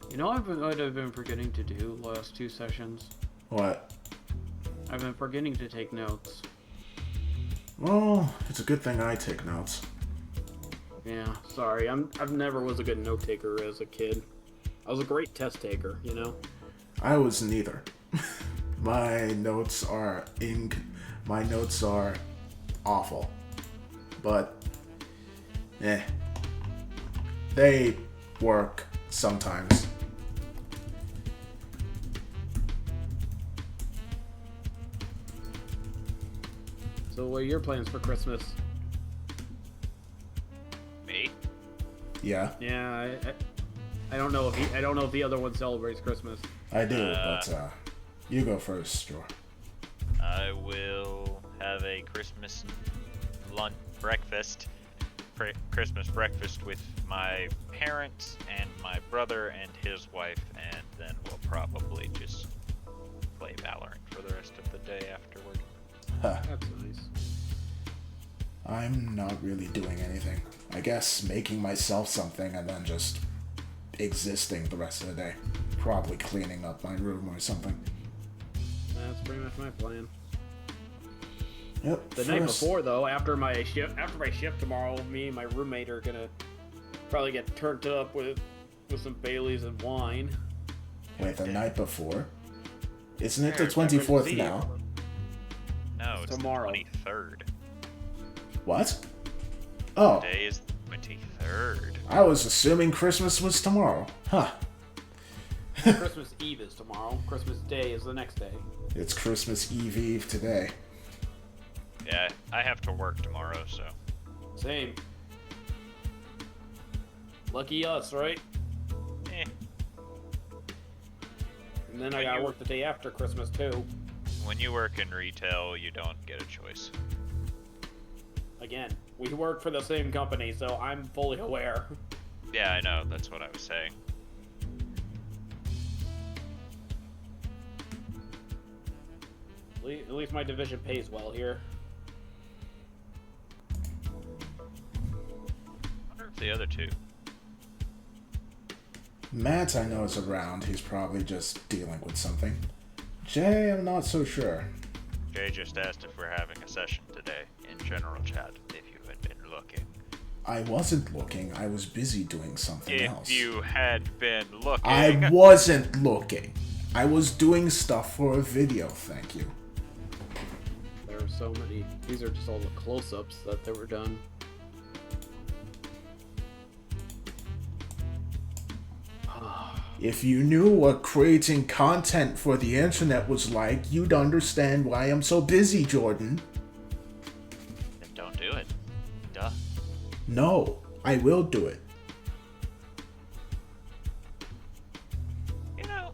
You know what I've been forgetting to do last 2 sessions? What? I've been forgetting to take notes. Well, it's a good thing I take notes. Yeah, sorry. I've never was a good note taker as a kid. I was a great test taker, you know? I was neither. My notes are awful. But they work sometimes. So what are your plans for Christmas? Me? Yeah, Yeah, I don't know if the other one celebrates Christmas. I do, but you go first, Joe. I will have a Christmas Christmas breakfast with my parents and my brother and his wife, and then we'll probably just play Valorant for the rest of the day afterward. Huh. That's nice. I'm not really doing anything. I guess making myself something and then just existing the rest of the day. Probably cleaning up my room or something. That's pretty much my plan. Yep. The night before, though, after my shift tomorrow, me and my roommate are gonna probably get turned up with some Baileys and wine. Wait, the night before? Isn't it the There's 24th now? No, it's tomorrow. the 23rd. What? Oh, Today is the 23rd. I was assuming Christmas was tomorrow. Huh. Christmas Eve is tomorrow. Christmas Day is the next day. It's Christmas Eve today. Yeah, I have to work tomorrow, so. Same. Lucky us, right? Eh. And then I gotta work the day after Christmas, too. When you work in retail, you don't get a choice. Again, we work for the same company, so I'm fully aware. Yeah, I know. That's what I was saying. At least my division pays well here. I wonder if the other two. Matt, I know, is around. He's probably just dealing with something. Jay, I'm not so sure. Jay just asked if we're having a session today in general chat, if you had been looking. I wasn't looking. I was busy doing something else. If you had been looking... I wasn't looking. I was doing stuff for a video, thank you. There are so many. These are just all the close-ups that were done. If you knew what creating content for the internet was like, you'd understand why I'm so busy, Jordan. Then don't do it. Duh. No, I will do it. You know,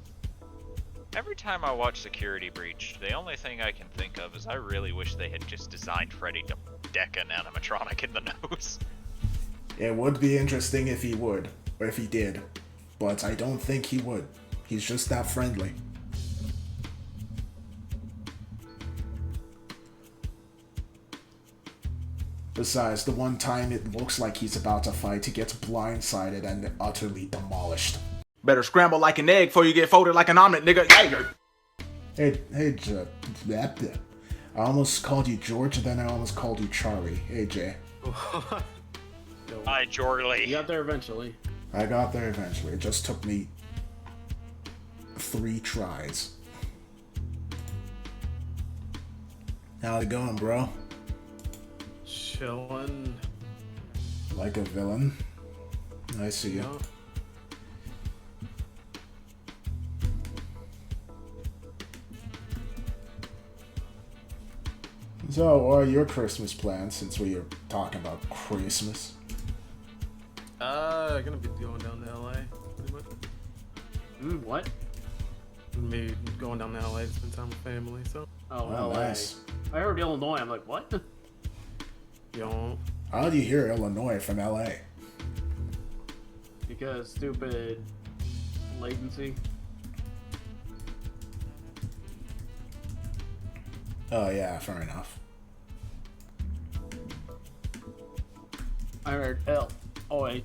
every time I watch Security Breach, the only thing I can think of is I really wish they had just designed Freddy to deck an animatronic in the nose. It would be interesting if he would, or if he did. But I don't think he would. He's just that friendly. Besides, the one time it looks like he's about to fight, he gets blindsided and utterly demolished. Better scramble like an egg before you get folded like an omelet, nigga. Hey, I almost called you George, and then I almost called you Charlie. Hey, Jay. Hi, Jorley. You got there eventually. I got there eventually. It just took me 3 tries. How's it going, bro? Chillin'. Like a villain. I see you. Yeah. So, what are your Christmas plans, since we are talking about Christmas? Gonna be going down to LA, pretty much. What? Maybe going down to LA to spend time with family, so. Oh, Oh, LA. nice. I heard Illinois. I'm like, what? You know, How do you hear Illinois from LA? Because stupid latency. Oh, yeah, fair enough. I heard L. Oh wait.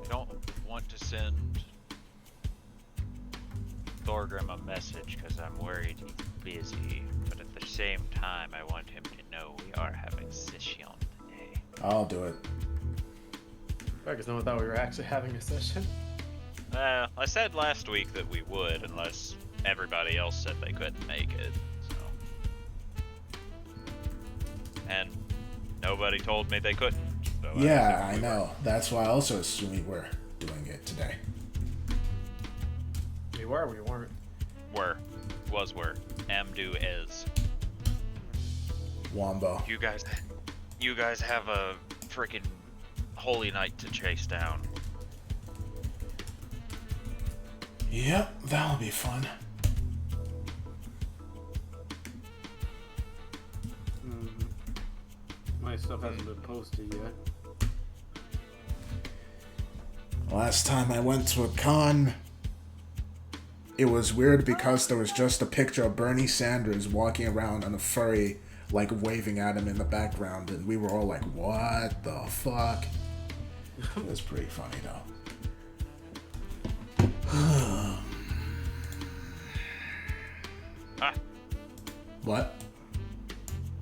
It send Thorgrim a message because I'm worried he's busy, but at the same time, I want him to know we are having session today. I'll do it. I guess no one thought we were actually having a session. I said last week that we would, unless everybody else said they couldn't make it. So. And nobody told me they couldn't. So Yeah, I know. That's why I also assumed we were doing it today. We were, we weren't. Were. Am, do, is. Wombo. You guys have a freaking holy knight to chase down. Yep, that'll be fun. My stuff hasn't been posted yet. Last time I went to a con, it was weird because there was just a picture of Bernie Sanders walking around on a furry, like waving at him in the background, and we were all like, what the fuck? It was pretty funny though. Ah, What?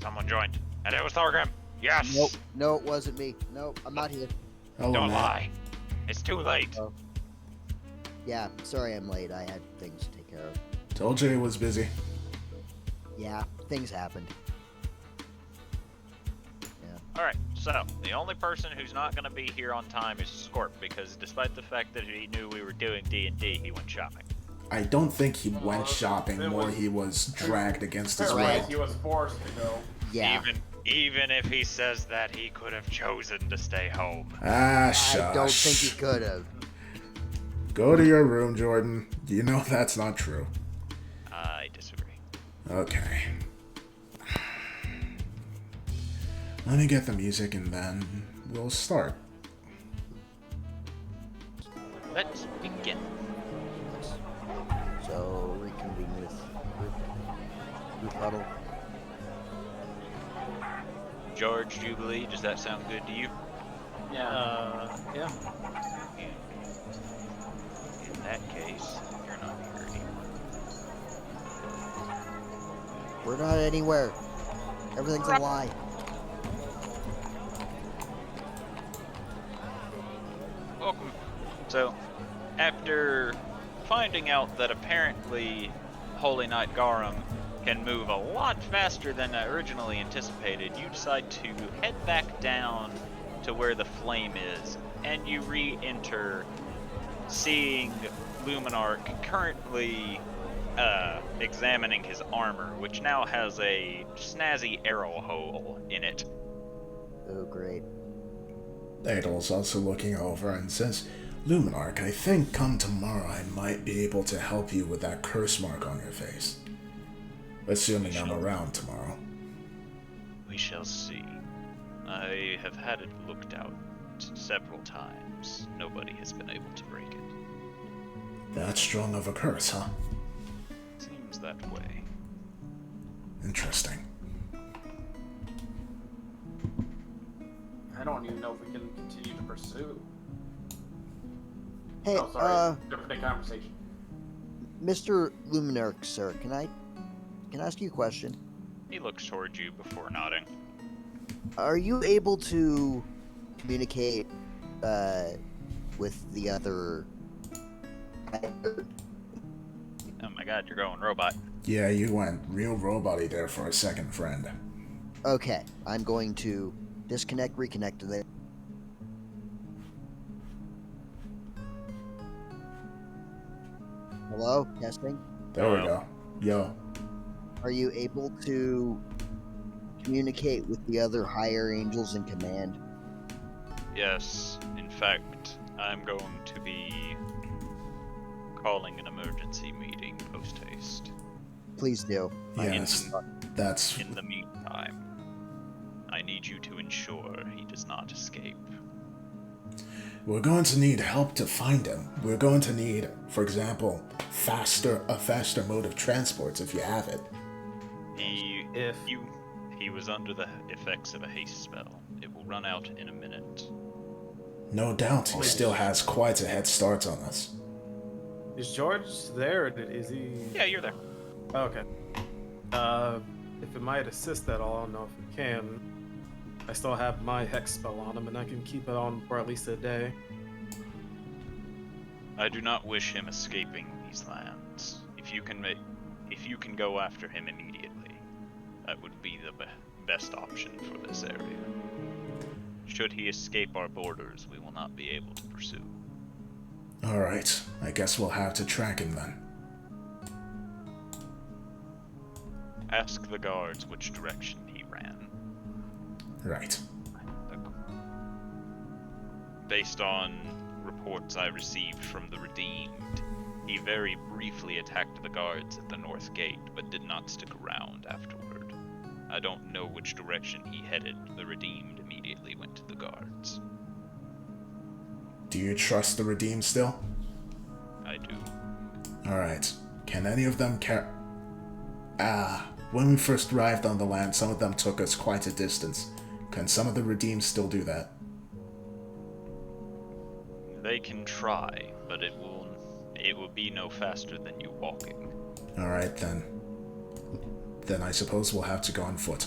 someone joined. And it was Thorgrim. Yes! Nope. No, it wasn't me. Nope, I'm not here. Hello, Don't Matt. lie. It's too late. Oh. Yeah, sorry I'm late. I had things to take care of. Told you he was busy. Yeah, things happened. Alright, so, the only person who's not going to be here on time is Scorp, because despite the fact that he knew we were doing D&D, he went shopping. I don't think he went shopping, it more was- he was dragged against his Right. will. He was forced to go. Yeah. Even if he says that he could have chosen to stay home. Ah, I shush. don't think he could have. Go to your room, Jordan. You know that's not true. I disagree. Okay. Let me get the music and then we'll start. Let's begin. So, reconvene with group huddle. George Jubilee, does that sound good to you? Yeah. In that case, you're not here anymore. We're not anywhere. Everything's a lie. Welcome. So, after finding out that apparently Holy Knight Garum can move a lot faster than I originally anticipated, you decide to head back down to where the flame is, and you re-enter, seeing Luminarch currently examining his armor, which now has a snazzy arrow hole in it. Oh, great. Adol's also looking over and says, Luminarch, I think come tomorrow I might be able to help you with that curse mark on your face. Assuming I'm around tomorrow. We shall see. I have had it looked out several times. Nobody has been able to break it. That strong of a curse, huh? Seems that way. Interesting. I don't even know if we can continue to pursue. Hey, Oh, sorry. Different conversation. Mr. Luminarch, sir, can I ask you a question? He looks towards you before nodding. Are you able to communicate with the other? Oh my god, you're going robot. Yeah, you went real robot-y there for a second, friend. Okay, I'm going to disconnect, reconnect to it. Hello, testing. There we go. Yo. Are you able to communicate with the other higher angels in command? Yes, in fact, I'm going to be calling an emergency meeting post-haste. Please do. Yes, that's... In the meantime, I need you to ensure he does not escape. We're going to need help to find him. We're going to need, for example, a faster mode of transport if you have it. He was under the effects of a haste spell. It will run out in a minute. No doubt, he still has quite a head start on us. Is George there? Or is he? Yeah, you're there. Okay. If it might assist at all, I don't know if it can. I still have my hex spell on him, and I can keep it on for at least a day. I do not wish him escaping these lands. If you can go after him immediately, that would be the best option for this area. Should he escape our borders, we will not be able to pursue. Alright, I guess we'll have to track him then. Ask the guards which direction he ran. Right. Based on reports I received from the Redeemed, he very briefly attacked the guards at the north gate, but did not stick around afterward. I don't know which direction he headed. The Redeemed immediately went to the guards. Do you trust the Redeemed still? I do. Alright. Can any of them when we first arrived on the land, some of them took us quite a distance. Can some of the Redeemed still do that? They can try, but it will be no faster than you walking. Alright then. Then I suppose we'll have to go on foot.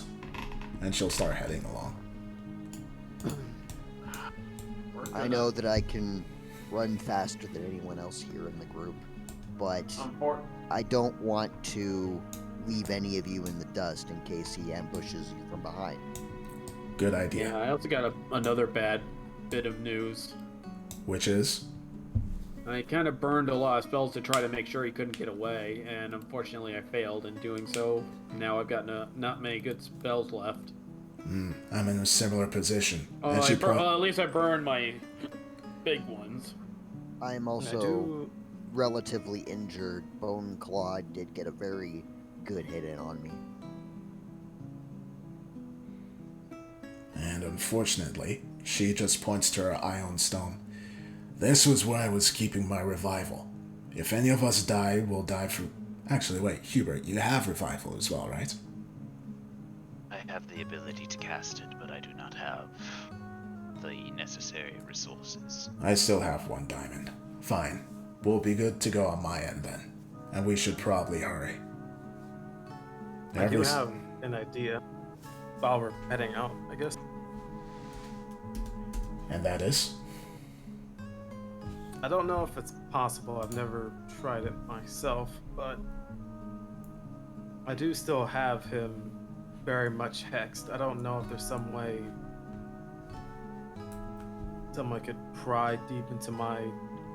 And she'll start heading along. I know that I can run faster than anyone else here in the group, but I don't want to leave any of you in the dust in case he ambushes you from behind. Good idea. Yeah, I also got another bad bit of news. Which is? I kind of burned a lot of spells to try to make sure he couldn't get away, and unfortunately I failed in doing so. Now I've got not many good spells left. I'm in a similar position. At least I burned my big ones. I am also relatively injured. Bone Claw did get a very good hit in on me. And unfortunately, she just points to her Ion Stone. This was where I was keeping my revival. If any of us die, we'll die for... Actually, wait, Hubert, you have revival as well, right? I have the ability to cast it, but I do not have the necessary resources. I still have 1 diamond. Fine. We'll be good to go on my end then. And we should probably hurry. I do have an idea while we're heading out, I guess. And that is? I don't know if it's possible. I've never tried it myself, but I do still have him very much hexed. I don't know if there's some way someone could pry deep into my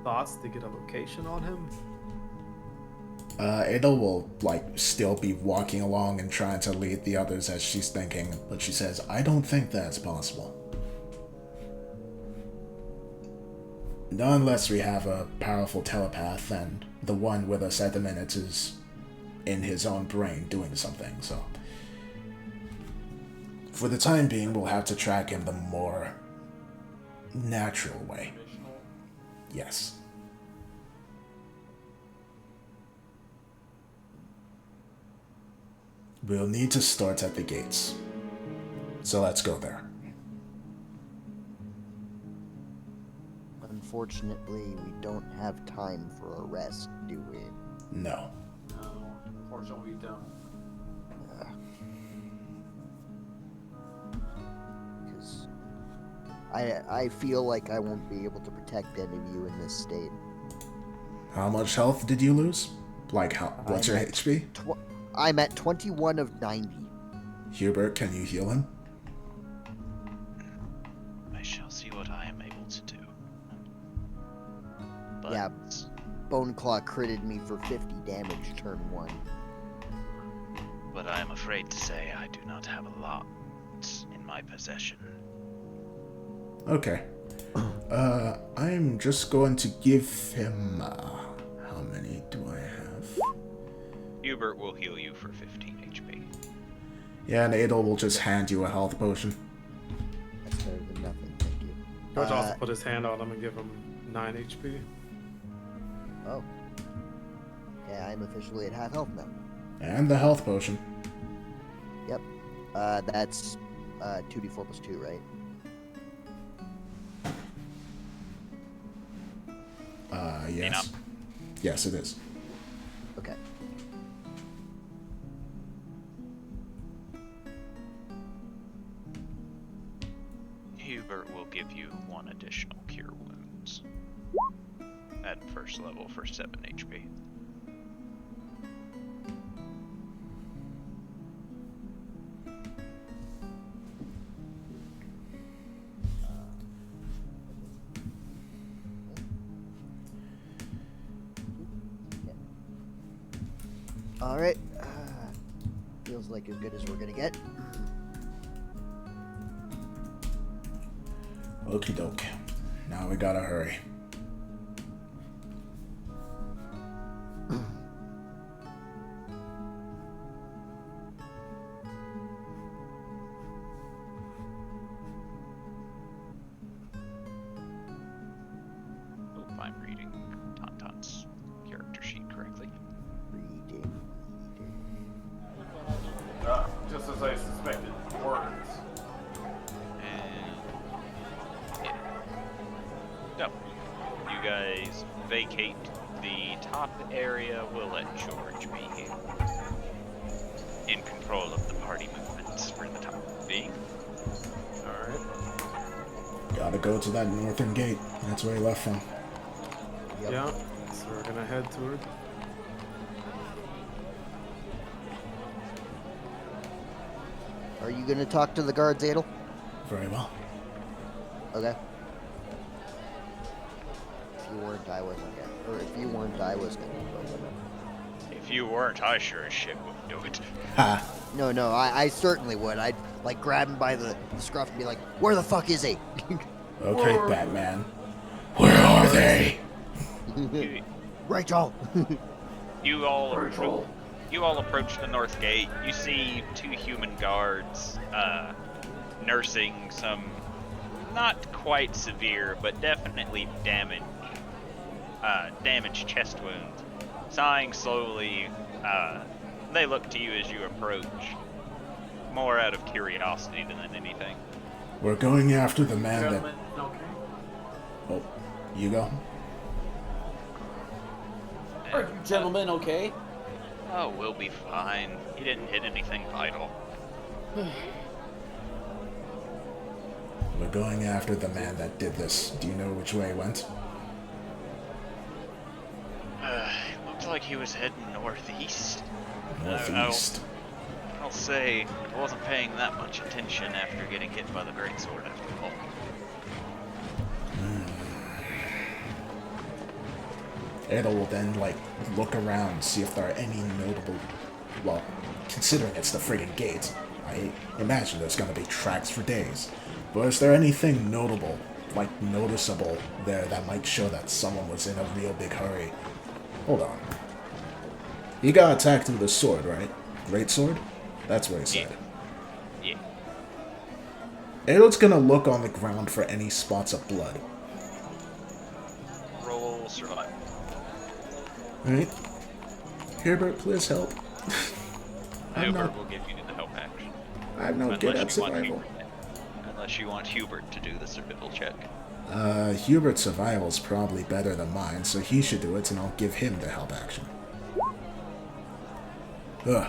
thoughts to get a location on him. Ada will, still be walking along and trying to lead the others as she's thinking, but she says, I don't think that's possible. Not unless we have a powerful telepath, and the one with us at the minute is in his own brain doing something, so... For the time being, we'll have to track him the more natural way. Yes. We'll need to start at the gates. So let's go there. Unfortunately, we don't have time for a rest, do we? No. No, unfortunately we don't. Because I feel like I won't be able to protect any of you in this state. How much health did you lose? What's your HP? I'm at 21 of 90. Hubert, can you heal him? I shall see what I am able to do. But Yeah, Boneclaw critted me for 50 damage turn 1. But I am afraid to say I do not have a lot in my possession. Okay. I'm just going to give him... how many do I have? Hubert will heal you for 15 HP. Yeah, and Adel will just hand you a health potion. That's better than nothing, thank you. George also put his hand on him and give him 9 HP. Oh. Yeah, I'm officially at half health now. And the health potion. Yep. That's 2d4 plus 2, right? Yes. Yes, it is. Okay. Hubert will give you 1 additional cure wounds at first level for 7 HP. All right. Feels like as good as we're gonna get. Okie doke. Now we gotta hurry. Hope I'm reading Tauntaun's character sheet correctly. Reading. Just as I suspected. Words. And yeah. So, you guys vacate the top area. We'll let George be in control of the party movements for the time being. Alright. Gotta go to that northern gate. That's where he left from. Yep. Yeah. So we're gonna head toward. Are you gonna talk to the guards, Adel? Very well. Okay. If you weren't, I wasn't gonna. Or if you weren't, I was gonna. If you weren't, I sure as shit would do it. Ha! No, I certainly would. I'd like grab him by the scruff and be like, "Where the fuck is he?" Okay, Batman. Where are they? You, Rachel. you all approach the north gate. You see 2 human guards nursing some not quite severe, but definitely damaged chest wounds. Sighing slowly, they look to you as you approach, more out of curiosity than anything. We're going after the man that... Gentlemen, okay. Oh, you go? Are you gentlemen okay? Oh, we'll be fine. He didn't hit anything vital. We're going after the man that did this. Do you know which way he went? It looked like he was heading northeast. Northeast. I'll say I wasn't paying that much attention after getting hit by the greatsword after all. Adel will then, look around, see if there are any notable... Well, considering it's the friggin' gate, I imagine there's gonna be tracks for days. But is there anything notable, noticeable there that might show that someone was in a real big hurry? Hold on. He got attacked with a sword, right? Great sword? That's what he said. Yeah. Adel's gonna look on the ground for any spots of blood. Roll survival. Alright. Hubert, please help. Hubert will give you the help action. I have no good at survival. Unless you want Hubert to do the survival check. Hubert's survival is probably better than mine, so he should do it, and I'll give him the help action. Ugh.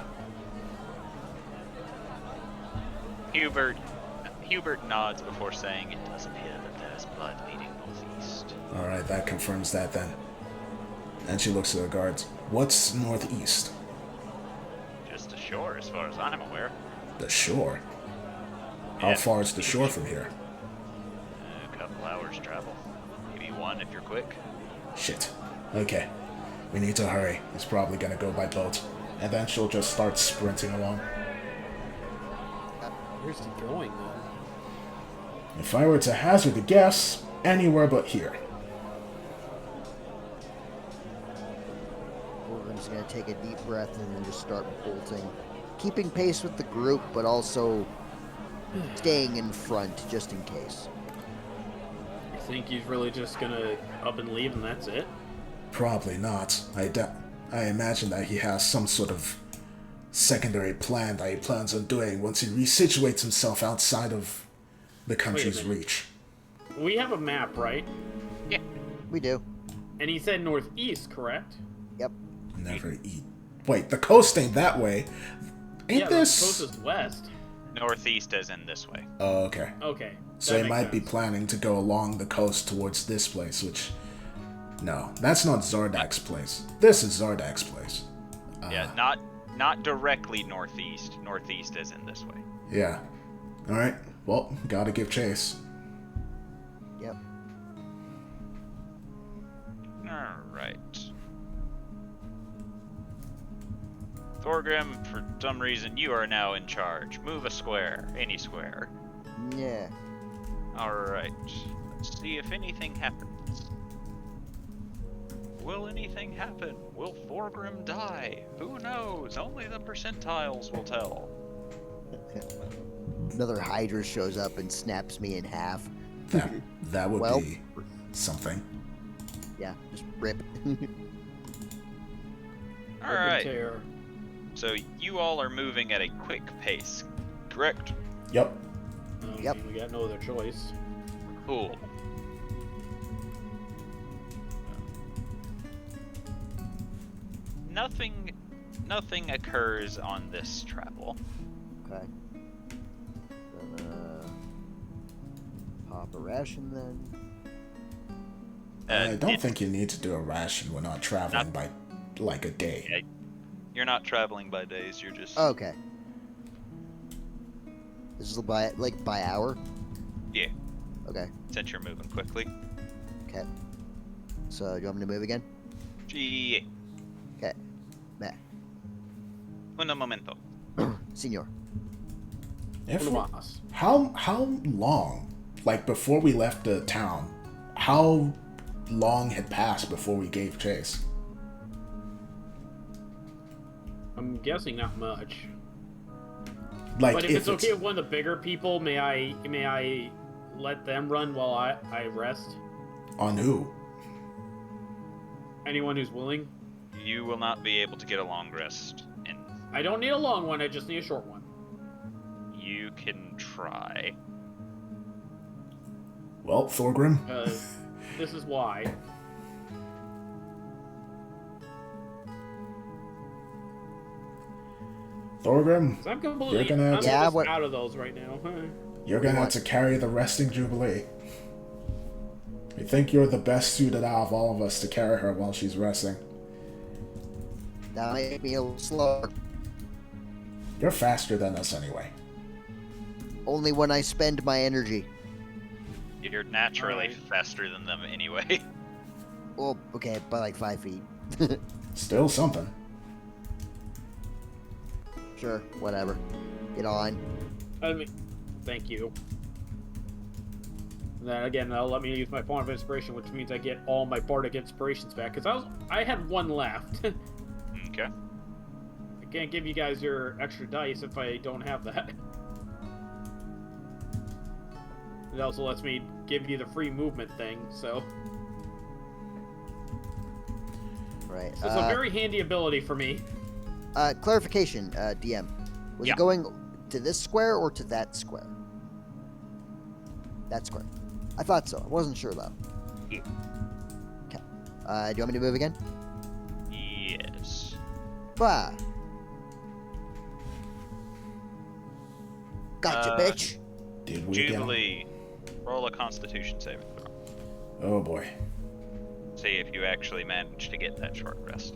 Hubert nods before saying it does appear that there's blood leading northeast. Alright, that confirms that then. And she looks at the guards. What's northeast? Just ashore, as far as I'm aware. The shore? How Yeah. far is the shore from here? A couple hours travel. Maybe 1 if you're quick. Shit. Okay. We need to hurry. He's probably gonna go by boat. And then she'll just start sprinting along. Where's he going, then? If I were to hazard a guess, anywhere but here. We're just gonna take a deep breath and then just start bolting, keeping pace with the group, but also staying in front just in case. You think he's really just gonna up and leave and that's it? Probably not. I imagine that he has some sort of secondary plan that he plans on doing once he resituates himself outside of the country's minute. reach. We have a map, right? Yeah. We do. And he said northeast, correct? Yep. Never eat. Wait, the coast ain't that way. Ain't this? The coast is west. Northeast as in this way. Oh, okay. Okay. So that he makes might be sense. planning to go along the coast towards this place, which... No, that's not Zardak's place. This is Zardak's place. Yeah, not directly northeast. Northeast as in this way. Yeah. Alright, well, gotta give chase. Yep. Alright. Thorgrim, for some reason, you are now in charge. Move a square. Any square. Yeah. Alright. Let's see if anything happens. Will anything happen? Will Thorgrim die? Who knows? Only the percentiles will tell. Another Hydra shows up and snaps me in half. That would Well. be something. Yeah, just rip. Alright. Tear. So you all are moving at a quick pace, correct? Yep. Yep. We got no other choice. Cool. Nothing occurs on this travel. Okay. Gonna pop a ration then. I don't think you need to do a ration. We're not traveling by, like, a day. Yeah, you're not traveling by days. You're just. Okay. This is by hour? Yeah. Okay. Since you're moving quickly. Okay. So, do you want me to move again? Gee. Okay. Meh. Un momento. Senor. How long, like, before we left the town, how long had passed before we gave chase? I'm guessing not much. Like, But if it's okay with one of the bigger people, may I let them run while I rest? On who? Anyone who's willing. You will not be able to get a long rest. And I don't need a long one, I just need a short one. you can try. Well, Thorgrim. This is why. Thorgrim, 'Cause I'm completely You're gonna have to- Yeah, what- out of those right now. you're gonna have to carry the resting Jubilee. I think you're the best suited out of all of us to carry her while she's resting. That might make me a little slower. You're faster than us anyway. Only when I spend my energy. You're naturally Alright. faster than them anyway. Well, okay, by like 5 feet. Still something. Sure, whatever. Get on. I mean, thank you. And then again, let me use my Font of Inspiration, which means I get all my Bardic Inspirations back. Because I had one left. Okay. I can't give you guys your extra dice if I don't have that. It also lets me give you the free movement thing, so... Right. So it's a very handy ability for me. Clarification, DM. Was Yeah. it going to this square or to that square? That square. I thought so. I wasn't sure though. Yeah. Okay. Do you want me to move again? Yes. Bah. Gotcha, bitch. Did we get him? Jubilee, roll a Constitution saving throw. Oh boy. See if you actually manage to get that short rest.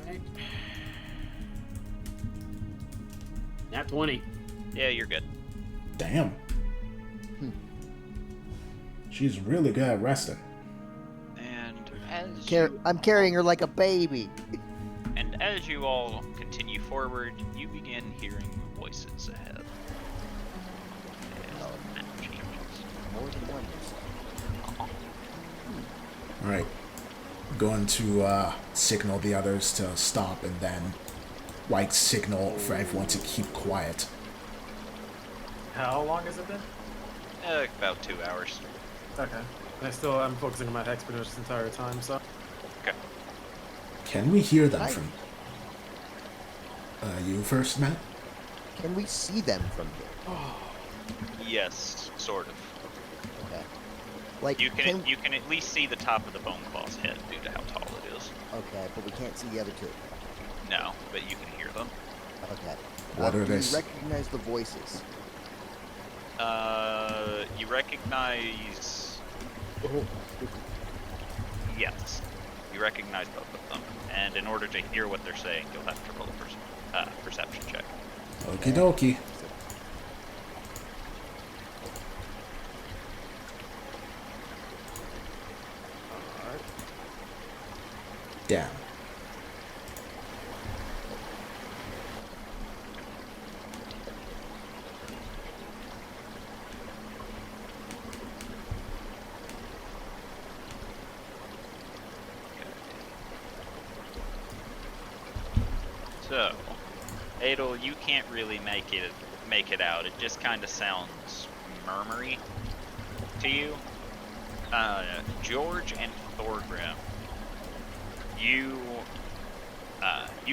Alright. Nat 20. Yeah, you're good. Damn. She's really good at resting. And as I'm carrying her like a baby. as you all continue forward, you begin hearing voices ahead. As the map changes. More than one. Alright. Going to signal the others to stop and then like signal for everyone to keep quiet. How long has it been? About 2 hours. Okay. And I'm focusing on my hex pretty much this entire time, so. Okay. Can we hear them Hi. from you first, Matt? Can we see them from here? Yes, sort of. Okay. Like, You can at least see the top of the bone claw's head due to how tall it is. Okay, but we can't see the other two. No, but you can hear them. Okay. What are do they? you recognize the voices? You recognize... Yes. You recognize both of them. And in order to hear what they're saying, you'll have to roll a perception check. Okie dokie. Damn. So, Adel, you can't really make it out. It just kind of sounds murmury to you. George and Thorgrim, you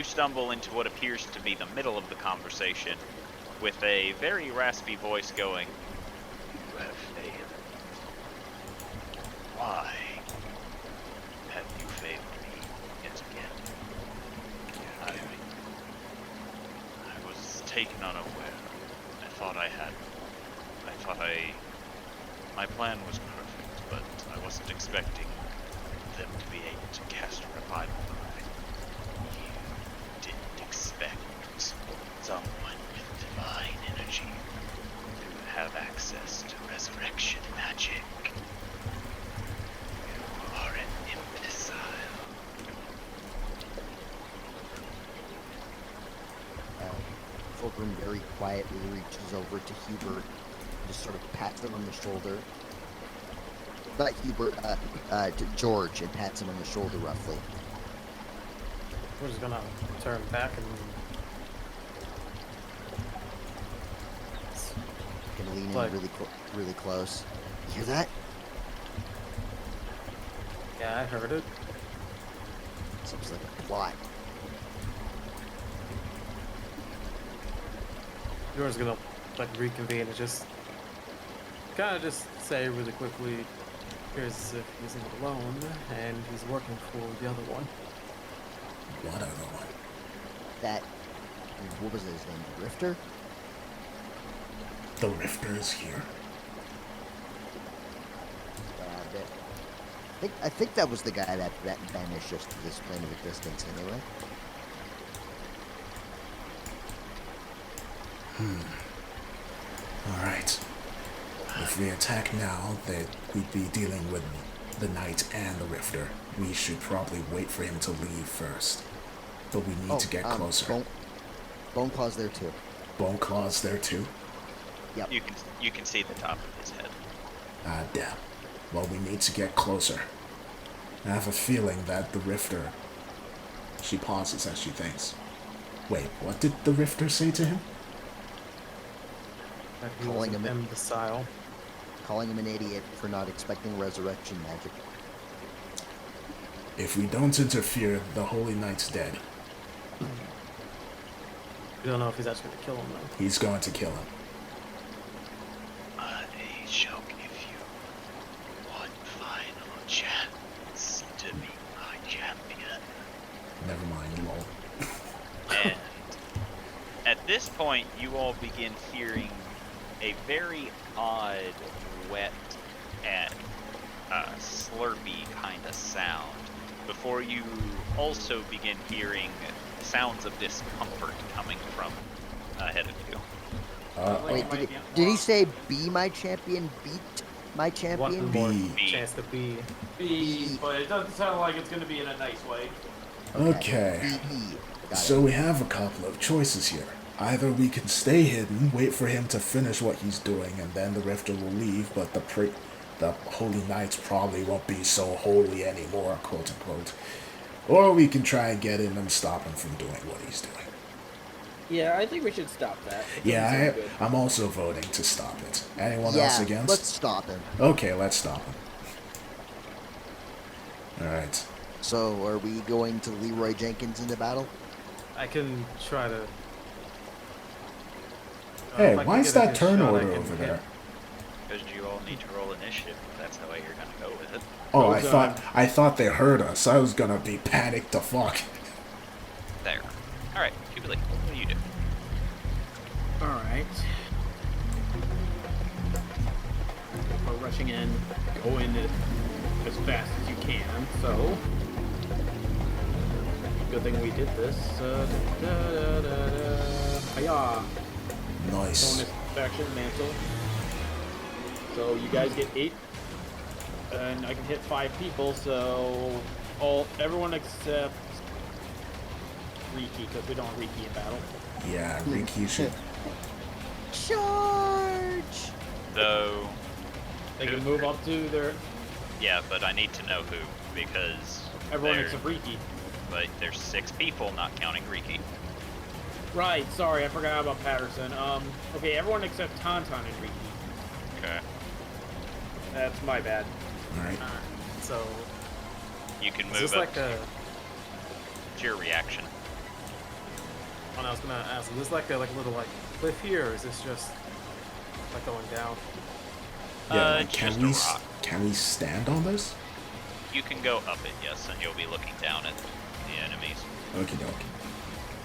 stumble into what appears to be the middle of the conversation with a very raspy voice going, "You have failed. Why have you failed me yet again? I was taken unaware. My plan was perfect, but I wasn't expecting them to be able to cast revival behind. You didn't expect someone with divine energy to have access to resurrection magic. You are an imbecile." Fulgrim very quietly reaches over to Hubert, just sort of pats him on the shoulder. Not Hubert, to George, and pats him on the shoulder roughly. We're just gonna turn back and Gonna lean in Like- really close. You hear that? yeah, I heard it. Seems like a plot. Yours gonna like reconvene and just kind of just say really quickly, appears as if he's not alone and he's working for the other one. What other one? That, what was his name? Rifter? The Rifter is here. I think that was the guy that vanished just to this plane of existence anyway. Alright. If we attack now, we'd be dealing with the Knight and the Rifter. We should probably wait for him to leave first. But we need to get closer. Bone Claw's there too. Bone Claw's there too? Yep. You can see the top of his head. Ah, damn. Well, we need to get closer. I have a feeling that the Rifter... She pauses as she thinks. Wait, what did the Rifter say to him? That he Calling was an him- imbecile. Calling him an idiot for not expecting resurrection magic. If we don't interfere, the Holy Knight's dead. We don't know if he's actually gonna kill him though. He's going to kill him. I shall give you one final chance to meet my champion. Never mind, lol. And at this point, you all begin hearing a very odd, wet, and slurpy kind of sound before you also begin hearing sounds of discomfort coming from ahead of you. Wait, did he say be my champion? Beat my champion? One more B. chance to be. B, but it doesn't sound like it's going to be in a nice way. Okay. B-E. Got So it. we have a couple of choices here. Either we can stay hidden, wait for him to finish what he's doing, and then the Rifter will leave, but the Holy Knights probably won't be so holy anymore, quote unquote. Or we can try and get in and stop him from doing what he's doing. Yeah, I think we should stop that. It doesn't Yeah, sound good. I'm also voting to stop it. Anyone Yeah, else against? let's stop him. Okay, let's stop him. Alright. So, are we going to Leroy Jenkins into battle? I can try to. Hey, if I why can is get a that good turn shot, I order can over hit. there? because you all need to roll initiative. If that's the way you're gonna go with it. Oh, I thought they heard us. I was gonna be panicked to fuck. There. All right, Jubilee, what do you do? All right. We're rushing in. Go in as fast as you can. So, good thing we did this. Hiya. Nice. Bonus faction mantle. So you guys get 8, and I can hit 5 people. So everyone except Riki, because we don't have Riki in battle. Yeah, Riki should. Charge! So, They can move up to their. yeah, but I need to know who, because Everyone there- except Riki. but there's 6 people, not counting Riki. Right. Sorry, I forgot about Patterson. Okay, everyone except Tauntaun and Riki. Okay. That's my bad. All right. Alright, so You can is move this up. like a? It's your reaction. Oh, I was gonna ask, is this like a little cliff here, or is this just like going down? Yeah, like, Just a rock. can we stand on this? You can go up it, yes, and you'll be looking down at the enemies. Okie dokie.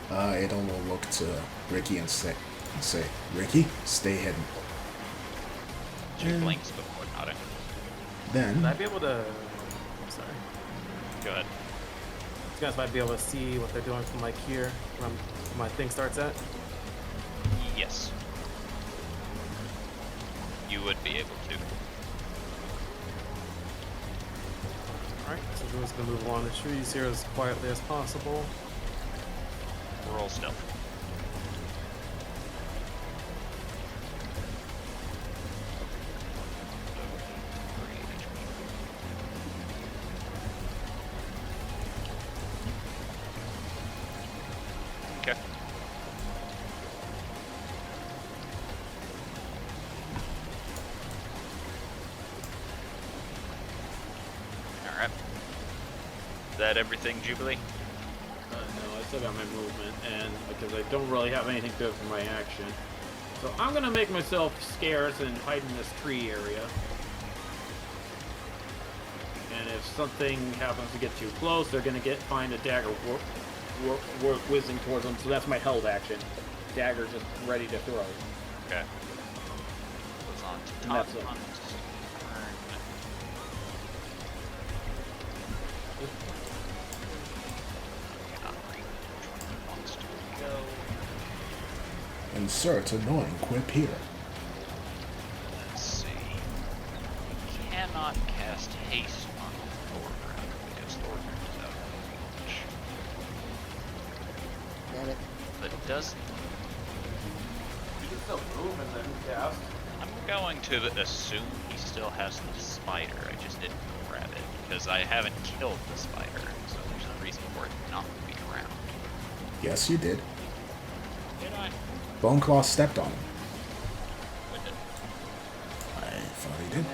Adol will look to Ricky and say, Ricky, stay hidden. She blinks before nodding. Then, Would I be able to? I'm sorry. Go ahead. You guys might be able to see what they're doing from like here, where my thing starts at. Yes. You would be able to. Alright, so we're just gonna move along the trees here as quietly as possible. Roll stealth. Okay. Alright. Is that everything, Jubilee? No, I still got my movement, and because I don't really have anything good for my action. So I'm gonna make myself scarce and hide in this tree area. And if something happens to get too close, they're gonna find a dagger whizzing towards them. So that's my held action. Dagger just ready to throw. Okay. Goes on to And that's it. Tauntaun's turn. Cannot read which one he wants to go. insert annoying quip here. Let's see. He cannot cast haste on Thorgrim because Thorgrim is out of reach. Damn it. But it does. You can still move and then cast. I'm going to assume he still has the spider. I just didn't grab it because I haven't killed the spider, so there's no reason for it not to be around. Yes, you did. Did I? Boneclaw stepped on him. I did. I thought he did.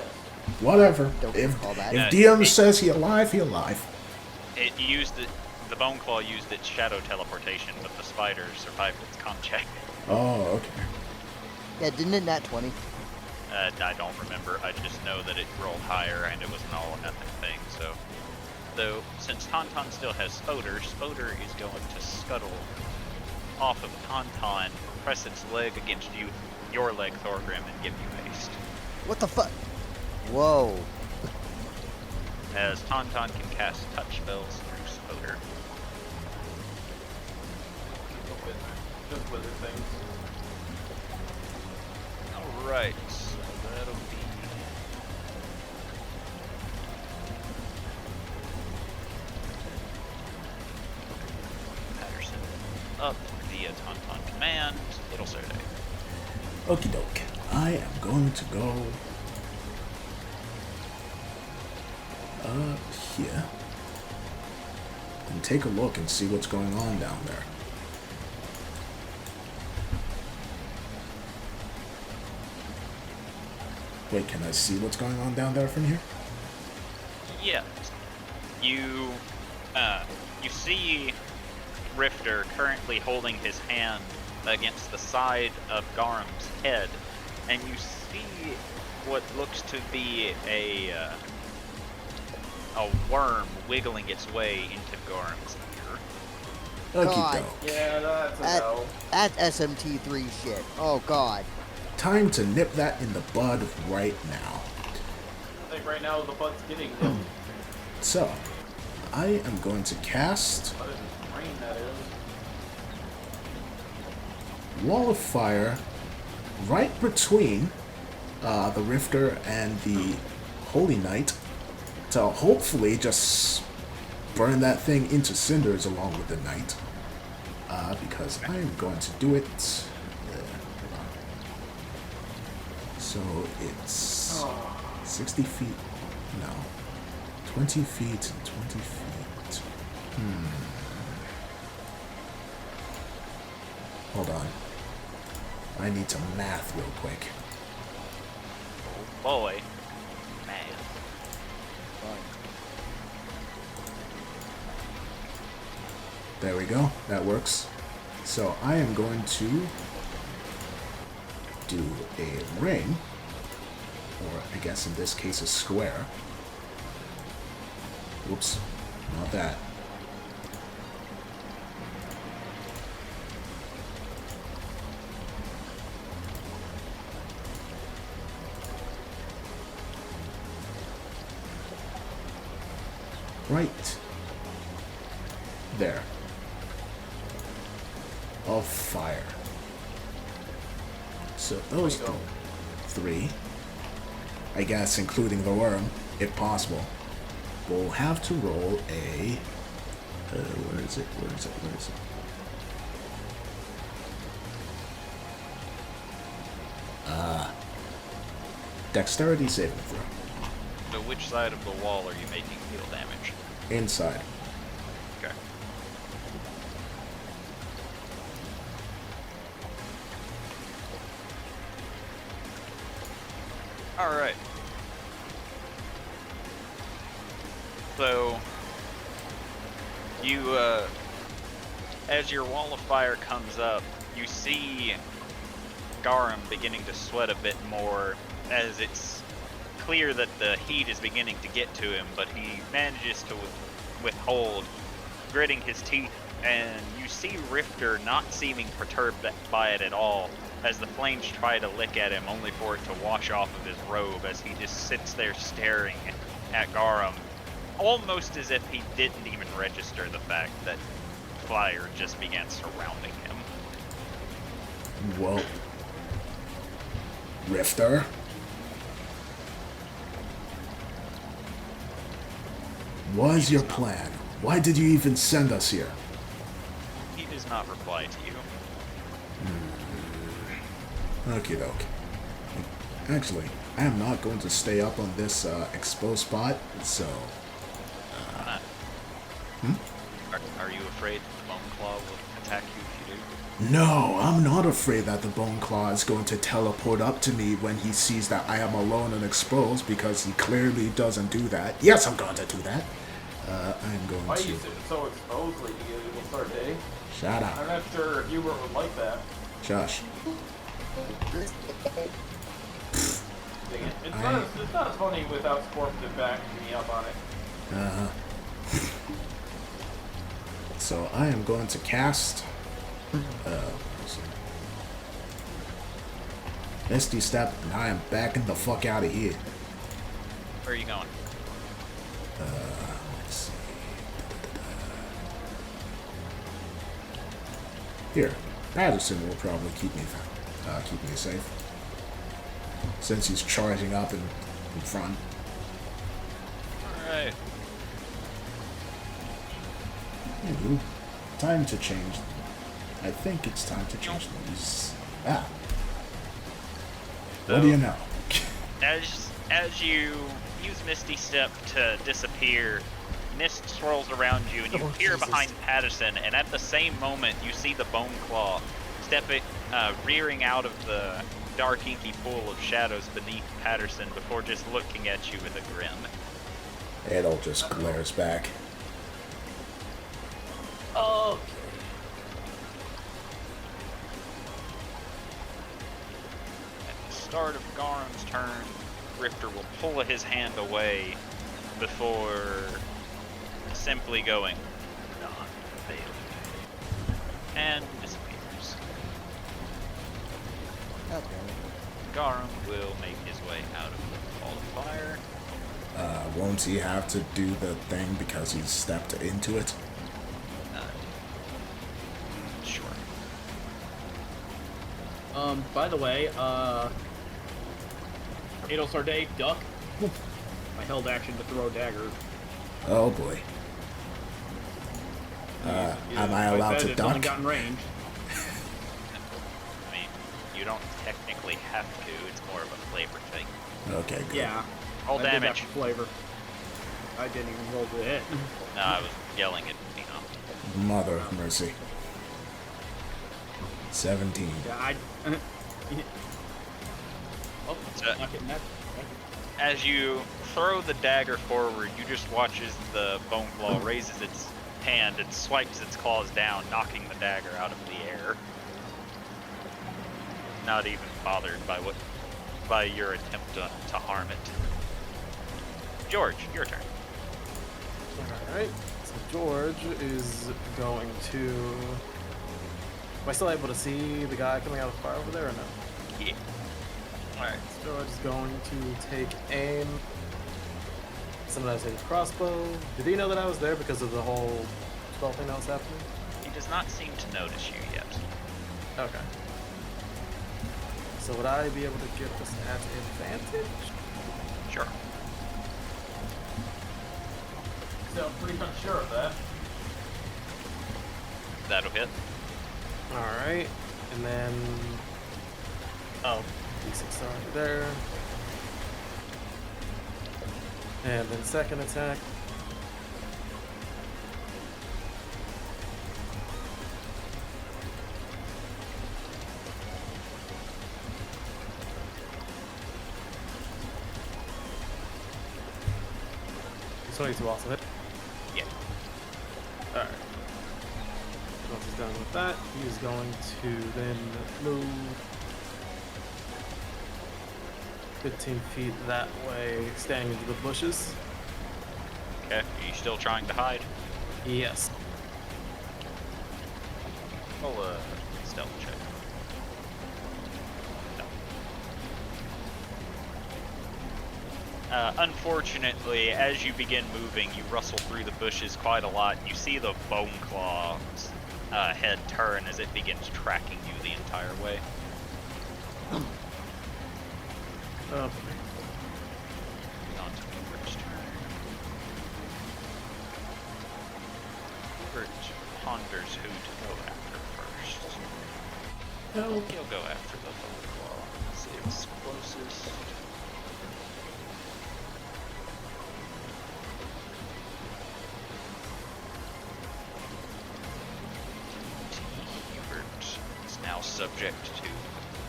Whatever. Don't If recall that. DM says he alive, he alive. It used it. The bone claw used its shadow teleportation, but the spider survived its con check. Oh, okay. Yeah, didn't it nat 20? I don't remember. I just know that it rolled higher and it was an all or nothing thing. So, though, since Tauntaun still has Spoder, Spoder is going to scuttle off of Tauntaun, press its leg against your leg, Thorgrim, and give you haste. What the fuck? Whoa. As Tauntaun can cast touch spells through Spoder. Just wizard things. Alright, so that'll be... Patterson up via Tauntaun command, Little Serde. Okie doke. I am going to go up here and take a look and see what's going on down there. Wait, can I see what's going on down there from here? Yeah. You see Rifter currently holding his hand against the side of Garm's head, and you see what looks to be a worm wiggling its way into Gorham's ear. Okie God. doke. Yeah, that's a no. That's SMT3 shit. Oh god. Time to nip that in the bud right now. I think right now the bud's getting him. So, I am going to cast What is rain that is? Wall of Fire right between the Rifter and the Holy Knight to hopefully just burn that thing into cinders along with the Knight. Because I am going to do it. Hold on. So it's 60 feet. No. 20 feet and 20 feet. Hold on. I need to math real quick. Oh boy. Man. There we go. That works. So I am going to do a ring, or I guess in this case a square. Whoops, not that. Right there. Of fire. So those three, I guess including the worm, if possible, will have to roll a... where is it? Dexterity saving throw. So which side of the wall are you making heal damage? Inside. Okay. Alright. So, you, as your wall of fire comes up, you see Garum beginning to sweat a bit more, as it's clear that the heat is beginning to get to him, but he manages to withhold, gritting his teeth, and you see Rifter not seeming perturbed by it at all, as the flames try to lick at him, only for it to wash off of his robe as he just sits there staring at Garum, almost as if he didn't even register the fact that fire just began surrounding him. Whoa. Rifter? What is your plan? Why did you even send us here? He does not reply to you. Okie doke. Actually, I am not going to stay up on this exposed spot, so... Are you afraid that the Bone Claw will attack you if you do? No, I'm not afraid that the Bone Claw is going to teleport up to me when he sees that I am alone and exposed, because he clearly doesn't do that. Yes, I'm going to do that. I'm going Why are to... you sitting so exposed like you will start day? Shut up. I'm not sure if Hubert would like that. Shush. It's not as funny without Scorpion backing me up on it. Uh-huh. So I am going to cast... Misty Step, and I am backing the fuck out of here. Where are you going? Let's see. Here, Patterson will probably keep me safe, since he's charging up in front. All right. Ooh, time to change. I think it's time to change these. Ah. What do you know? As you use Misty Step to disappear, mist swirls around you, and you appear behind Patterson, and at the same moment, you see the Bone Claw rearing out of the dark, inky pool of shadows beneath Patterson before just looking at you with a grin. It all just glares back. Okay. At the start of Garum's turn, Rifter will pull his hand away before simply going, "Not failed," and disappears. God damn it. Garum will make his way out of the ball of fire. Won't he have to do the thing because he's stepped into it? Sure. By the way, Adel Sarday, duck. I held action to throw a dagger. Oh boy. Am I allowed to It's only duck? got in range. I mean, you don't technically have to. It's more of a flavor thing. Okay, good. Yeah. Roll I did that damage. for flavor. I didn't even roll to hit. No, I was yelling at Phenom. Mother of mercy. 17. Yeah, oh, So- not getting that. As you throw the dagger forward, you just watch as the bone claw raises its hand and swipes its claws down, knocking the dagger out of the air. Not even bothered by your attempt to harm it. George, your turn. Alright, so George is going to... Am I still able to see the guy coming out of the fire over there or no? Yeah. Alright. So George is going to take aim. Sometimes hit his crossbow. Did he know that I was there because of the whole spell thing that was happening? He does not seem to notice you yet. Okay. So would I be able to get this at advantage? Sure. Sound pretty unsure of that. That'll hit. Alright, and then... Oh, D6 already there. And then second attack. He's 22 also hit. Yeah. Alright. Once he's done with that, he's going to then move 15 feet that way, standing into the bushes. Okay. Are you still trying to hide? Yes. Roll a stealth check. No. Unfortunately, as you begin moving, you rustle through the bushes quite a lot. You see the bone claw's head turn as it begins tracking you the entire way. Oh, On to Hubert's turn. Hubert ponders who to go after first. He'll go after the bone claw. See what's closest. Hubert is now subject to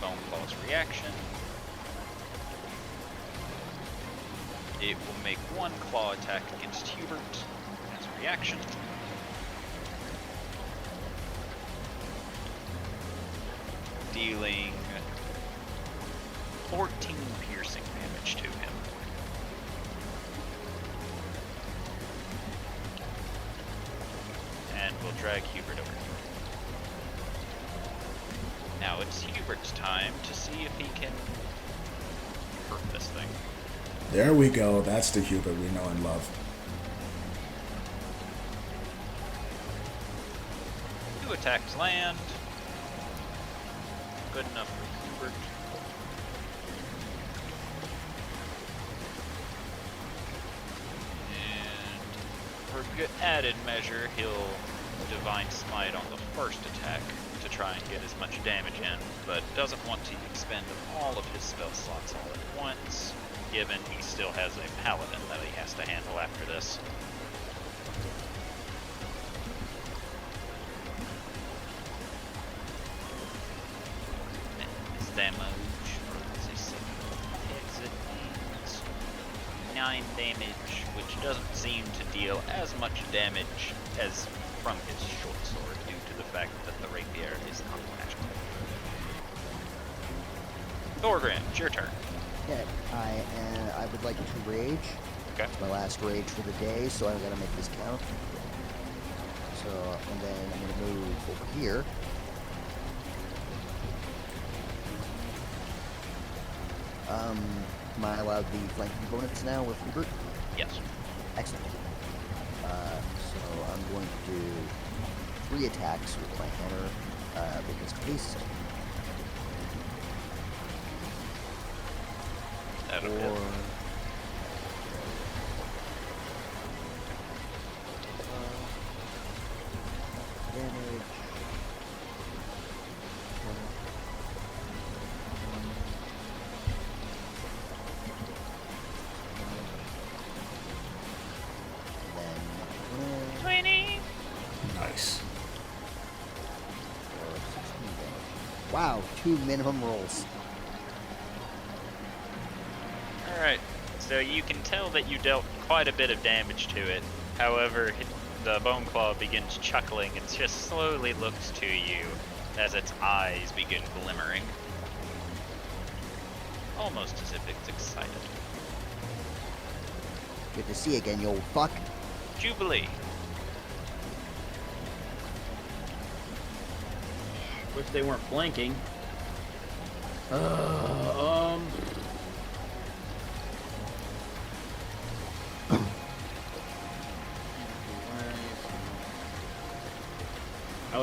bone claw's reaction. It will make one claw attack against Hubert as a reaction. Dealing 14 piercing damage to him. And we'll drag Hubert over here. Now it's Hubert's time to see if he can hurt this thing. There we go. That's the Hubert we know and love. 2 attacks land. Good enough for Hubert. And for good added measure, he'll Divine Smite on the first attack to try and get as much damage in, but doesn't want to expend all of his spell slots all at once, given he still has a paladin that he has to handle after this. His damage, or as I say, exit means 9 damage, which doesn't seem to deal as much damage as from his short sword due to the fact that the rapier is not magical. Thorgrim, it's your turn. Okay, I would like to rage. Okay. It's my last rage for the day, so I'm gonna make this count. So, and then I'm gonna move over here. Am I allowed the flanking bonus now with Hubert? Yes. Excellent. So I'm going to do 3 attacks with my hammer, because haste. That'll hit. Damage. Then 20. Nice. wow, 2 minimum rolls. Alright, so you can tell that you dealt quite a bit of damage to it. However, the bone claw begins chuckling and just slowly looks to you as its eyes begin glimmering. Almost as if it's excited. Good to see you again, you old fuck. Jubilee. Wish they weren't flanking. Oh,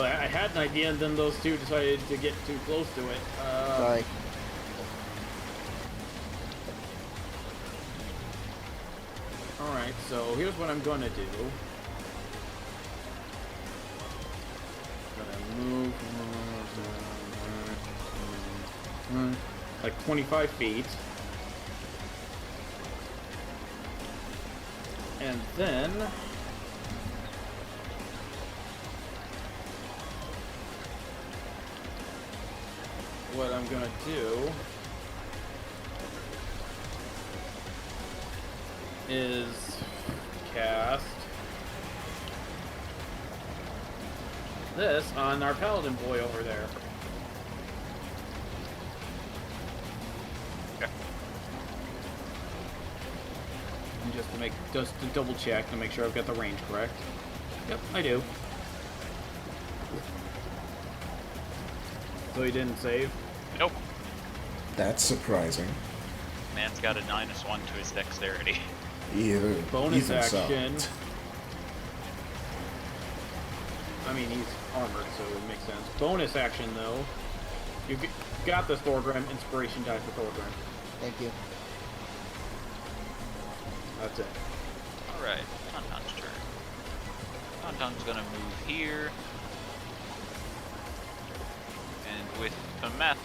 I had an idea, and then those two decided to get too close to it. Sorry. Alright, so here's what I'm gonna do. Gonna move like 25 feet. And then what I'm gonna do is cast this on our paladin boy over there. Okay. And just to double check to make sure I've got the range correct. Yep, I do. So he didn't save? Nope. That's surprising. Man's got a -1 to his dexterity. Either Bonus even so. action. I mean, he's armored, so it makes sense. Bonus action, though. You got this, Thorgrim. Inspiration die for Thorgrim. Thank you. That's it. Alright, Tauntaun's turn. Tauntaun's gonna move here. And with a math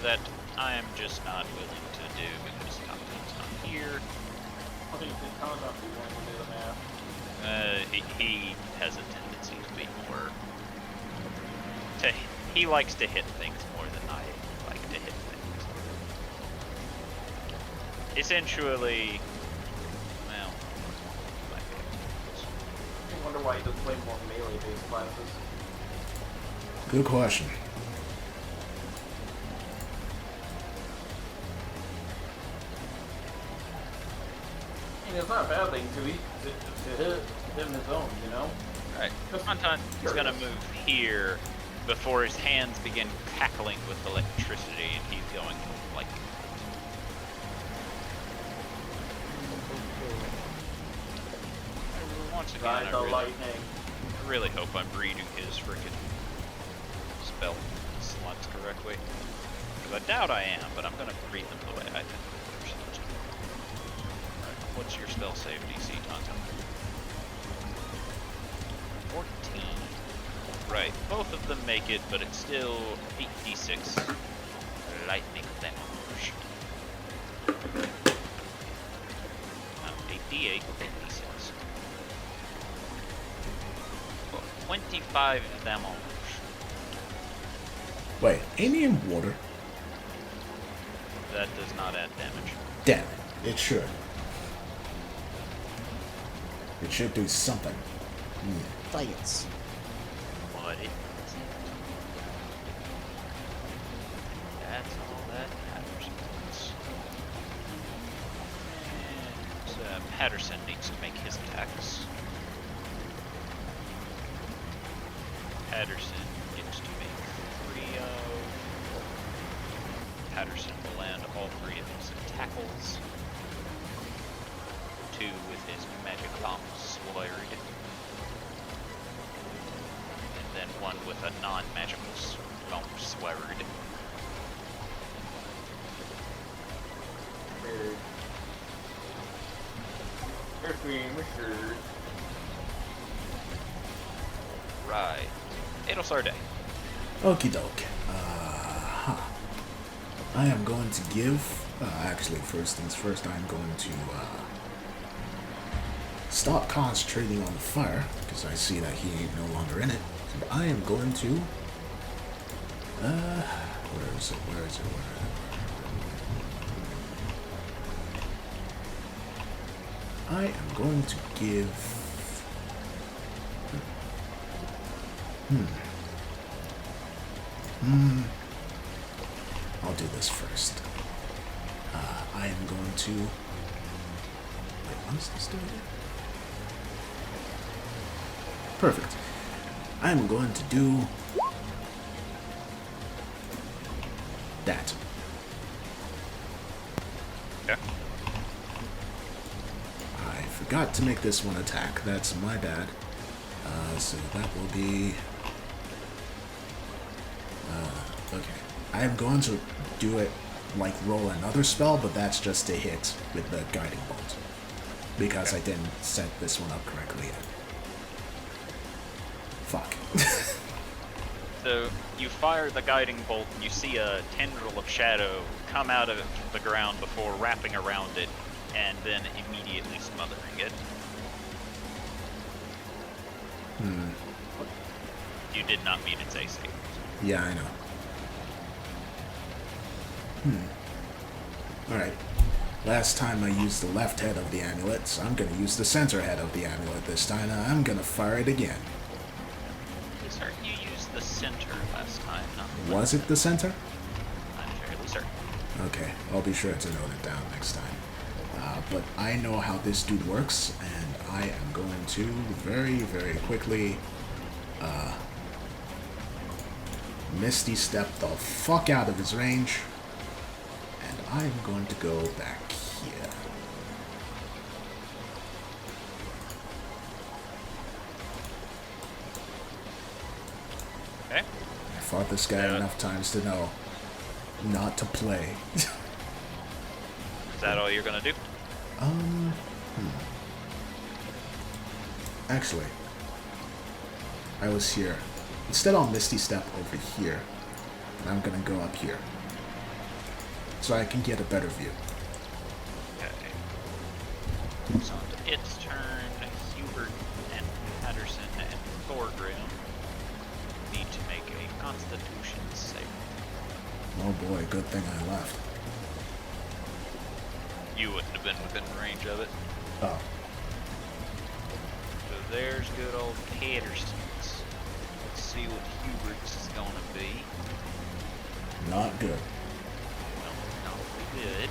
that I am just not willing to do because Tauntaun's not here. I think the Tauntaun be willing to do the math. He has a tendency to be more... he likes to hit things more than I like to hit things. Essentially, well, I wonder why he doesn't play more melee-based classes. Good question. I mean, it's not a bad thing to hit him his own, you know? Alright, Tauntaun is gonna move here before his hands begin cackling with electricity and he's going like... Once again, I really hope I'm reading his freaking spell slots correctly. Because I doubt I am, but I'm gonna read them the way I think they're supposed to. Alright, what's your spell save DC, Tauntaun? 14. Right, both of them make it, but it's still 8d6 lightning damage. 8d8, 8d6. 25 damage. Wait, ain't he in water? That does not add damage. Damn it. It should. It should do something. Science. But it doesn't. That's all that matters. Patterson needs to make his attacks. Patterson gets to make 3 of... Patterson will land all 3 of his tackles. 2 with his magic bomb sword. And then 1 with a non-magical bomb sword. Right. It'll start day. Okie doke. I am going to give... actually, first things first, I'm going to stop concentrating on the fire, because I see that he ain't no longer in it. And I am going to... Where is it? I am going to give... I'll do this first. I am going to... Wait, what is this doing here? Perfect. I am going to do... that. Okay. I forgot to make this one attack. That's my bad. So that will be... okay. I am going to do it like roll another spell, but that's just to hit with the guiding bolt. Because I didn't set this one up correctly yet. Fuck. So you fire the guiding bolt and you see a tendril of shadow come out of the ground before wrapping around it and then immediately smothering it. You did not meet its AC. Yeah, I know. Alright. Last time I used the left head of the amulet, so I'm gonna use the center head of the amulet this time, and I'm gonna fire it again. I'm certain you used the center last time, not the Was it the center? I'm fairly certain. Okay, I'll be sure to note it down next time. But I know how this dude works, and I am going to very, very quickly Misty Step the fuck out of his range, and I'm going to go back here. Okay. I fought this guy enough times to know not to play. Is that all you're gonna do? Actually, I was here. Instead, I'll Misty Step over here, and I'm gonna go up here, so I can get a better view. Okay. So on to its turn, Hubert and Patterson and Thorgrim need to make a Constitution save. Oh boy, good thing I left. You wouldn't have been within range of it. Oh. So there's good old Patterson's. Let's see what Hubert's is gonna be. Not good. No, not good.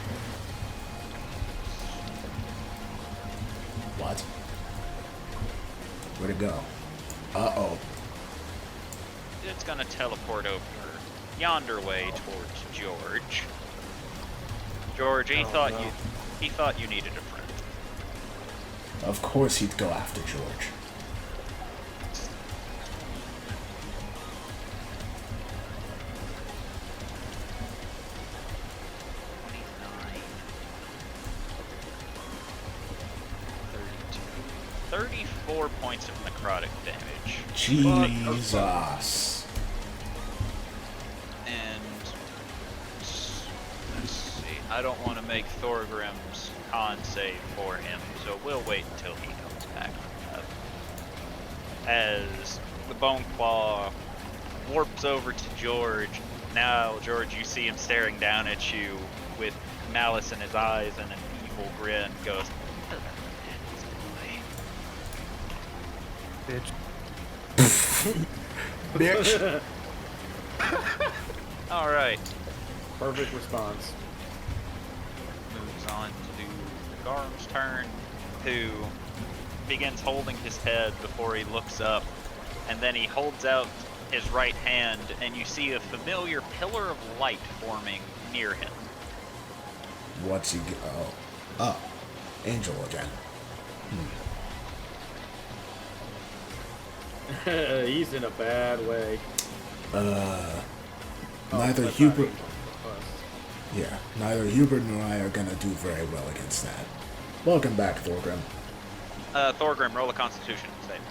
What? Where'd it go? Uh-oh. It's gonna teleport over yonder way towards George. George, he thought you needed a friend. Of course he'd go after George. $34 points of necrotic damage. Jesus. And let's see. I don't want to make Thorgrim's con save for him, so we'll wait until he comes back from that. As the Bone Claw warps over to George. Now, George, you see him staring down at you with malice in his eyes and an evil grin. Goes, Bitch. Bitch. alright. Perfect response. Moves on to do the Garm's turn. who begins holding his head before he looks up, and then he holds out his right hand, and you see a familiar pillar of light forming near him. What's he... Oh, Angel again. He's in a bad way. Neither Hubert... Yeah, neither Hubert nor I are gonna do very well against that. Welcome back, Thorgrim. Thorgrim, roll a Constitution save.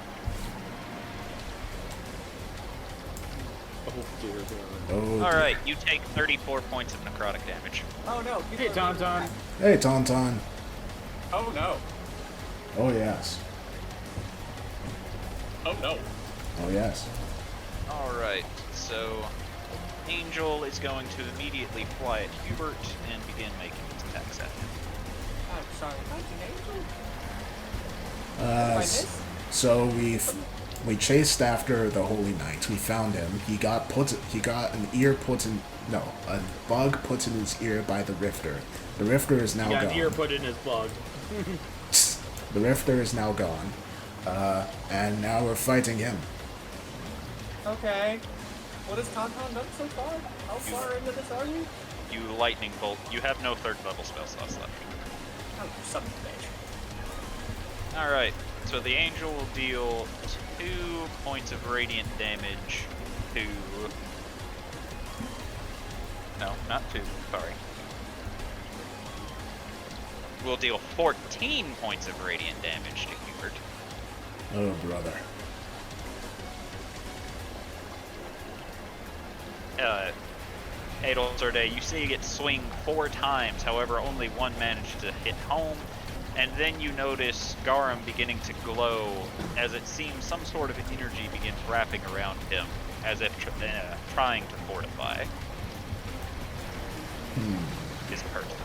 Oh dear God. Oh, Alright, you take 34 points of necrotic damage. Oh no. Hey, Tauntaun. Hey, Tauntaun. Oh no. Oh, yes. Oh no. Oh, yes. Alright, so Angel is going to immediately fly at Hubert and begin making his attacks at him. I'm sorry, Angel. So we chased after the Holy Knight. We found him. He got a bug put in his ear by the Rifter. The Rifter is now gone. Got an ear put in his bug. The Rifter is now gone. And now we're fighting him. Okay. What has Tauntaun done so far? How far into this are you? You lightning bolt. You have no third level spell slots left. Oh, son of a bitch. Alright, so the Angel will deal 2 points of radiant damage to... No, not 2, sorry. We'll deal 14 points of radiant damage to Hubert. Oh, brother. Adolzerde, you see it swing 4 times, however only one managed to hit home, and then you notice Garum beginning to glow as it seems some sort of energy begins wrapping around him, as if trying to fortify his person.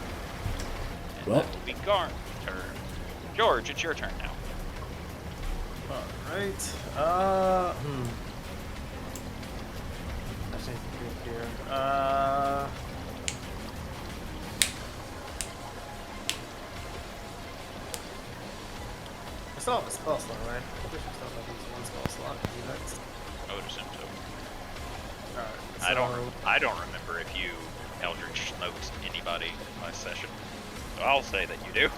And Well. that will be Garum's turn. George, it's your turn now. Alright. I think here. I still have a spell slot, right? I wish I still have these one spell slot. Do next. I would assume so. Alright. I don't remember if you Eldritch smoked anybody last session, so I'll say that you do.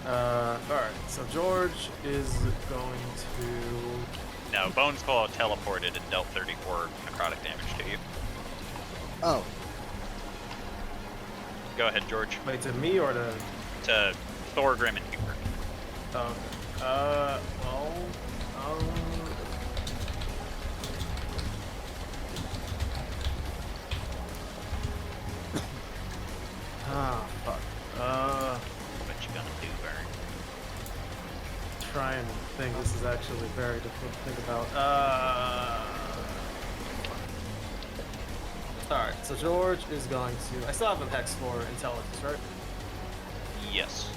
Alright, so George is going to... No, Bones Claw teleported and dealt 34 necrotic damage to you. Oh. Go ahead, George. Wait, to me or to... To Thorgrim and Hubert. Oh, fuck. What you gonna do, Vern? Try and think. This is actually very difficult to think about. Alright, so George is going to... I still have him hex for intelligence, right? Yes.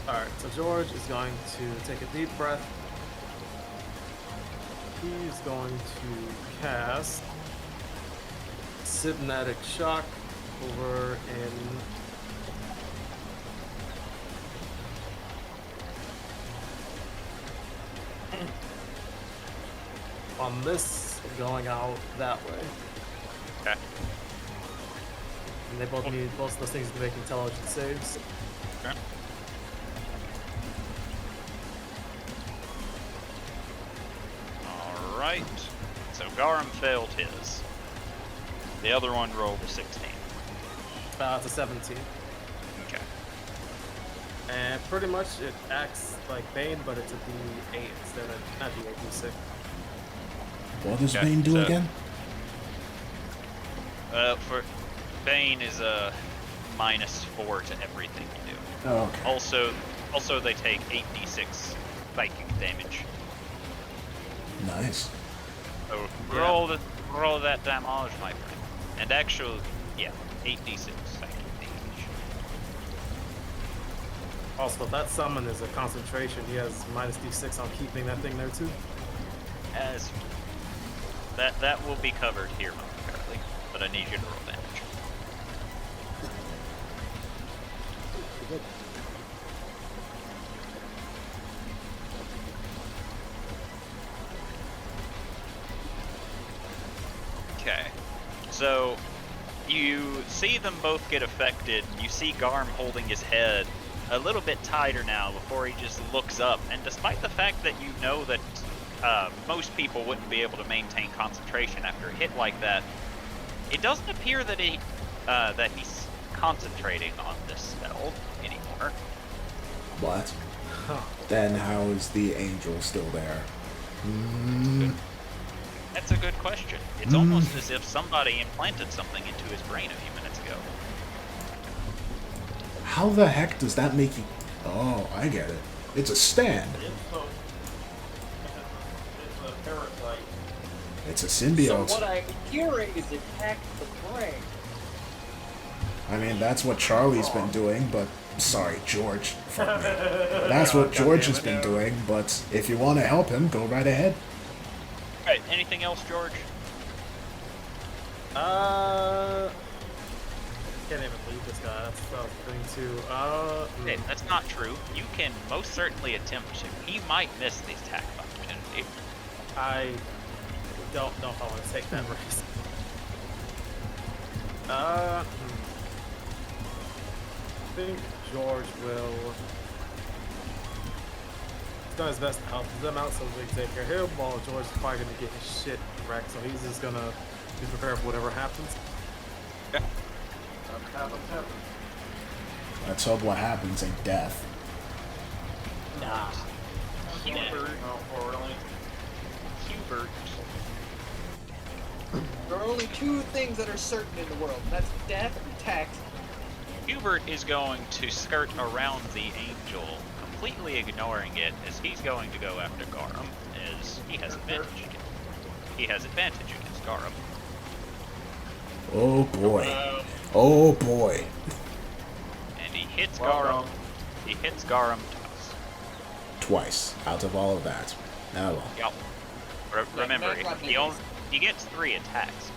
Alright, so George is going to take a deep breath. He's going to cast Hypnotic Shock over in... on this going out that way. Okay. And they both need both of those things to make intelligence saves. Okay. Alright. So Garum failed his. The other one rolled a 16. It's a 17. Okay. And pretty much it acts like Bane, but it's a D8 instead of not D8, D6. What does Okay, Bane do so- again? For Bane is a -4 to everything you do. Oh, okay. Also they take 8d6 psychic damage. Nice. So Yeah. roll that damage, my friend. And actually, yeah, 8d6 psychic damage. Also, if that summon is a concentration, he has minus D6 on keeping that thing there too. As that will be covered here momentarily, but I need you to roll damage. Okay. So, you see them both get affected. You see Garm holding his head a little bit tighter now before he just looks up. And despite the fact that you know that most people wouldn't be able to maintain concentration after a hit like that, it doesn't appear that he's concentrating on this spell anymore. What? Then how is the angel still there? That's a good question. It's almost as if somebody implanted something into his brain a few minutes ago. How the heck does that make you... Oh, I get it. It's a stand. It's a parasite. It's a symbiote. So what I'm hearing is attack the brain. I mean, that's what Charlie's been doing, but... Sorry, George. Fuck me. That's what George has been doing, but if you want to help him, go right ahead. Alright, anything else, George? Can't even believe this guy. That's what I was going to. Hey, that's not true. You can most certainly attempt to. He might miss the attack opportunity. I don't know if I want to take that risk. I think George will. He's done his best to help them out so we can take care of him, while George is probably going to get his shit wrecked, so he's just going to be prepared for whatever happens. Okay. Let's hope what happens ain't death. Nah. Hubert. There are only two things that are certain in the world. And that's death and tax. Hubert is going to skirt around the angel, completely ignoring it, as he's going to go after Garum, as he has advantage. He has advantage against Garum. Oh boy. Oh boy. And he hits Garum. He hits Garum Twice out of all of that. Oh well. Yep. Remember, he gets 3 attacks.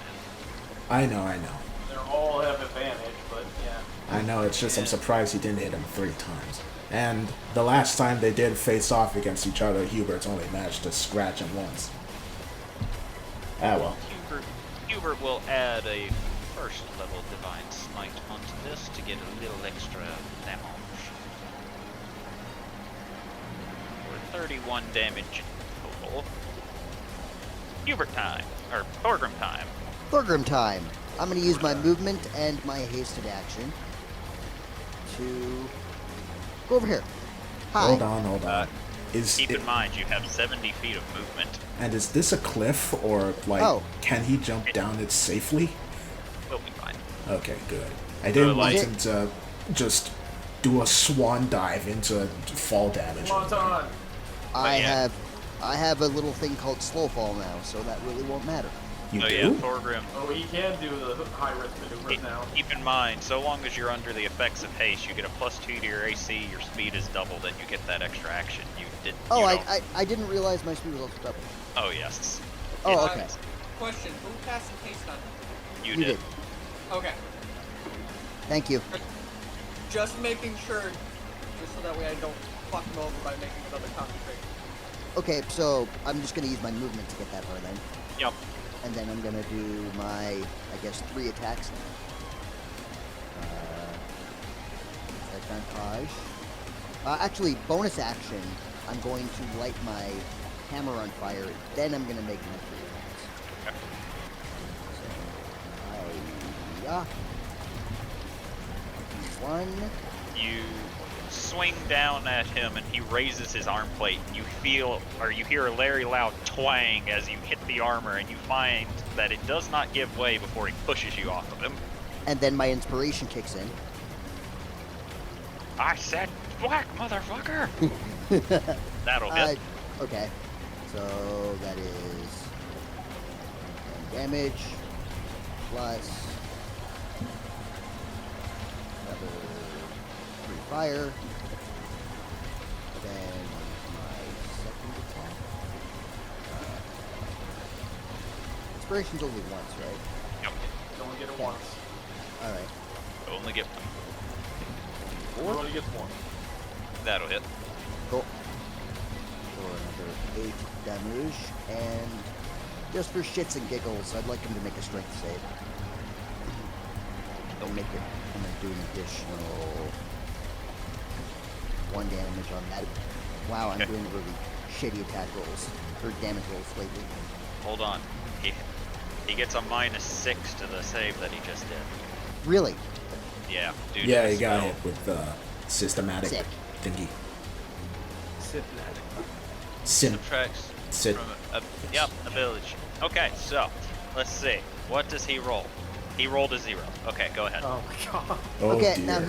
I know. They all have advantage, but yeah. I know, it's just I'm surprised he didn't hit him 3 times. And the last time they did face off against each other, Hubert's only managed to scratch him once. Ah well. Hubert will add a first level Divine Smite onto this to get a little extra damage. For 31 damage total. Hubert time. Or Thorgrim time. Thorgrim time. I'm going to use my movement and my hasted action to go over here. Hi. Hold on. Keep in mind, you have 70 feet of movement. And is this a cliff, or, like, can he jump down it safely? We'll be fine. Okay, good. I didn't want him to just do a swan dive into fall damage. I have a little thing called slow fall now, so that really won't matter. You do? Yeah, Thorgrim. Oh, he can do the high-risk maneuvers now. Keep in mind, so long as you're under the effects of haste, you get a +2 to your AC, your speed is doubled, and you get that extra action. I didn't realize my speed was also doubled. Oh, yes. Oh, okay. Question, who passed the haste on? You did. Okay. Thank you. Just making sure, just so that way I don't fuck him over by making another concentration. Okay, so I'm just going to use my movement to get that far then. Yep. And then I'm going to do my, 3 attacks now. Advantage. Actually, bonus action, I'm going to light my hammer on fire, then I'm going to make my 3 attacks. So, 1. You swing down at him and he raises his arm plate. You hear a very loud twang as you hit the armor, and you find that it does not give way before he pushes you off of him. And then my inspiration kicks in. I said black, motherfucker! That'll hit. Okay. So that is 10 damage plus another 3 fire. Then my second attack. Inspiration's only once, right? Yep. You only get it once. Alright. You only get 1. You only get 1. That'll hit. Cool. For another 8 damage, and Just for shits and giggles, I'd like him to make a strength save. Don't make it. I'm gonna do an additional 1 damage on that. Wow, I'm doing really shitty attack rolls or damage rolls lately. Hold on. He gets a -6 to the save that he just did. Really? Yeah, dude. Yeah, he got hit with the systematic Sick. thingy. Systematic. Subtracts Sit. from a village. Okay, so let's see. What does he roll? He rolled a 0. Okay, go ahead. Oh my god. Oh, Okay, dear. now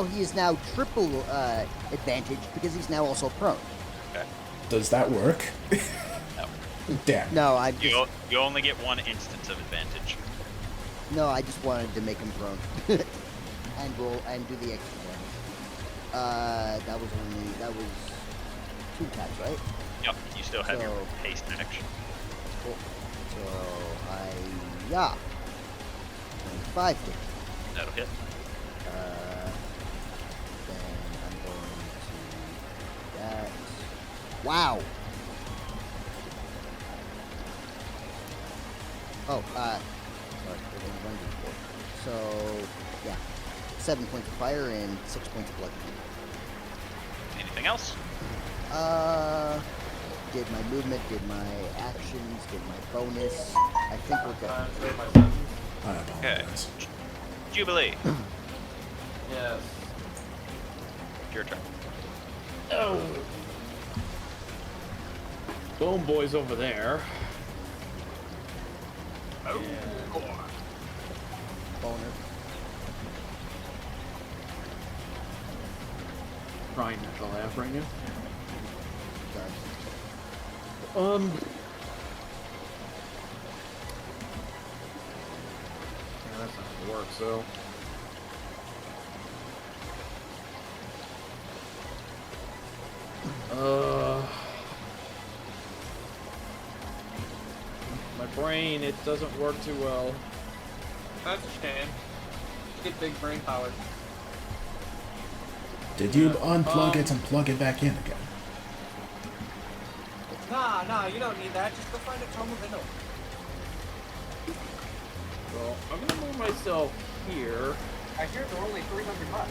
he is now triple advantage because he's now also prone. Okay. Does that work? No. Damn. No, I You only get 1 instance of advantage. I just wanted to make him prone and roll and do the extra damage. That was 2 attacks, right? Yep. You still have your So- haste action. Cool. So 25 damage. That'll hit. Then I'm going to that. Wow. Oh, sorry, we're going to run before. So, yeah. 7 points of fire and 6 points of bludgeoning. Anything else? Did my movement, did my actions, did my bonus. I think we're good. Say my sentence. I Okay. apologize. Jubilee. Yes. Your turn. Oh. Bone Boy's over there. Oh, boy. Boner. Trying not to laugh right now. Sorry. Yeah, that's not gonna work, so. My brain, it doesn't work too well. That's a shame. Get big brain power. Did you unplug it and plug it back in again? Nah, you don't need that. Just go find a tome of Inno. Well, I'm gonna move myself here. I hear they're only 300 bucks.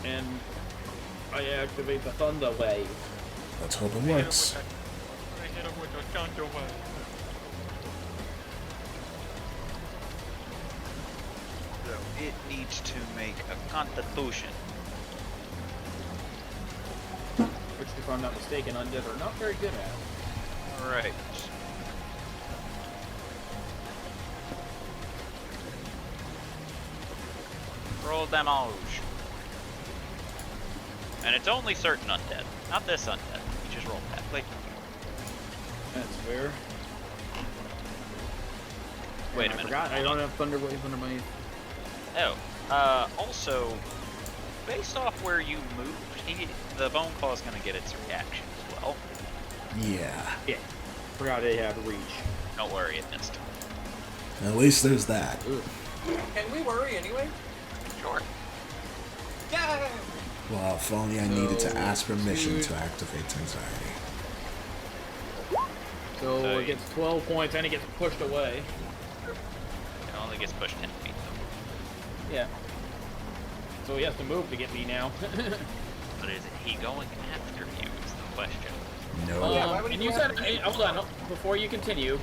And I activate the Thunder Wave. Let's hope it works. I hit him with a thunder wave. So it needs to make a Constitution. Which, if I'm not mistaken, undead are not very good at. Right. Roll damage. And it's only certain undead, not this undead. You just roll that. Wait. That's fair. Wait a I minute. forgot I don't have Thunder Wave under my... Oh, also, based off where you moved, the Bone Claw is going to get its reaction as well. Yeah. Yeah. Forgot I had reach. Don't worry, it missed. At least there's that. Can we worry anyway? Sure. Yeah! Well, if only I needed to So, ask permission dude. to activate anxiety. So So it gets 12 points and it gets pushed away. It only gets pushed 10 feet, though. Yeah. So he has to move to get me now. But is he going after you is the question. No. Yeah, why would And he you go said, after you? hold on, before you continue,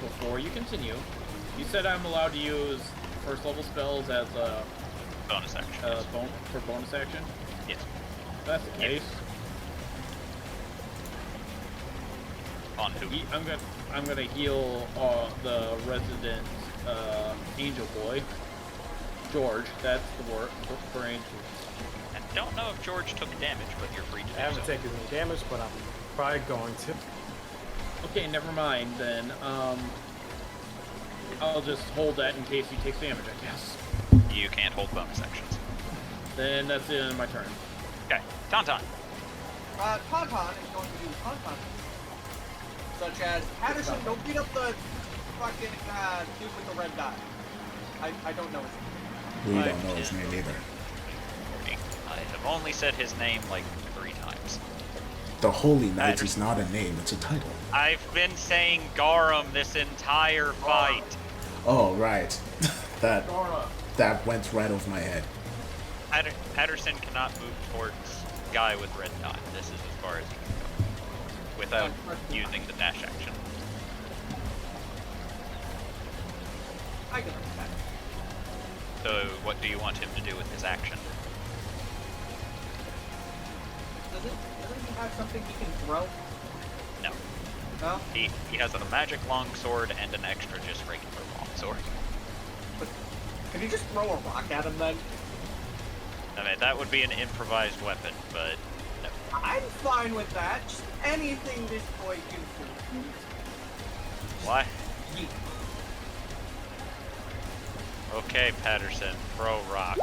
you said I'm allowed to use first level spells as a Bonus action. Yes. for bonus action. Yes. If that's the case. On who? I'm gonna heal the resident angel boy, George. That's the word for angel. I don't know if George took damage, but you're free to do I haven't so. taken any damage, but I'm probably going to. Okay, never mind then. I'll just hold that in case he takes damage, I guess. You can't hold bonus actions. Then that's the end of my turn. Okay, Tauntaun. Tauntaun is going to do Tauntaun. Such as, Patterson, don't beat up the fucking dude with the red dot. I don't know his name. We don't know his name either. I have only said his name like 3 times. The Holy Knight is not a name, it's a title. I've been saying Garum this entire fight. Oh, right. that went right over my head. Patterson cannot move towards guy with red dot. This is as far as he can go without using the dash action. I can understand. So, what do you want him to do with his action? Doesn't he have something he can throw? No. No? He has a magic longsword and an extra just regular longsword. But can you just throw a rock at him then? I mean, that would be an improvised weapon, but no. I'm fine with that. Just anything this boy can do. Why? Yeet. Okay, Patterson, throw rock.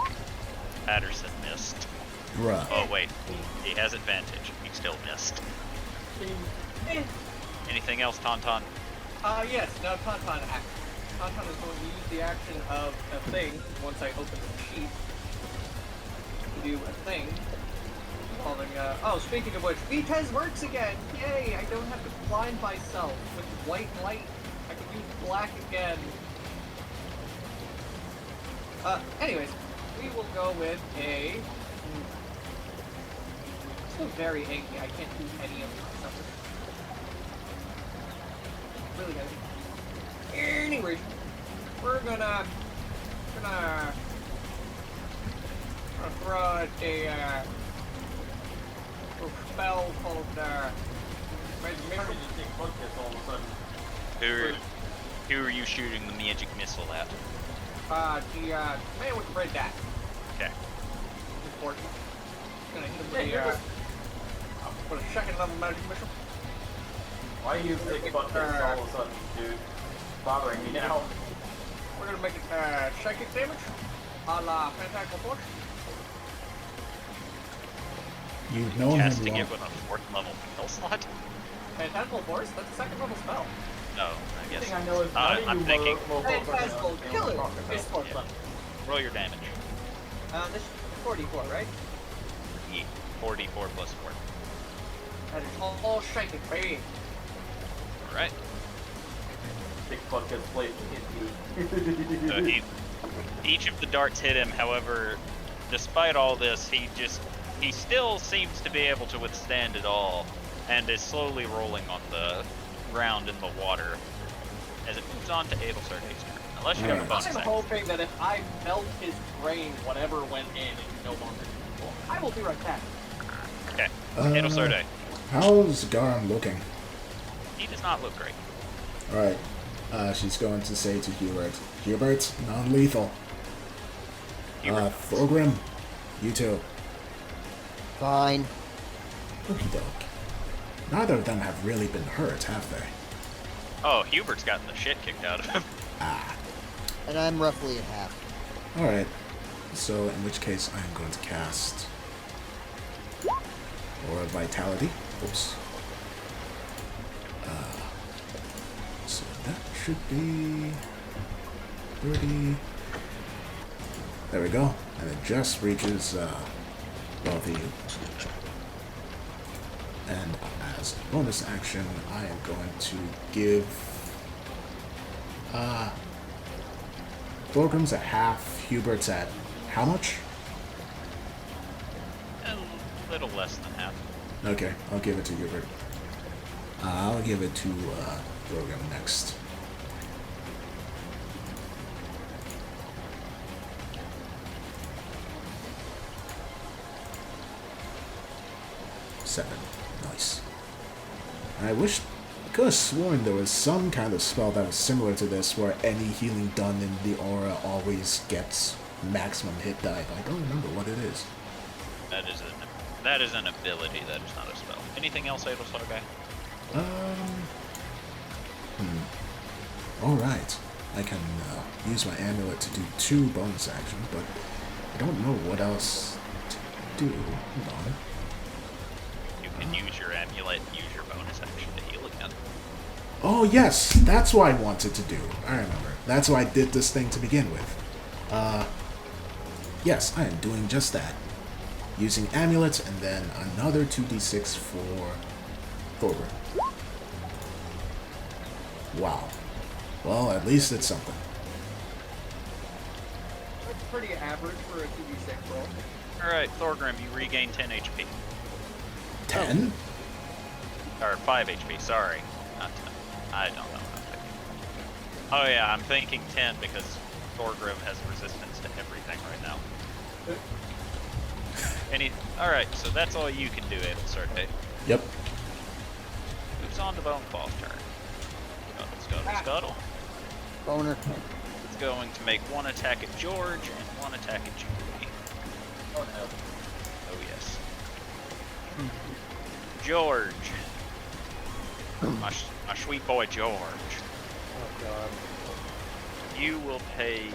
Patterson missed. Bruh. Oh wait, he has advantage. He still missed. Anything else, Tauntaun? Yes, now Tauntaun action. Tauntaun is going to use the action of a thing once I open the sheet to do a thing. Calling, oh, speaking of which, Vitez works again! Yay! I don't have to blind myself with white light. I can use black again. Anyways, we will go with a... I'm still very angry. I can't do any of my stuff. Really heavy. Anyways, we're gonna throw out a spell called Maybe just take focus all of a sudden. Who are you shooting the magic missile at? The man with the red dot. Okay. Important. Gonna hit him with a second level magic missile. Why are you taking focus all of a sudden, dude? Bothering me now. We're gonna make it psychic damage, a la Pentacle Force. You've known him Casting long. it with a 4th level spell slot? Pentacle Force? That's a second level spell. No, I guess. The thing I know is I'm thinking. Phantasmal Killer is 4th Yeah. level. Roll your damage. This is 44, right? Yeah, 44 plus 4. That is all psychic, baby. Alright. Big focus plate hit you. So each of the darts hit him, however, despite all this, he still seems to be able to withstand it all, and is slowly rolling on the ground in the water as it moves on to Adelsorde's turn. Unless you have a bonus I'm action. hoping that if I melt his brain, whatever went in is no longer useful. I will be right back. Okay. Adelsorde. How's Garum looking? He does not look great. Alright. She's going to say to Hubert, Hubert, non-lethal. Hubert. Thorgrim, you too. Fine. Okie doke. Neither of them have really been hurt, have they? Oh, Hubert's gotten the shit kicked out of him. Ah. And I'm roughly at half. Alright. So, in which case, I am going to cast... Aura Vitality. Oops. So that should be... 30... There we go. And it just reaches, both of you. And as a bonus action, I am going to give... Thorgrim's at half, Hubert's at how much? A little less than half. Okay, I'll give it to Hubert. I'll give it to Thorgrim next. Seven. Nice. I wish... I could have sworn there was some kind of spell that was similar to this where any healing done in the aura always gets maximum hit die, but I don't remember what it is. That is an ability, that is not a spell. Anything else, Adelsorde? Alright. I can use my amulet to do 2 bonus actions, but I don't know what else to do. Hold on. You can use your amulet and use your bonus action to heal again. Oh yes, that's what I wanted to do. I remember. That's why I did this thing to begin with. Yes, I am doing just that. using amulets, and then another 2d6 for Thorgrim. Wow. Well, at least it's something. That's pretty average for a 2d6 roll. Alright, Thorgrim, you regain 10 HP. 10? Or 5 HP, sorry. Not 10. I don't know what I'm thinking. Oh yeah, I'm thinking 10 because Thorgrim has resistance to everything right now. Alright, so that's all you can do, Abelsarte. Yep. Who's on the Boneclaw's turn? Scuttle. Boner. It's going to make one attack at George and one attack at Julie. Oh no. Oh yes. George. My sweet boy George. Oh god. You will take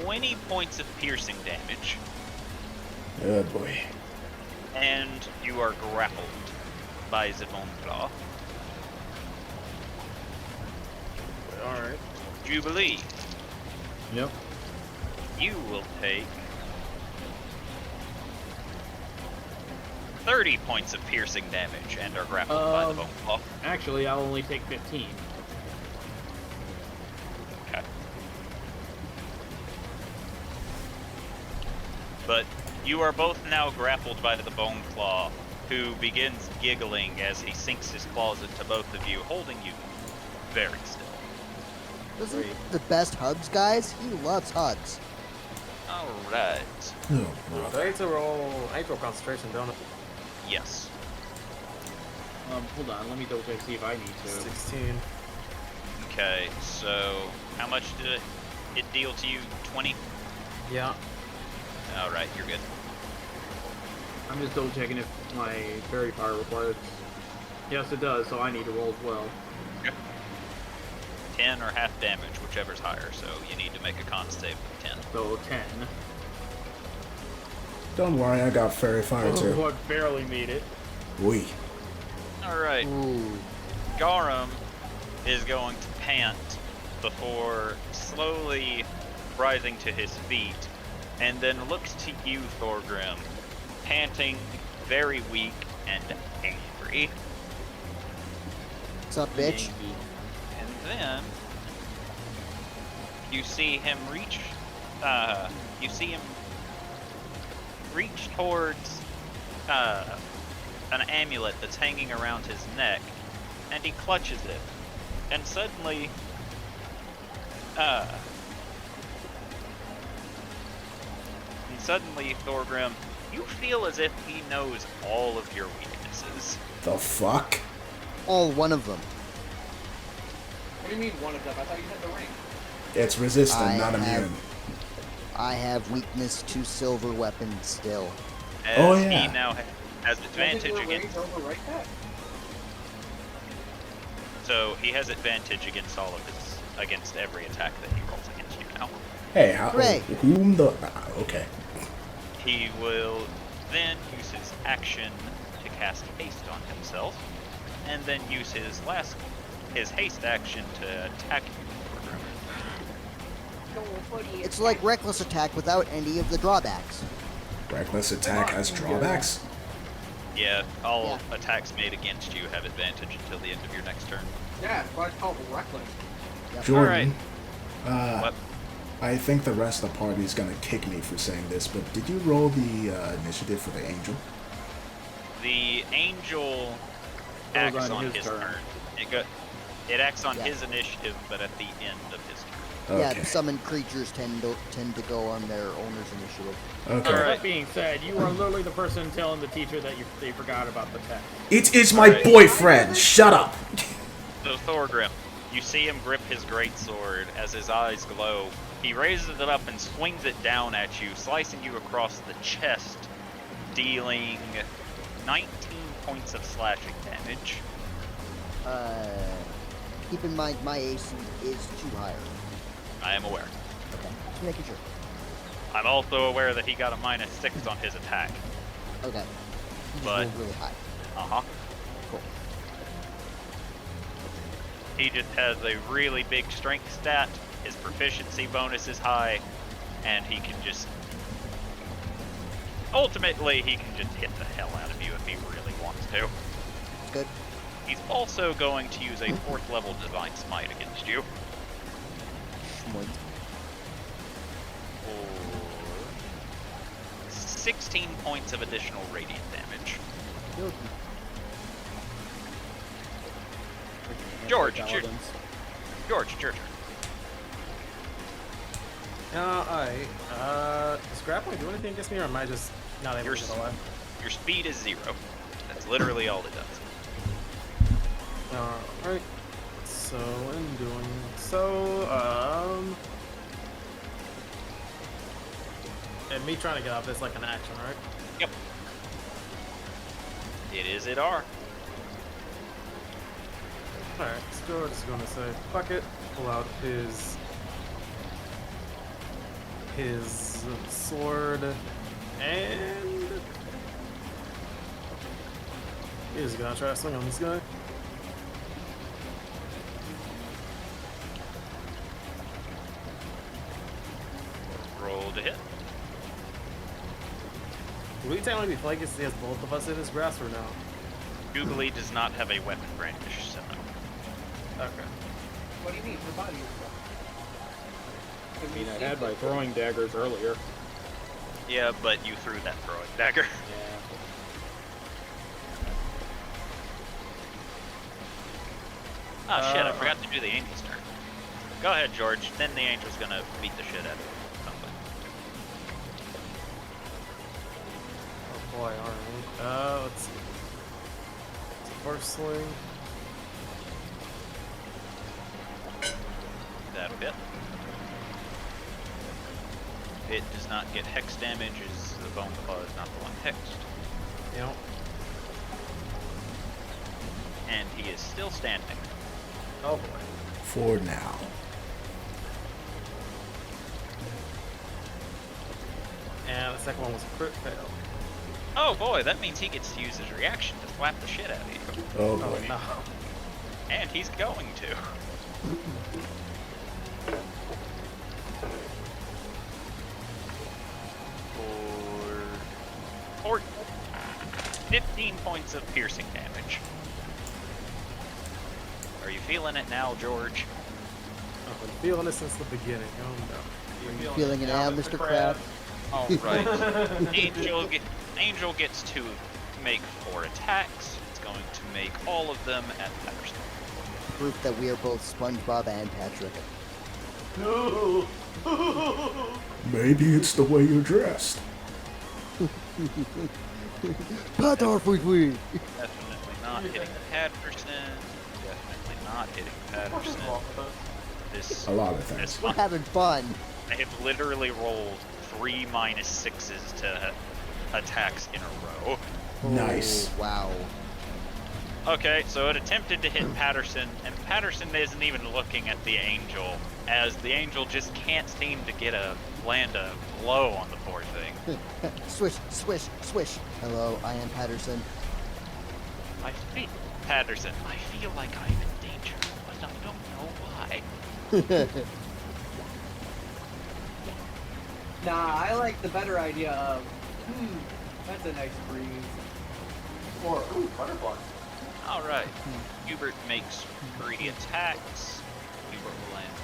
20 points of piercing damage, Oh boy. and you are grappled by the Boneclaw. Alright. Jubilee, Yep. you will take 30 points of piercing damage and are grappled by the Boneclaw. Actually, I'll only take 15. Okay. But you are both now grappled by the Boneclaw, who begins giggling as he sinks his claws into both of you, holding you very still. Isn't the best hugs, guys? He loves hugs. Alright. Oh, So brother. I need to roll concentration, don't I? Yes. Hold on, let me double check, see if I need to. 16. Okay, so how much did it deal to you? 20? Yeah. Alright, you're good. I'm just double checking if my fairy fire requires. Yes, it does, so I need to roll as well. 10 or half damage, whichever's higher, so you need to make a con save with 10. So 10. Don't worry, I got fairy fire too. Oh, I barely made it. We. Alright, Ooh. Garum is going to pant before slowly rising to his feet, and then looks to you, Thorgrim, panting, very weak and angry. What's up, bitch? And then you see him reach towards an amulet that's hanging around his neck, and he clutches it. And suddenly Thorgrim, you feel as if he knows all of your weaknesses. The fuck? All one of them. What do you mean one of them? I thought you had the ring. It's resistant, I not have- immune. I have weakness to silver weapons still. As Oh, yeah. he now has advantage Doesn't your against. ring overwrite that? So he has advantage against against every attack that he rolls against you now. Hey, how? Hooray. Whom the? Okay. He will then use his action to cast haste on himself, and then use his haste action to attack you. It's like reckless attack without any of the drawbacks. Reckless attack has drawbacks. Yeah, all attacks made against you have advantage until the end of your next turn. Yeah, that's why it's called reckless. Jordan, What? I think the rest of the party is gonna kick me for saying this, but did you roll the initiative for the angel? The angel Goes acts on on his his turn. turn. It acts on Yeah. his initiative, but at the end of his turn. Yeah, Okay. the summoned creatures tend to go on their owner's initiative. Okay. Alright. That being said, you are literally the person telling the teacher that they forgot about the text. It is my Alright. boyfriend. Shut up. So Thorgrim, you see him grip his greatsword as his eyes glow. He raises it up and swings it down at you, slicing you across the chest, dealing 19 points of slashing damage. Keep in mind my AC is too high. I am aware. Okay, just making sure. I'm also aware that he got a -6 on his attack. Okay. He just But- rolled really high. Uh-huh. Cool. He just has a really big strength stat, his proficiency bonus is high, and he can just... Ultimately, he can just hit the hell out of you if he really wants to. Good. He's also going to use a 4th level Divine Smite against you. Schmoint. For 16 points of additional radiant damage. Good. George, it's your turn. Alright. Does grappling do anything against me, or am I just not able to get away? Your speed is 0. That's literally all it does. Alright. So, in doing so, and me trying to get off is like an action, right? Yep. It is it are. Alright, George is gonna say, fuck it, pull out his sword, and he's gonna try to swing on this guy. Roll to hit. Would he technically be flanking because he has both of us in his grasp or no? Googly does not have a weapon brandish, so no. Okay. What do you mean? Her body is I mean, I had my throwing daggers earlier. Yeah, but you threw that throwing dagger. Yeah. Oh shit, I forgot to do the angel's turn. Go ahead, George. Then the angel's gonna beat the shit out of something. Oh boy, alright. Let's see. First swing. That'll hit. It does not get hex damage, as the bone claw is not the one hexed. Yep. And he is still standing. Oh boy. For now. And the second one was a crit fail. Oh boy, that means he gets to use his reaction to slap the shit out of you. Oh Oh boy. no. And he's going to. For 15 points of piercing damage. Are you feeling it now, George? I've been feeling it since the beginning. Oh no. You feeling it now, Mr. Crab? All right. Angel gets to make 4 attacks. It's going to make all of them at Patterson. Proof that we are both SpongeBob and Patrick. No. Maybe it's the way you're dressed. Definitely not hitting Patterson. Definitely not hitting Patterson. A lot of things. We're having fun. I have literally rolled 3 -6s to attacks in a row. Nice. Oh, wow. Okay, so it attempted to hit Patterson, and Patterson isn't even looking at the angel, as the angel just can't seem to land a blow on the poor thing. Swish, swish, swish. Hello, I am Patterson. Patterson, I feel like I'm in danger, but I don't know why. Nah, I like the better idea of, that's a nice breeze. Or, ooh, butterfly. Alright, Hubert makes 3 attacks. Hubert will land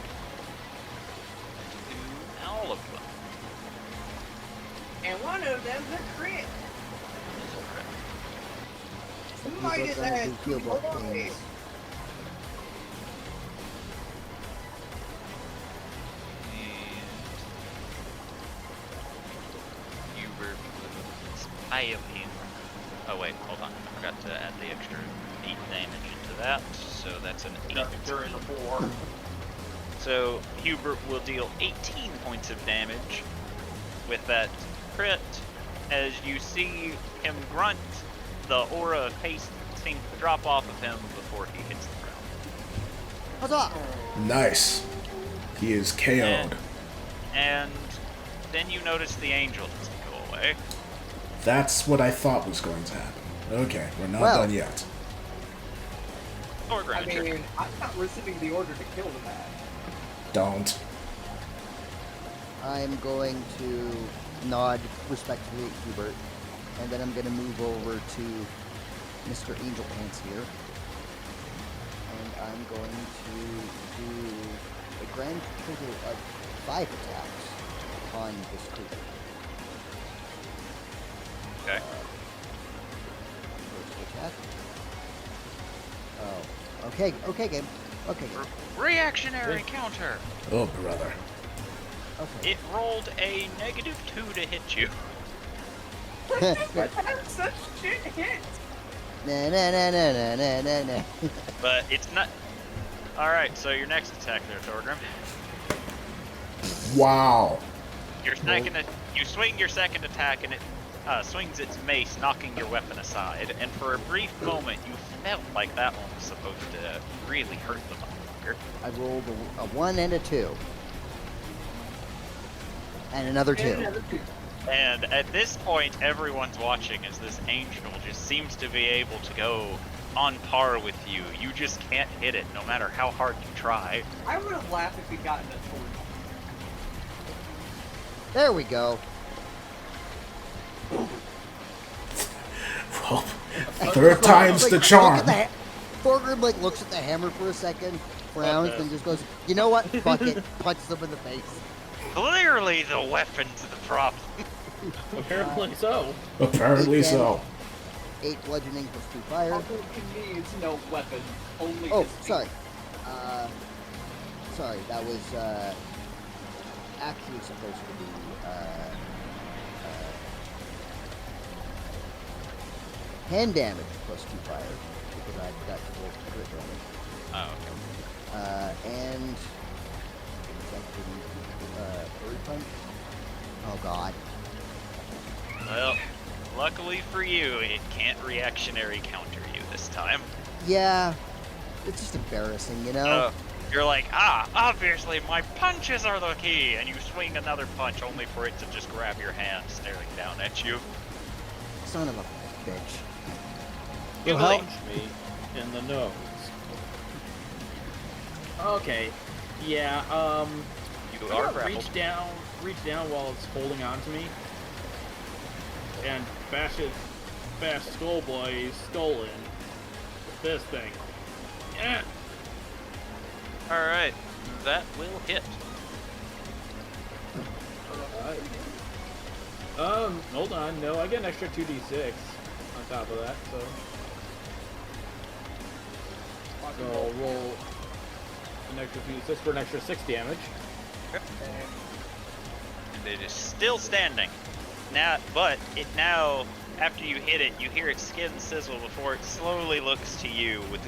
2, all of them. And one of them's a crit. Is a crit. Might These as are well gonna do boy. things. And Hubert will spy him. Oh wait, hold on. I forgot to add the extra 8 damage into that, so that's an 8. During the 4. So Hubert will deal 18 points of damage with that crit. As you see him grunt, the aura of haste seems to drop off of him before he hits the ground. Huzzah! Nice. He is KO'd. And then you notice the angel doesn't go away. That's what I thought was going to happen. Okay, we're not Well. done yet. Or I Graniger. mean, I'm not receiving the order to kill the man. Don't. I'm going to nod respectfully at Hubert, and then I'm going to move over to Mr. Angel Pants here. And I'm going to do a grand total of 5 attacks on this creature. Okay. First attack. Oh. Okay, game. Okay, game. Reactionary counter. Oh, brother. It rolled a -2 to hit you. That's such shit hits. Nah. But it's not. Alright, so your next attack there, Thorgrim. Wow. You swing your second attack and it swings its mace, knocking your weapon aside. And for a brief moment, you felt like that one was supposed to really hurt the motherfucker. I rolled a 1 and a 2. And another 2. And at this point, everyone's watching as this angel just seems to be able to go on par with you. You just can't hit it, no matter how hard you try. I would have laughed if he'd gotten a sword. There we go. Well, third time's the charm. Thorgrim looks at the hammer for a second, frowns, and just goes, "You know what? Fuck it." Punches him in the face. Clearly, the weapon's the problem. Apparently so. Apparently so. 8 bludgeoning plus 2 fire. Although he needs no weapon, only Oh, his feet. sorry. Sorry, that was actually supposed to be hand damage plus 2 fire because I forgot to roll crit damage. Oh, okay. And bird punch. Oh god. Well, luckily for you, it can't reactionary counter you this time. Yeah, it's just embarrassing, you know. You're like, obviously my punches are the key, and you swing another punch only for it to just grab your hand, staring down at you. Son of a bitch. You Punch me in the nose. Okay. Yeah. You are grappled. Reach down while it's holding on to me, and bash Skullboy's skull in with this thing. Yeah. Alright, that will hit. Hold on. No, I get an extra 2d6 on top of that, so I'll roll an extra 2d6 for an extra 6 damage. And it is still standing. But after you hit it, you hear its skin sizzle before it slowly looks to you with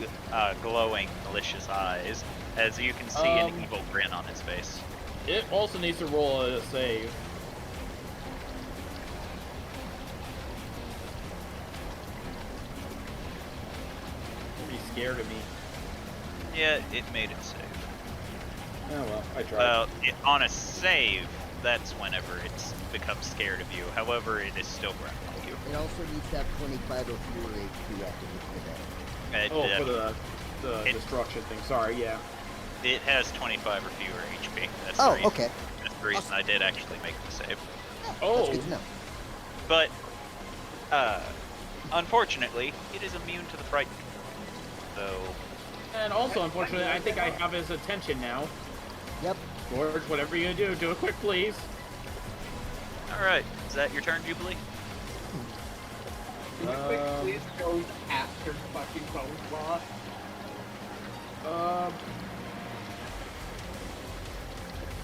glowing, malicious eyes, as you can see an evil grin on its face. It also needs to roll a save. Pretty scared of me. Yeah, it made it save. Oh well, I tried. Well, on a save, that's whenever it's becomes scared of you. However, it is still grappling you. It also needs to have 25 or fewer HP after the For the destruction thing. Sorry, yeah. It has 25 or fewer HP. That's Oh, the reason. okay. That's the reason I did actually make the save. That's good to know. But, unfortunately, it is immune to the frightened. So. And also, unfortunately, I think I have his attention now. Yep. George, whatever you do it quick, please. Alright, is that your turn, Jubilee? Can you quick please go after fucking Bone Claw?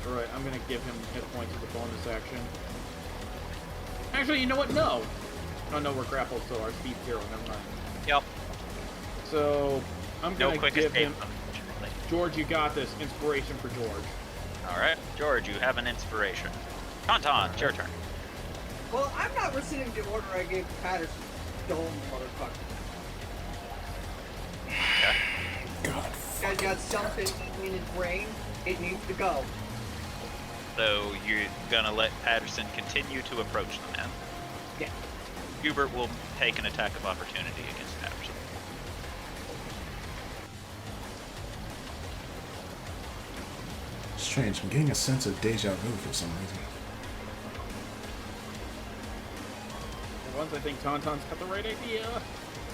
Alright, I'm gonna give him hit points as a bonus action. Actually, you know what? No! Oh no, we're grappled, so our speed's 0, never mind. Yep. So, I'm gonna give him... unfortunately. George, you got this. Inspiration for George. Alright, George, you have an inspiration. Tauntaun, it's your turn. Well, I'm not rescinding the order I gave to Patterson. Dumb motherfucker. Okay. God. Guy's got something in his brain. It needs to go. So you're gonna let Patterson continue to approach the man. Yeah. Hubert will take an attack of opportunity against Patterson. strange. I'm getting a sense of deja vu for some reason. For once, I think Tauntaun's got the right idea.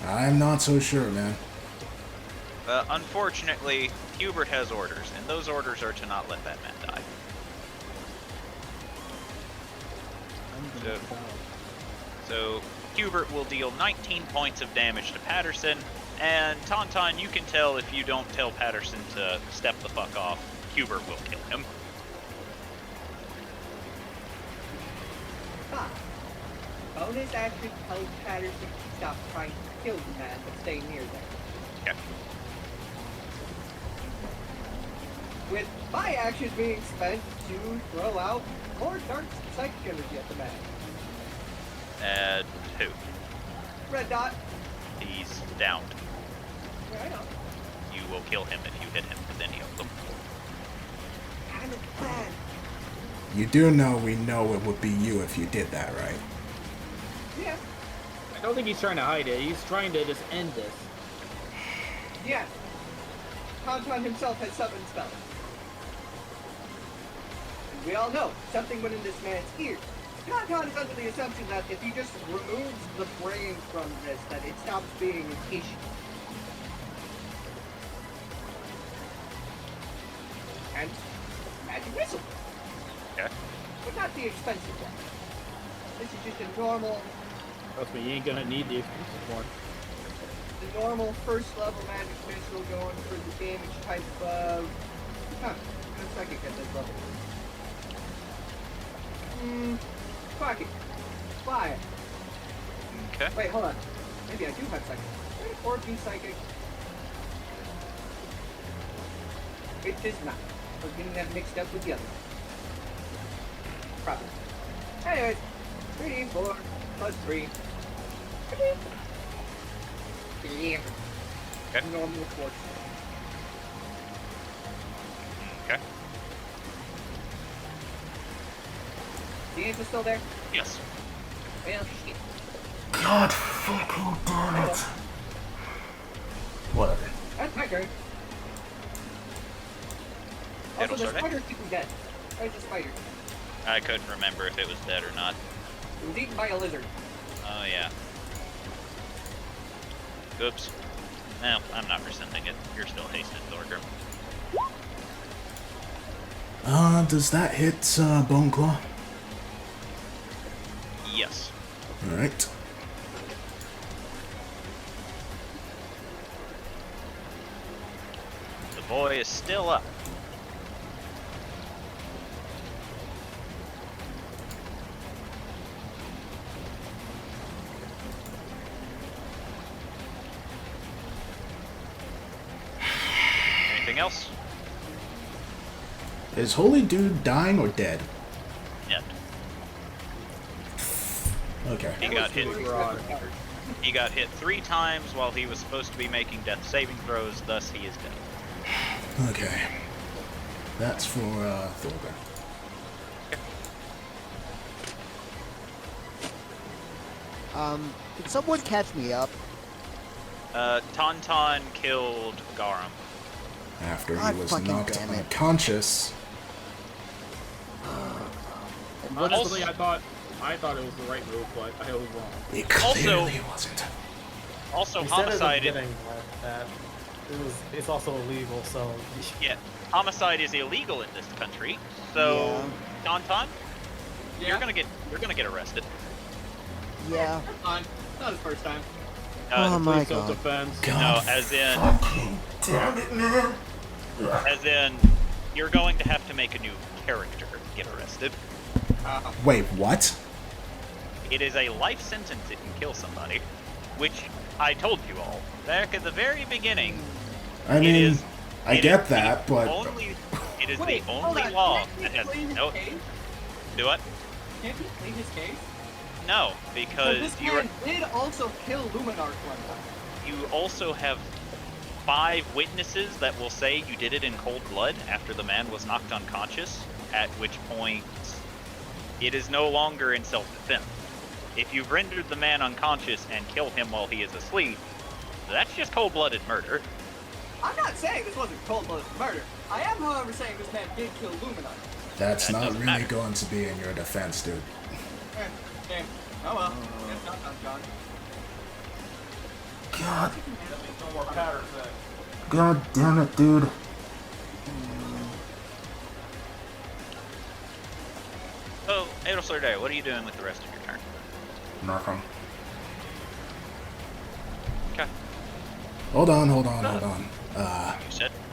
I'm not so sure, man. Unfortunately, Hubert has orders, and those orders are to not let that man die. So Hubert will deal 19 points of damage to Patterson, and Tauntaun, you can tell if you don't tell Patterson to step the fuck off, Hubert will kill him. Bonus action tells Patterson to stop trying to kill the man, but stay near them. Okay. With my action being spent to throw out more dark psychic energy at the man. And who? Red dot. He's downed. Yeah, I know. You will kill him if you hit him with any of them. I'm a plan. You do know we know it would be you if you did that, right? Yeah. I don't think he's trying to hide it. He's trying to just end this. Yeah. Tauntaun himself has summoned spells. And we all know something went in this man's ear. Tauntaun is under the assumption that if he just removes the brain from this, that it stops being an issue. And magic missile. Okay. But not the expensive one. This is just a normal, Trust me, you ain't gonna need the expensive one. the normal first level magic missile going for the damage type of... Huh, no psychic at this level. Fuck it. Fire. Okay. Wait, hold on. Maybe I do have psychic. Wait, or be psychic. It does not. I was getting that mixed up with the other one. Probably. Anyways, 3d4 plus 3. Yeah. Okay. Normal force. Okay. The angel still there? Yes. Well, shit. God fucking damn it. Whatever. That's my turn. Also, It'll the start spider should be dead. Where's the spider? I couldn't remember if it was dead or not. It was eaten by a lizard. Oh, yeah. Oops. No, I'm not rescinding it. You're still hasted, Thorgrim. Does that hit, Bone Claw? Yes. Alright. The boy is still up. Anything else? Is Holy Dude dying or dead? Yet. Okay. He got hit. He got hit 3 times while he was supposed to be making death saving throws, thus he is dead. Okay. That's for, Thorgrim. Can someone catch me up? Tauntaun killed Garum. After God he was fucking knocked damn it. unconscious. Honestly, I thought it was the right move, but I was wrong. It clearly wasn't. Also, We said at the homicide. beginning that it's also illegal, so Yeah, homicide is illegal in this country. So, Tauntaun, Yeah. you're gonna get arrested. Yeah. That's fine. Not his first time. Oh my Please god. self-defense. God No, as in, fucking damn it, man. as in, you're going to have to make a new character to get arrested. Wait, what? It is a life sentence if you kill somebody, which I told you all back at the very beginning. I It mean, is- I it get is that, the but it is Wait, the hold only on. law Can't that he has plead no. his case? Do what? Can't he plead his case? No, So because this you man did also kill Luminarch one time. you also have 5 witnesses that will say you did it in cold blood after the man was knocked unconscious, at which point it is no longer in self-defense. If you've rendered the man unconscious and kill him while he is asleep, that's just cold-blooded murder. I'm not saying this wasn't cold-blooded murder. I am, however, saying this man did kill Luminite. That's That not doesn't really matter. going to be in your defense, dude. Okay. Oh well. Guess not, John. God, That means no more powder sex. God damn it, dude. So, Adelsler Day, what are you doing with the rest of your turn? Nothing. Okay. Hold on.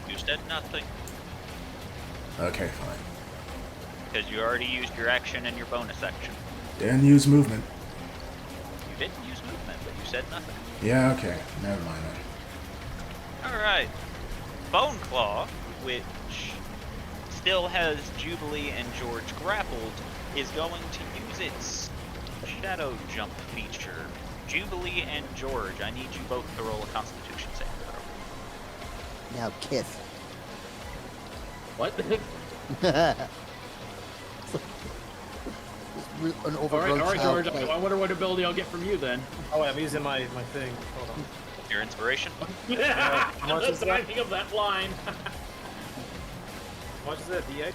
You said nothing. Okay, fine. Because you already used your action and your bonus action. Didn't use movement. You didn't use movement, but you said nothing. Yeah, okay. Never mind then. Alright. Bone Claw, which still has Jubilee and George grappled, is going to use its shadow jump feature. Jubilee and George, I need you both to roll a Constitution save throw. Now, Kith. What? An All overgrown right, child George. play. I wonder what ability I'll get from you then. Oh, wait, I'm using my thing. Hold on. Your inspiration? How much is That's what I that? think of that line. How much is that? D8?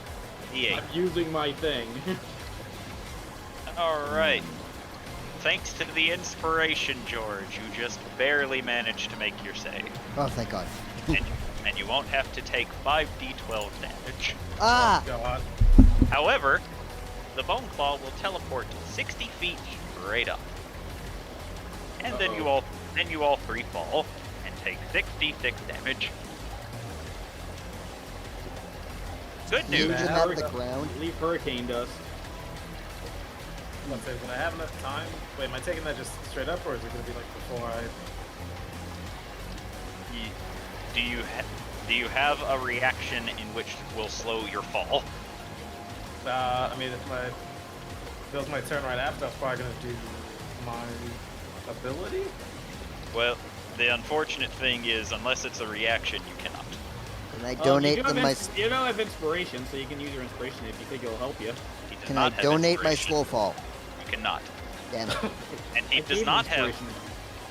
D8. I'm using my thing. Alright. Thanks to the inspiration, George, you just barely managed to make your save. Oh, thank God. And you won't have to take 5d12 damage. Ah! God. However, the Bone Claw will teleport 60 feet straight up. And then you all three fall and take 66 damage. Good Leave news. him at the ground. Leave hurricane dust. Let's say, would I have enough time? Wait, am I taking that just straight up, or is it going to be like before I... Do you have a reaction in which will slow your fall? I mean, if it was my turn right after, I was probably going to do my ability? Well, the unfortunate thing is, unless it's a reaction, you cannot. Can I donate you them my... You don't have inspiration, so you can use your inspiration if you think it'll help you. He does Can not I have donate my inspiration. slow fall? You cannot. Damn it. And he I does gave not have... inspiration.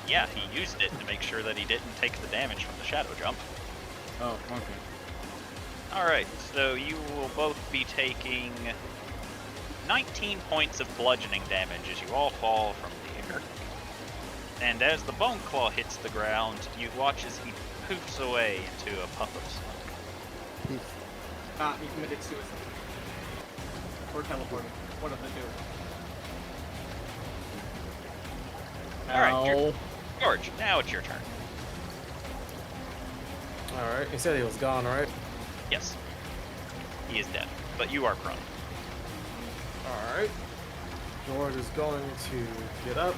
Yeah, he used it to make sure that he didn't take the damage from the shadow jump. Oh, okay. Alright, so you will both be taking 19 points of bludgeoning damage as you all fall from the air. And as the Bone Claw hits the ground, you watch as he poofs away into a puff of smoke. He committed suicide. Or teleported. One of the two. Alright, George, now it's your turn. Alright, he said he was gone, right? Yes. He is dead, but you are prone. Alright. George is going to get up.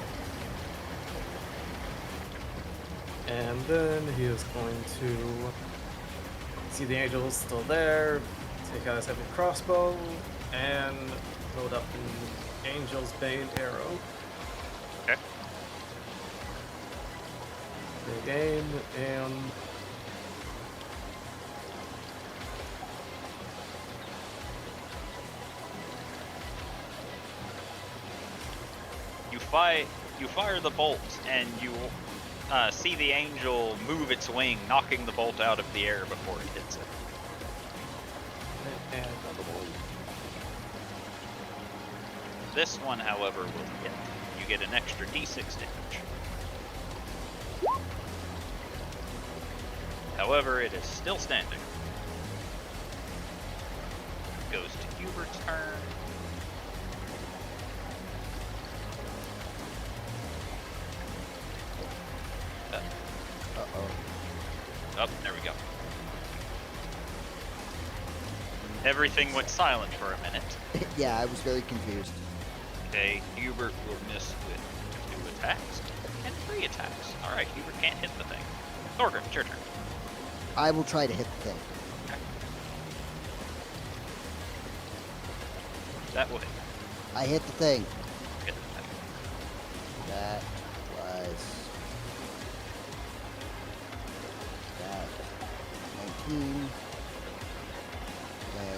And then he is going to see the angel is still there, take out his heavy crossbow, and load up an angel's bane arrow. Okay. Big aim, and You fire the bolt, and you see the angel move its wing, knocking the bolt out of the air before it hits it. and another one. This one, however, will hit. You get an extra d6 damage. However, it is still standing. Goes to Hubert's turn. Uh-oh. Oh, there we go. Everything went silent for a minute. Yeah, I was very confused. Okay, Hubert will miss with 2 attacks and 3 attacks. Alright, Hubert can't hit the thing. Thorgrim, it's your turn. I will try to hit the thing. That will hit. I hit the thing. Hit the thing. That was... 19. Then...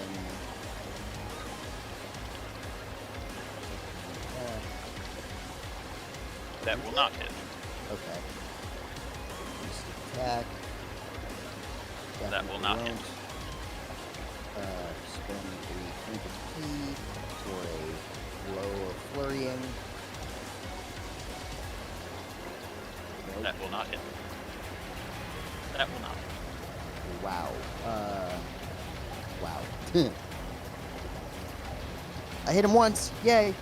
That will not hit. okay. Just attack. That will not hit. Spend a point of key for a blow of flurrying. Nope. That will not hit. That will not. Wow. Wow. I hit him once. Yay.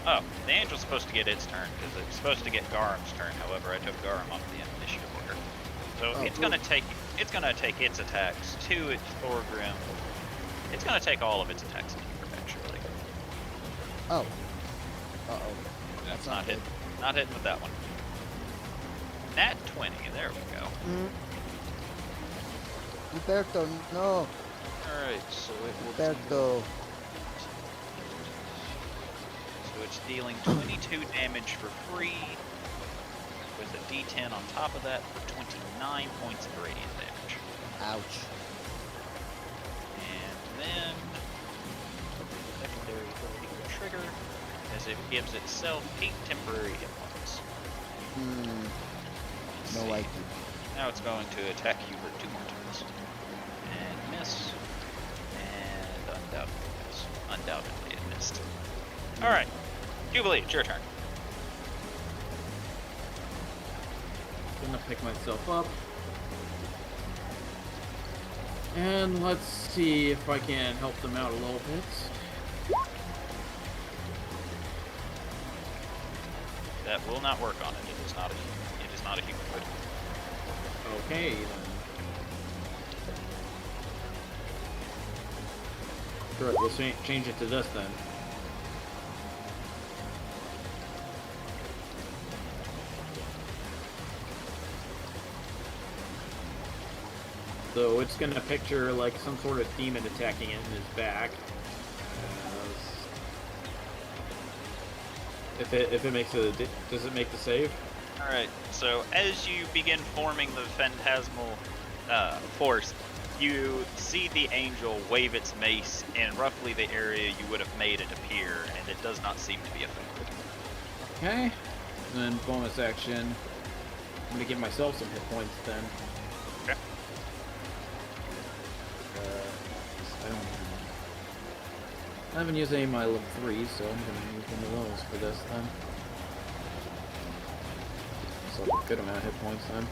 Oh, the angel's supposed to get its turn because it's supposed to get Garum's turn. However, I took Garum off the initiative order, so it's gonna take its attacks to its Thorgrim. It's gonna take all of its attacks actually. Oh. Uh-oh. That's not hit. Not hitting with that one. Nat 20. There we go. Roberto, no. Alright, so it will Roberto. So it's dealing 22 damage for free, with a d10 on top of that for 29 points of radiant damage. Ouch. And then, secondary ability will trigger, as it gives itself 8 temporary hit points. No likey. Now it's going to attack you for 2 more turns. And miss. And undoubtedly miss. Undoubtedly it missed. Alright. Jubilee, it's your turn. Gonna pick myself up. And let's see if I can help them out a little bit. That will not work on it. It is not a humanoid. Okay, then. Good, we'll change it to this then. So it's gonna picture like some sort of demon attacking it in his back. If it makes a, does it make the save? All right. So as you begin forming the phantasmal force, you see the angel wave its mace in roughly the area you would have made it appear, and it does not seem to be affected. Okay. And then bonus action. I'm gonna give myself some hit points then. Okay. I haven't used any of my level 3, so I'm gonna use one of those for this then. So a good amount of hit points then.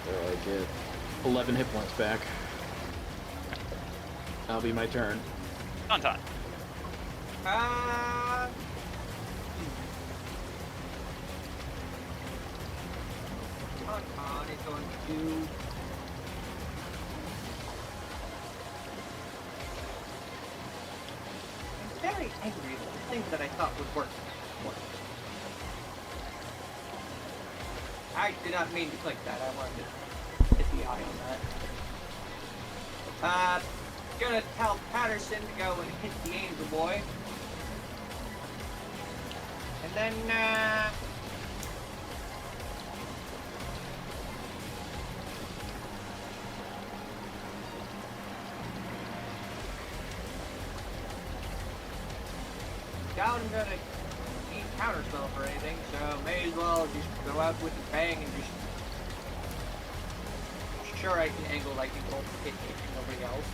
There I get 11 hit points back. That'll be my turn. On time. Con is going to do. I'm very angry at the thing that I thought would work. I did not mean to click that. I wanted to hit the eye on that. Gonna tell Patterson to go and hit the angel boy. And then, doubt I'm gonna need counterspell for anything, so may as well just go out with a bang and just. Sure, I can angle lightning bolt to hit it and nobody else.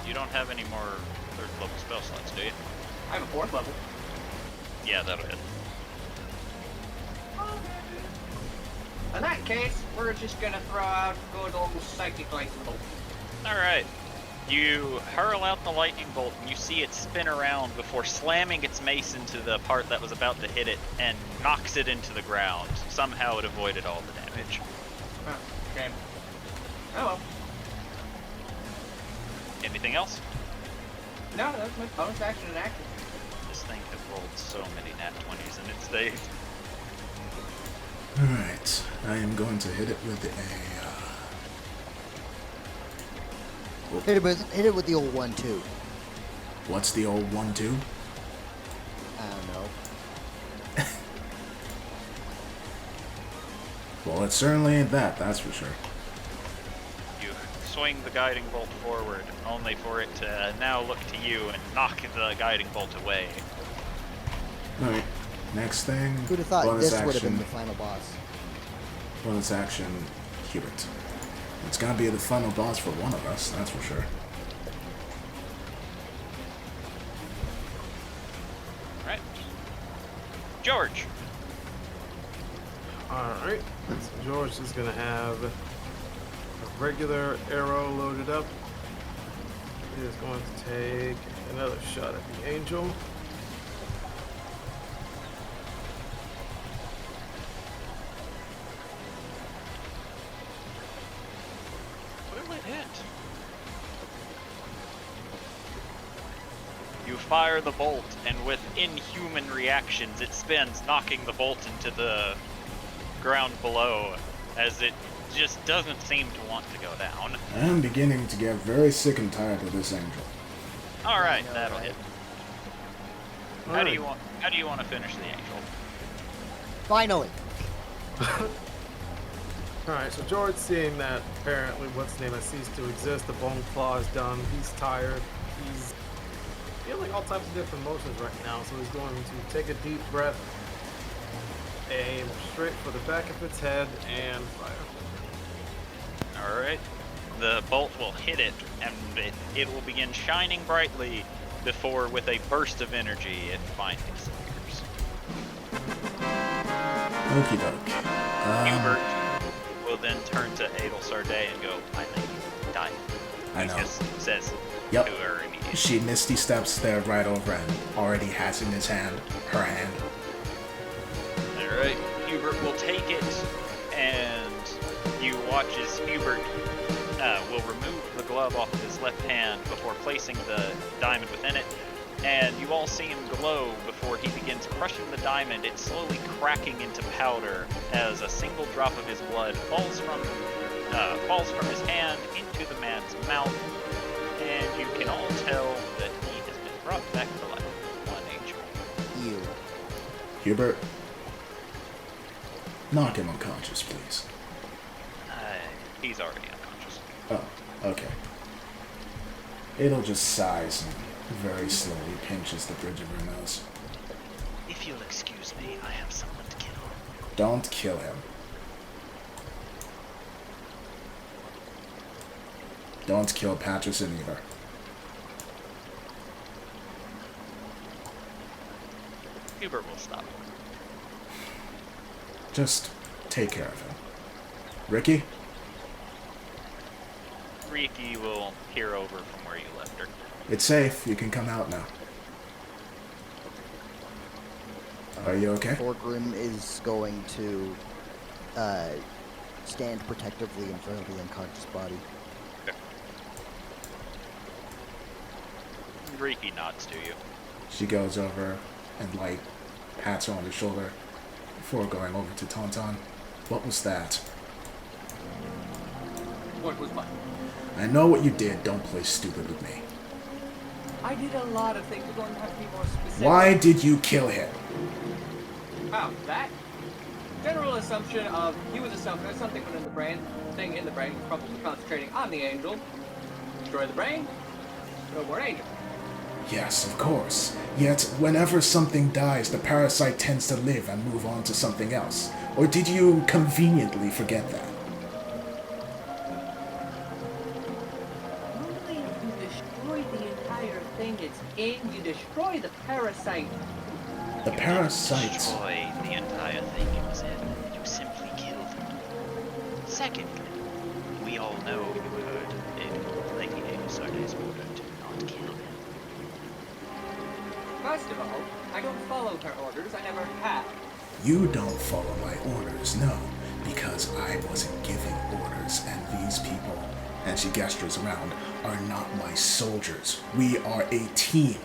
You don't have any more 3rd level spell slots, do you? I have a 4th level. Yeah, that'll hit. In that case, we're just gonna throw out good old psychic lightning bolt. Alright. You hurl out the lightning bolt and you see it spin around before slamming its mace into the part that was about to hit it and knocks it into the ground. Somehow it avoided all the damage. Oh, okay. Oh well. Anything else? No, that's my bonus action and action. This thing has rolled so many nat 20s in its days. Alright, I am going to hit it with Hit it with the old 1-2. What's the old 1-2? I don't know. Well, it certainly ain't that, that's for sure. You swing the guiding bolt forward, only for it to now look to you and knock the guiding bolt away. Alright, next thing. Who'd have thought bonus this would have been action. the final boss? Bonus action, Hubert. It's gonna be the final boss for one of us, that's for sure. Alright. George! Alright, so George is gonna have a regular arrow loaded up. He is going to take another shot at the angel. Will it hit? You fire the bolt, and with inhuman reactions, it spins, knocking the bolt into the ground below, as it just doesn't seem to want to go down. I'm beginning to get very sick and tired of this angel. Alright, know, that'll right? hit. How Alright. do you want to finish the angel? Finally. Alright, so George, seeing that apparently what's name has ceased to exist, the bone claw is done, he's tired, he's feeling all types of different emotions right now, so he's going to take a deep breath, aim straight for the back of its head, and fire. Alright. The bolt will hit it, and it will begin shining brightly before, with a burst of energy, it finally disappears. Okie doke. Hubert will then turn to Adel Sarday and go, I think you died. I He know. just says Yep. to her immediately. She misty steps there right over and already has in her hand. Alright, Hubert will take it, and you watch as Hubert will remove the glove off of his left hand before placing the diamond within it, and you all see him glow before he begins crushing the diamond. It's slowly cracking into powder as a single drop of his blood falls from his hand into the man's mouth, and you can all tell that he has been brought back to life. One angel. You. Hubert, knock him unconscious, please. He's already unconscious. Oh, okay. Adel just sighs and very slowly pinches the bridge of her nose. If you'll excuse me, I have someone to kill. Don't kill him. Don't kill Patterson either. Hubert will stop. Just take care of him. Ricky? Riki will peer over from where you left her. It's safe. You can come out now. Are you okay? Thorgrim is going to stand protectively in front of the unconscious body. Riki nods to you. She goes over and, pats her on the shoulder before going over to Tauntaun. What was that? What was what? I know what you did. Don't play stupid with me. I did a lot of things. We're going to have to be more specific. Why did you kill him? Oh, that? General assumption of he was a summoner, something went in the brain, thing in the brain, probably concentrating on the angel. Destroy the brain, no more angel. Yes, of course. Yet, whenever something dies, the parasite tends to live and move on to something else. Or did you conveniently forget that? Only if you destroy the entire thing it's in, you destroy the parasite. The parasite... Destroy the entire thing it was in. You simply killed him. Secondly, we all know you heard Lady Adel Sarday's order to not kill him. First of all, I don't follow her orders. I never have. You don't follow my orders, no. Because I wasn't giving orders, and these people, and she gestures around, are not my soldiers. We are a team.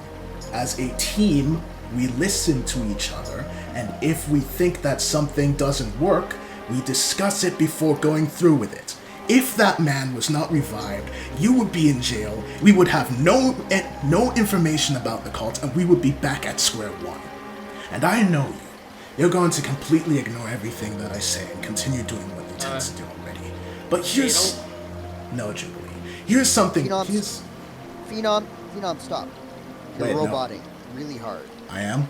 As a team, we listen to each other, and if we think that something doesn't work, we discuss it before going through with it. If that man was not revived, you would be in jail, we would have no information about the cult, and we would be back at square one. And I know you. You're going to completely ignore everything that I say and continue doing what you tend to do already. But here's... No, Jubilee. Here's something. Phenom, stop. You're Wait, no. roboting really hard. I am?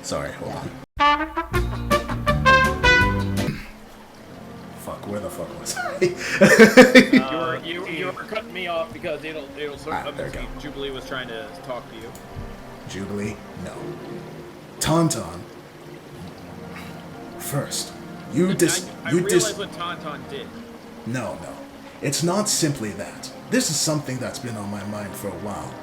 Sorry, hold on. Fuck, where the fuck was I? You were cutting me off because it'll there we go. Jubilee was trying to talk to you. Jubilee? No. Tauntaun. First, I realized what Tauntaun did. No. It's not simply that. This is something that's been on my mind for a while.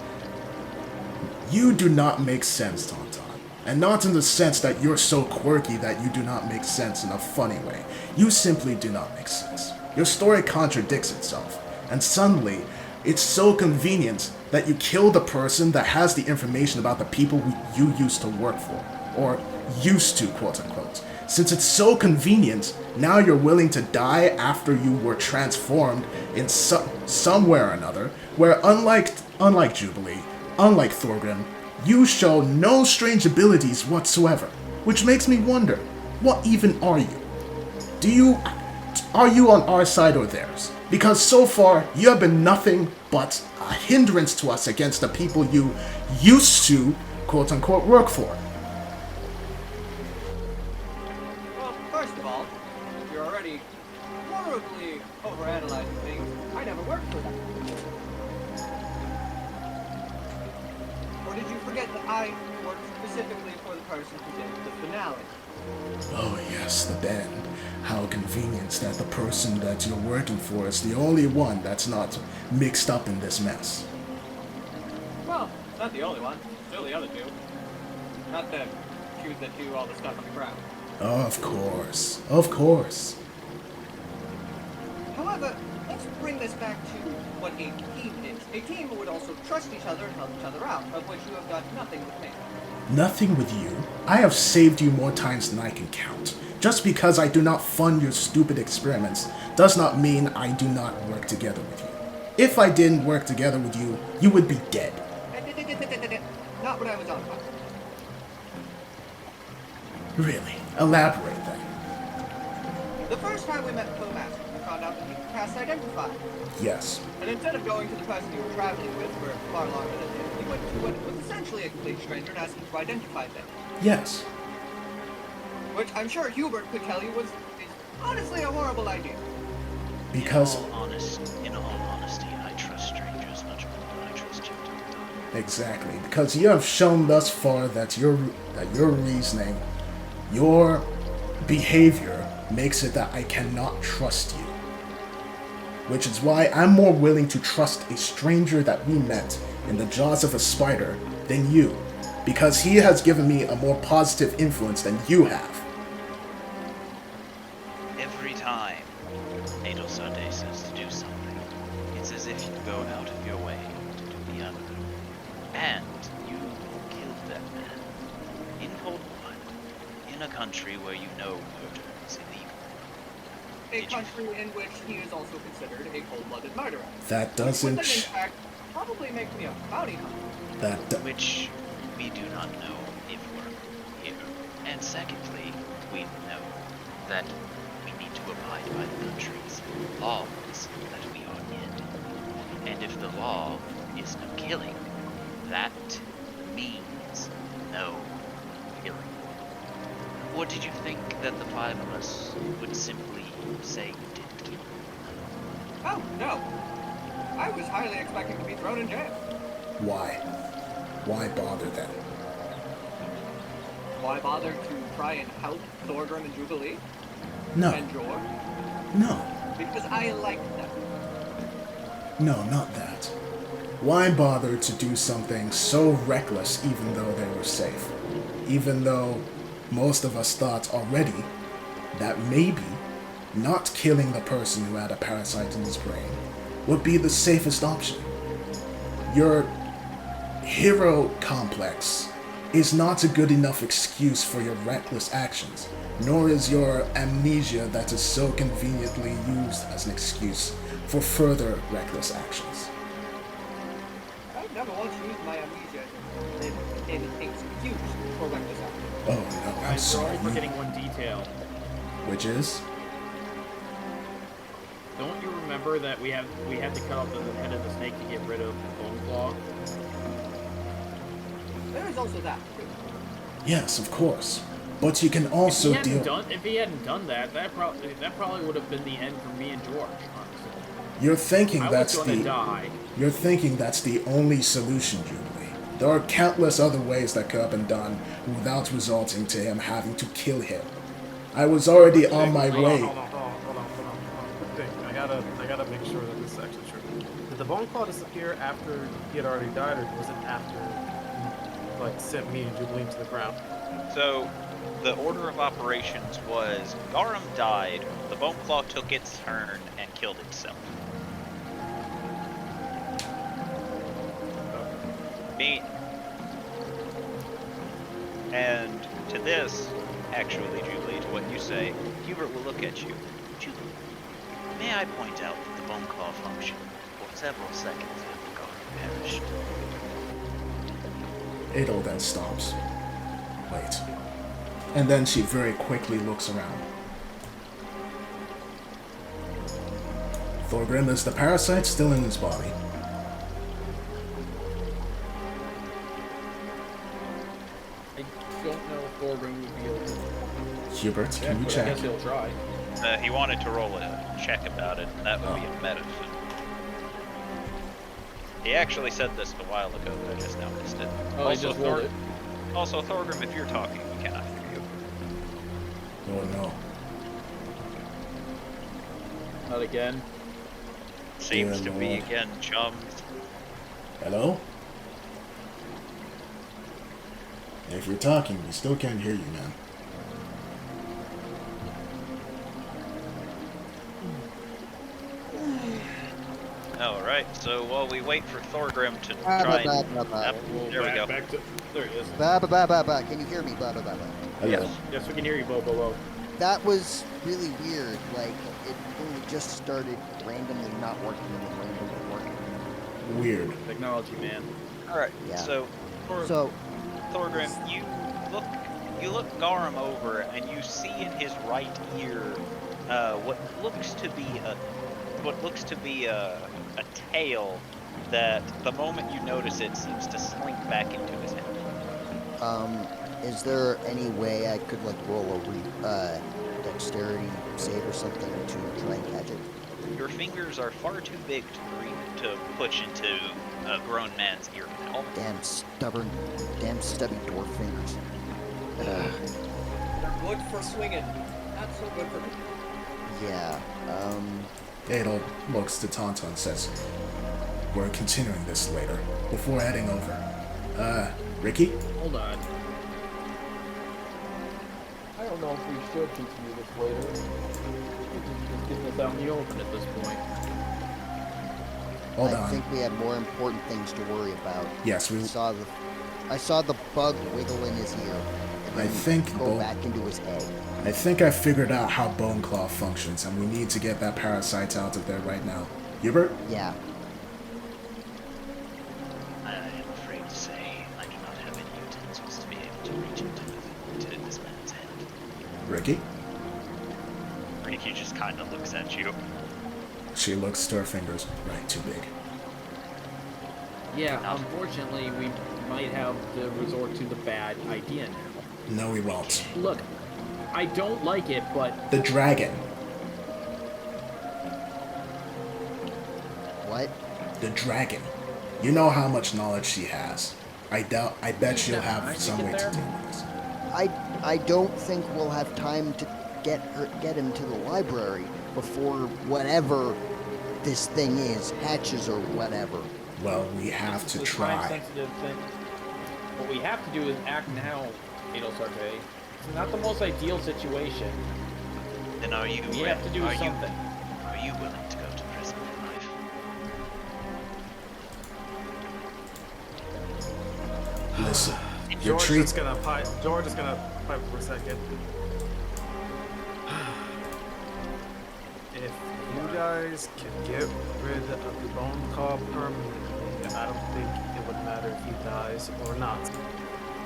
You do not make sense, Tauntaun. And not in the sense that you're so quirky that you do not make sense in a funny way. You simply do not make sense. Your story contradicts itself. And suddenly, it's so convenient that you kill the person that has the information about the people you used to work for. Or used to, quote unquote. Since it's so convenient, now you're willing to die after you were transformed in somewhere or another, where unlike Jubilee, unlike Thorgrim, you show no strange abilities whatsoever, which makes me wonder, what even are you? Are you on our side or theirs? Because so far, you have been nothing but a hindrance to us against the people you used to, quote unquote, work for. Well, first of all, you're already horribly overanalyzing things. I never worked for them. Or did you forget that I worked specifically for the person who did the finale? Oh yes, the band. How convenient that the person that you're working for is the only one that's not mixed up in this mess. Well, it's not the only one. Still the other two. Not the two that do all the stuff on the ground. Of course. However, let's bring this back to what a team is. A team would also trust each other and help each other out, of which you have got nothing with me. Nothing with you? I have saved you more times than I can count. Just because I do not fund your stupid experiments does not mean I do not work together with you. If I didn't work together with you, you would be dead. Not what I was on about. Really? Elaborate then. The first time we met Co-Master, we found out that he could cast Identify. Yes. And instead of going to the person you were traveling with for far longer than him, you went to what was essentially a complete stranger and asked him to identify them. Yes. Which I'm sure Hubert could tell you is honestly a horrible idea. Because... In all honesty, I trust strangers much more than I trust you. Exactly. Because you have shown thus far that your reasoning, your behavior makes it that I cannot trust you. Which is why I'm more willing to trust a stranger that we met in the jaws of a spider than you. Because he has given me a more positive influence than you have. Every time Adel Sade says to do something, it's as if you go out of your way to do the other. And you killed that man in cold blood, in a country where you know murder is illegal. A country in which he is also considered a cold-blooded murderer. That doesn't... Which would, in fact, probably make me a bounty hunter. Which we do not know if we're here. And secondly, we know that we need to abide by the country's laws that we are in. And if the law is no killing, that means no killing. Or did you think that the five of us would simply say you didn't kill him? Oh, no. I was highly expecting to be thrown in jail. Why? Why bother then? Why bother to try and help Thorgrim and Jubilee? No. And Jor? No. Because I like them. No, not that. Why bother to do something so reckless even though they were safe? Even though most of us thought already that maybe not killing the person who had a parasite in his brain would be the safest option. Your hero complex is not a good enough excuse for your reckless actions, nor is your amnesia that is so conveniently used as an excuse for further reckless actions. I would never want to use my amnesia in excuse for reckless actions. Oh no, I'm sorry. You're forgetting one detail. Which is? Don't you remember remember that we had to cut off the head of the snake to get rid of the bone claw? There is also that. Yes, of course. But you can also if he hadn't done that, that probably would have been the end for me and George, honestly. You're thinking die. You're thinking that's the only solution, Jubilee. There are countless other ways that could have been done without resulting to him having to kill him. I was already on my way. Hold on. I gotta make sure that this is actually true. Did the bone claw disappear after he had already died, or was it after he, like, sent me and Jubilee to the ground? So, the order of operations was Garum died, the bone claw took its turn and killed itself. Me. And to this, actually, Julie, to what you say, Hubert will look at you. Julie, may I point out that the bone claw functioned for several seconds after Garum perished? Adol then stops. Wait. And then she very quickly looks around. Thorgrim, is the parasite still in his body? I don't know if Thorgrim would be able to. Hubert, can you I check? guess he'll try. He wanted to roll a check about it, and that would be a medicine. He actually said this a while ago, but I just now missed it. Oh, he just rolled it. Also, Thorgrim, if you're talking, we cannot hear you. Oh no. Not again. Seems Dear to be Lord. again, chums. Hello? If you're talking, we still can't hear you, man. Alright, so while we wait for Thorgrim to try and... There we go. There he is. Can you hear me? Hello. Yes, we can hear you, Bo. That was really weird. Like, it only just started randomly not working and then randomly working. Weird. Technology, man. Alright, Yeah. so Thorgrim, you look Garum over and you see in his right ear what looks to be a tail that the moment you notice it seems to slink back into his head. Is there any way I could, like, roll a dexterity save or something to try and catch it? Your fingers are far too big to push into a grown man's ear canal. Damn stubby dwarf fingers. They're good for swinging, not so good for... Yeah, Adol looks to Tauntaun and says, "We're continuing this later, before heading over. Ricky?" Hold on. I don't know if we should continue this later. Just getting this out in the open at this point. Hold I on. think we have more important things to worry about. Yes, we... I saw the bug wiggle in his ear. And I think go back into his head. I think I figured out how Bone Claw functions, and we need to get that parasite out of there right now. Hubert? Yeah. I am afraid to say I do not have any utensils to be able to reach into this man's head. Ricky? Ricky just kind of looks at you. She looks to her fingers. Right, too big. Yeah, unfortunately, we might have to resort to the bad idea now. No, we won't. Look, I don't like it, but... The dragon. What? The dragon. You know how much knowledge she has. I bet she'll have some way to deal with this. I don't think we'll have time to get him to the library before whatever this thing is hatches or whatever. Well, we have to It's a try. time-sensitive thing. What we have to do is act now, Adolsarte. It's not the most ideal situation. Then are you... We have to do something. Are you willing to go to prison for life? Listen, your George treat. is gonna pipe for a second. If you guys can get rid of the bone claw permanently, I don't think it would matter if he dies or not.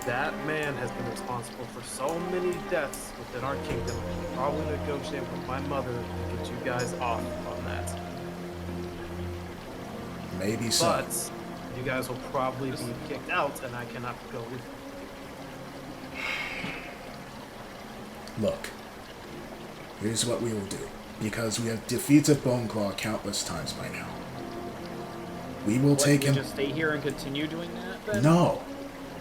That man has been responsible for so many deaths within our kingdom. Probably negotiate with my mother to get you guys off on that. Maybe so. But you guys will probably be kicked out, and I cannot go with you. Look, here's what we will do. Because we have defeated Boneclaw countless times by now. We will take him... just stay here and continue doing that, then? No.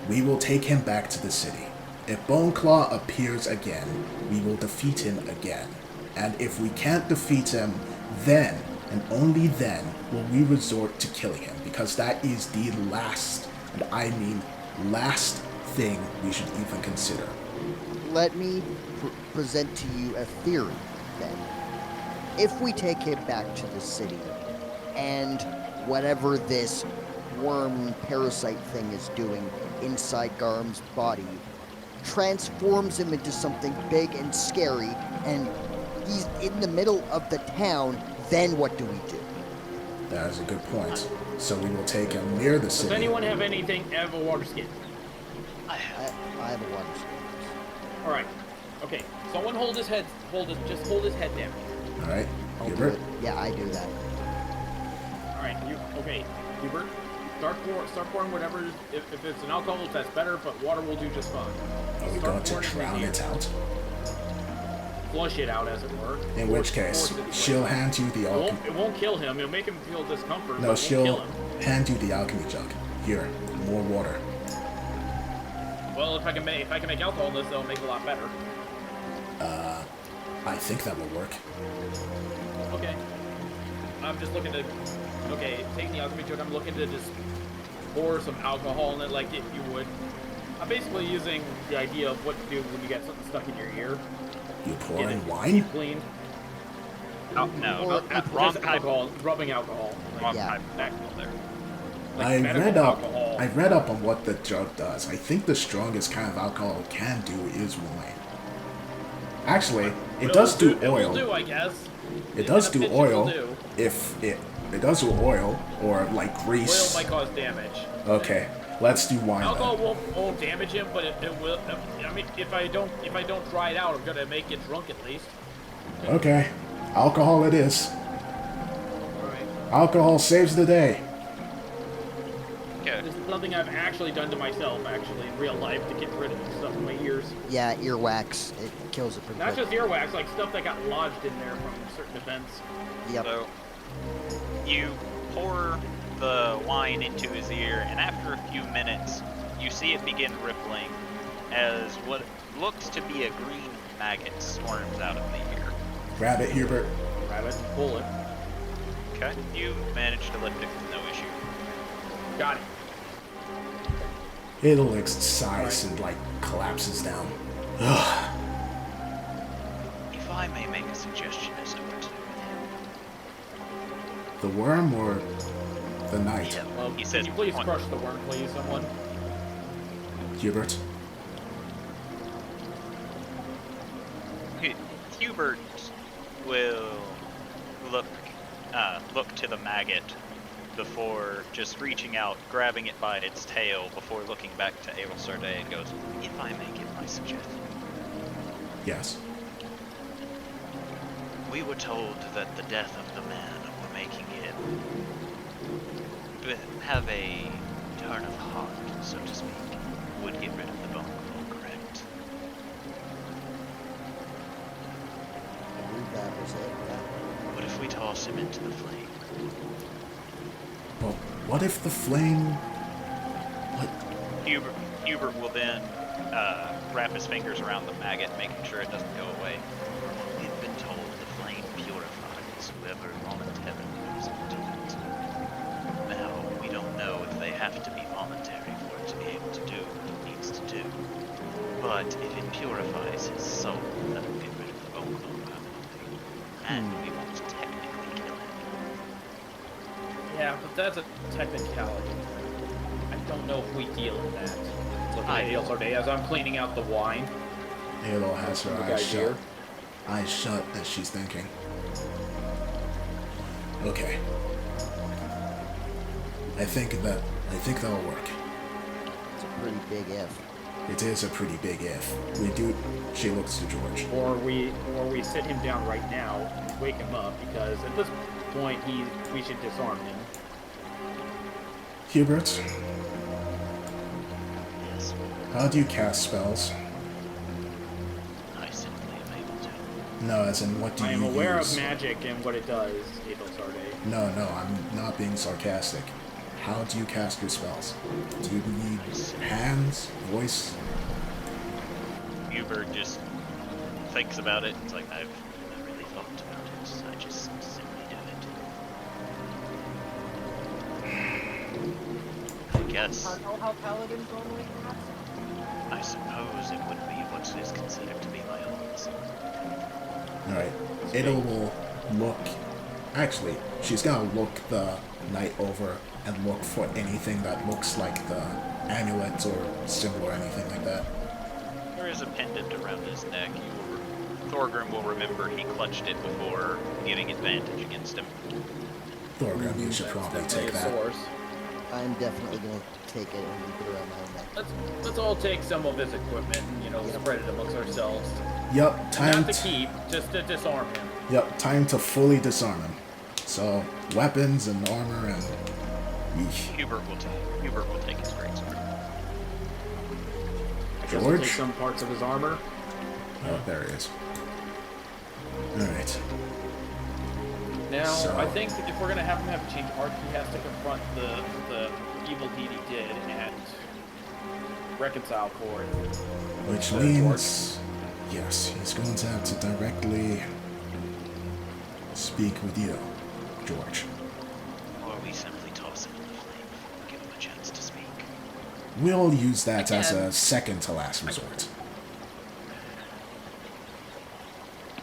We will take him back to the city. If Boneclaw appears again, we will defeat him again. And if we can't defeat him, then, and only then, will we resort to killing him. Because that is the last, and I mean last thing we should even consider. Let me present to you a theory, then. If we take him back to the city, and whatever this worm parasite thing is doing inside Garm's body transforms him into something big and scary, and he's in the middle of the town, then what do we do? That is a good point. So we will take him near the city. Does anyone have a water skin? I have a water skin. Alright. Okay. Someone just hold his head down. Alright, I'll do Hubert? it. Yeah, I do that. Alright, okay. Hubert, start pouring whatever, if it's an alcohol, that's better, but water will do just fine. Are we going to drown it out? Flush it out, as it were. In which case, she'll hand you the alchemy. It won't kill him, it'll make him feel discomfort, No, but it won't kill she'll him. hand you the alchemy jug. Here, more water. Well, if I can make alcohol in this, that'll make it a lot better. I think that will work. Okay. I'm just looking to... Okay, taking the alchemy jug, I'm looking to just pour some alcohol in it like you would. I'm basically using the idea of what to do when you get something stuck in your ear. You pouring wine? Clean. No, wrong type. Alcohol, rubbing alcohol. Wrong Yeah. type of alcohol there. Like medical alcohol. I read up on what the jug does. I think the strongest kind of alcohol it can do is wine. Actually, it does do oil. It will do, I guess. It does do In a pinch, it will oil. do. If it does do oil or like Oil grease. might cause damage. Okay, let's do wine Alcohol then. won't damage him, but it will. I mean, if I don't dry it out, I'm gonna make it drunk at least. Okay, alcohol it is. All right. Alcohol saves the day. Okay. This is something I've actually done to myself, actually, in real life, to get rid of stuff in my ears. Yeah, earwax. It kills it pretty Not quick. just earwax, like stuff that got lodged in there from certain events. Yep. So, you pour the wine into his ear, and after a few minutes, you see it begin rippling as what looks to be a green maggot swarms out of the ear. Grab it, Hubert. Grab it, pull it. Okay, you manage to lift it with no issue. Got it. It'll sighs and like collapses down. Ugh. If I may make a suggestion as to what to do with him. The worm or the knight? He Can says, you please "Point." crush the worm, please, someone? Hubert? Hubert will look to the maggot before just reaching out, grabbing it by its tail, before looking back to Abel Sarday and goes, if I may give my suggestion. Yes. We were told that the death of the man were making him have a turn of heart, so to speak, would get rid of the bone claw, correct? I believe that was it. Yeah. What if we toss him into the flame? Well, what if the flame... What? Hubert will then wrap his fingers around the maggot, making sure it doesn't go away. We've been told the flame purifies whoever voluntarily moves into it. Now, we don't know if they have to be voluntary for it to be able to do what it needs to do. But if it purifies his soul, that will get rid of the bone claw permanently. And we won't technically kill him. Yeah, but that's a technicality. I don't know if we deal with that. Looking at Abel Sarday as I'm cleaning out the wine. Halo has her The eyes guy shut. here. Eyes shut as she's thinking. Okay. I think that'll work. It's a pretty big if. It is a pretty big if. She looks to George. Or we sit him down right now, wake him up, because at this point we should disarm him. Hubert, Yes, how do you cast spells? I simply am able to. No, as in what do I you am aware use? of magic and what it does, Abel Sarday. No, I'm not being sarcastic. How do you cast your spells? Do you need hands, voice? Hubert just thinks about it. It's like, I've never really thought about it. I just simply do it. I guess. I know how paladins normally cast. I suppose it would be what is considered to be my own. Alright. Ada will look... Actually, she's gonna look the knight over and look for anything that looks like the amulet or symbol or anything like that. There is a pendant around his neck. Thorgrim will remember he clutched it before giving advantage against him. Thorgrim, you should probably take that. Source. I'm definitely gonna take it and keep it around my neck. Let's all take some of his equipment and, spread it amongst ourselves. Yup, time Not to keep, just to disarm him. Yep, time to fully disarm him. So, weapons and armor and... Yeesh. Hubert will take his greatsword. I guess we'll George? take some parts of his armor. Oh, there he is. Alright. Now, So- I think if we're gonna have him have a change of heart, he has to confront the evil deed he did and reconcile for it. Which George. means... Yes, he's going to have to directly speak with you, George. Or we simply toss him in the flame and give him a chance to speak. We'll use that as Again. a second to last resort.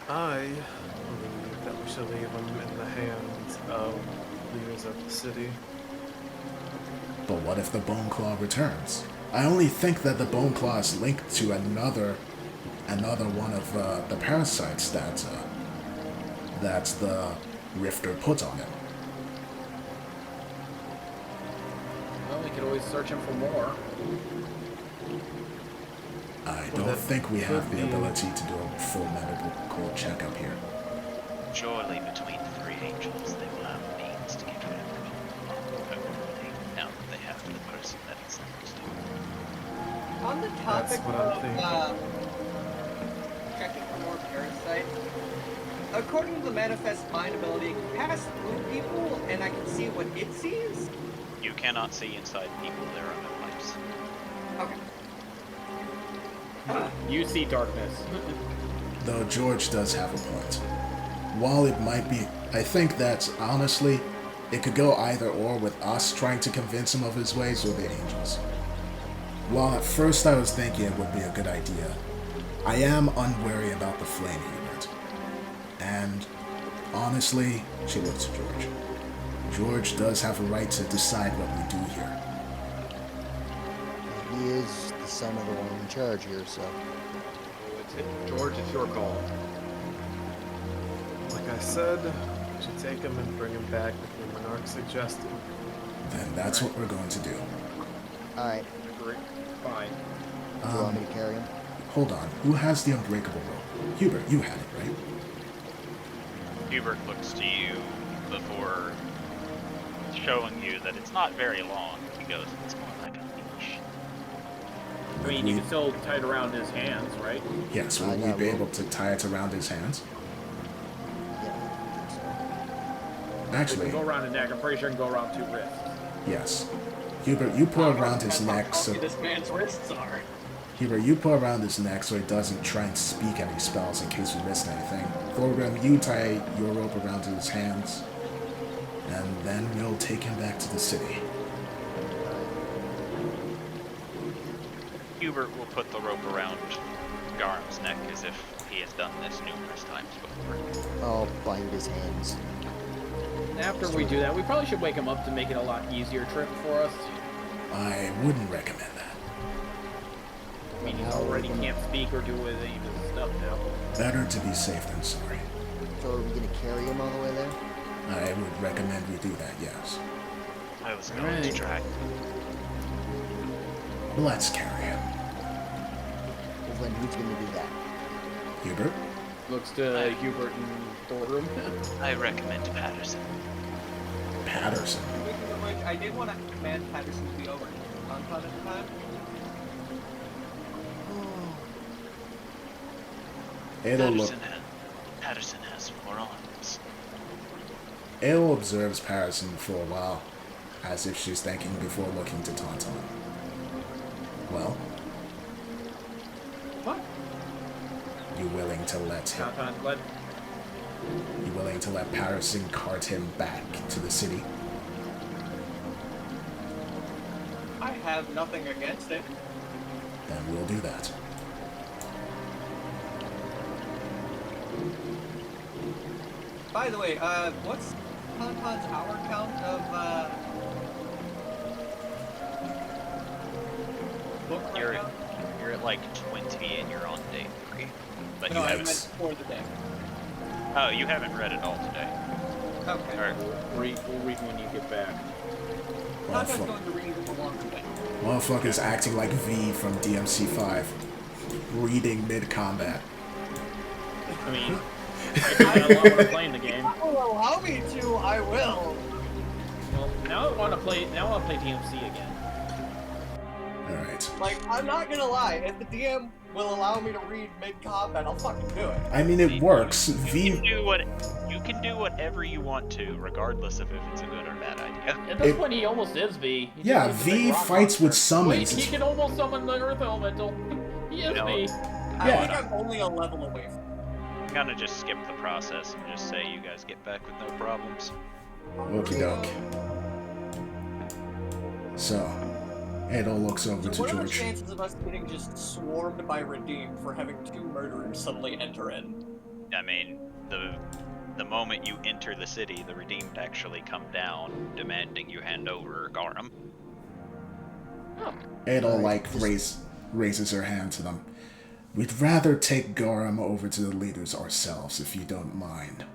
I believe that we should leave him in the hands of leaders of the city. But what if the Bone Claw returns? I only think that the Bone Claw is linked to another one of the parasites that the Rifter put on him. Well, we could always search him for more. I Well, don't that think we have could the be- able to do a full medical checkup here. Surely between the three angels they will have means to get rid of him. Hopefully, now that they have the person that it's supposed to. On the That's topic what I'm of thinking. checking for more parasites, according to the manifest mind ability, it can pass through people, and I can see what it sees. You cannot see inside people, there are no lights. Okay. You see darkness. Though George does have a point. While it might be... I think that, honestly, it could go either or with us trying to convince him of his ways or the angels. While at first I was thinking it would be a good idea, I am unwary about the flame, Hubert. And, honestly, she looks to George. George does have a right to decide what we do here. He is the son of the one in charge here, so... George, it's your call. Like I said, we should take him and bring him back like the Monarch suggested. Then that's what we're going to do. Alright, Agree. Fine. do you want me to carry him? Hold on. Who has the unbreakable rope? Hubert, you had it, right? Hubert looks to you before showing you that it's not very long. He goes, it's more like a leash. I mean, you can still tie it around his hands, right? Yes, will I we got be rope. able to tie it around his hands? Yeah, I think so. It Actually, can go around his neck. I'm pretty sure it can go around 2 wrists. yes. Hubert, you pull around his neck so... This man's wrists are. Hubert, you pull around his neck so he doesn't try and speak any spells in case we missed anything. Thorgrim, you tie your rope around his hands. And then we'll take him back to the city. Hubert will put the rope around Garm's neck as if he has done this numerous times before. I'll bind his hands. After we do that, we probably should wake him up to make it a lot easier trip for us. I wouldn't recommend that. I mean, he already can't speak or do any of his stuff now. Better to be safe than sorry. So are we gonna carry him all the way there? I would recommend we do that, yes. I was going to Alright. try. Let's carry him. Well, then who's gonna do that? Hubert? Looks to Hubert and Thorgrim. I recommend Patterson. Patterson. Speaking of which, I did want to command Patterson to be over on at the time. Adol look. Patterson has 4 arms. Adol observes Patterson for a while, as if she's thinking before looking to Tauntaun. Well? What? You willing to let him? You willing to let Patterson cart him back to the city? I have nothing against it. Then we'll do that. By the way, what's Tauntaun's hour count of book right now? You're at like 20 and you're on day 3. But No, you I haven't. meant for the day. Oh, you haven't read it all today. Okay. Alright. We'll read when you get back. Tauntaun's going to read the longer day. Motherfucker's acting like V from DMC5. Reading mid-combat. I mean, I do that a lot when I'm playing the game. If you will allow me to, I will. Well, now I want to play DMC again. Alright. Like, I'm not gonna lie, if the DM will allow me to read mid-combat, I'll fucking do it. I mean, it works. You can do whatever you want to, regardless of if it's a good or bad idea. At this point, he almost is V. He Yeah, just needs to V make rock fights with monster. summons. Wait, he can almost summon the Earth Elemental. He is V. I Yeah. think I'm only a level away from Kind of just skip the process and just say you guys get back with no problems. Okie doke. So, Adol looks over to What are the George. chances of us getting just swarmed by Redeemed for having 2 murderers suddenly enter in? I mean, the moment you enter the city, the Redeemed actually come down, demanding you hand over Garum. Adol, raises her hand to them. We'd rather take Garum over to the leaders ourselves, if you don't mind.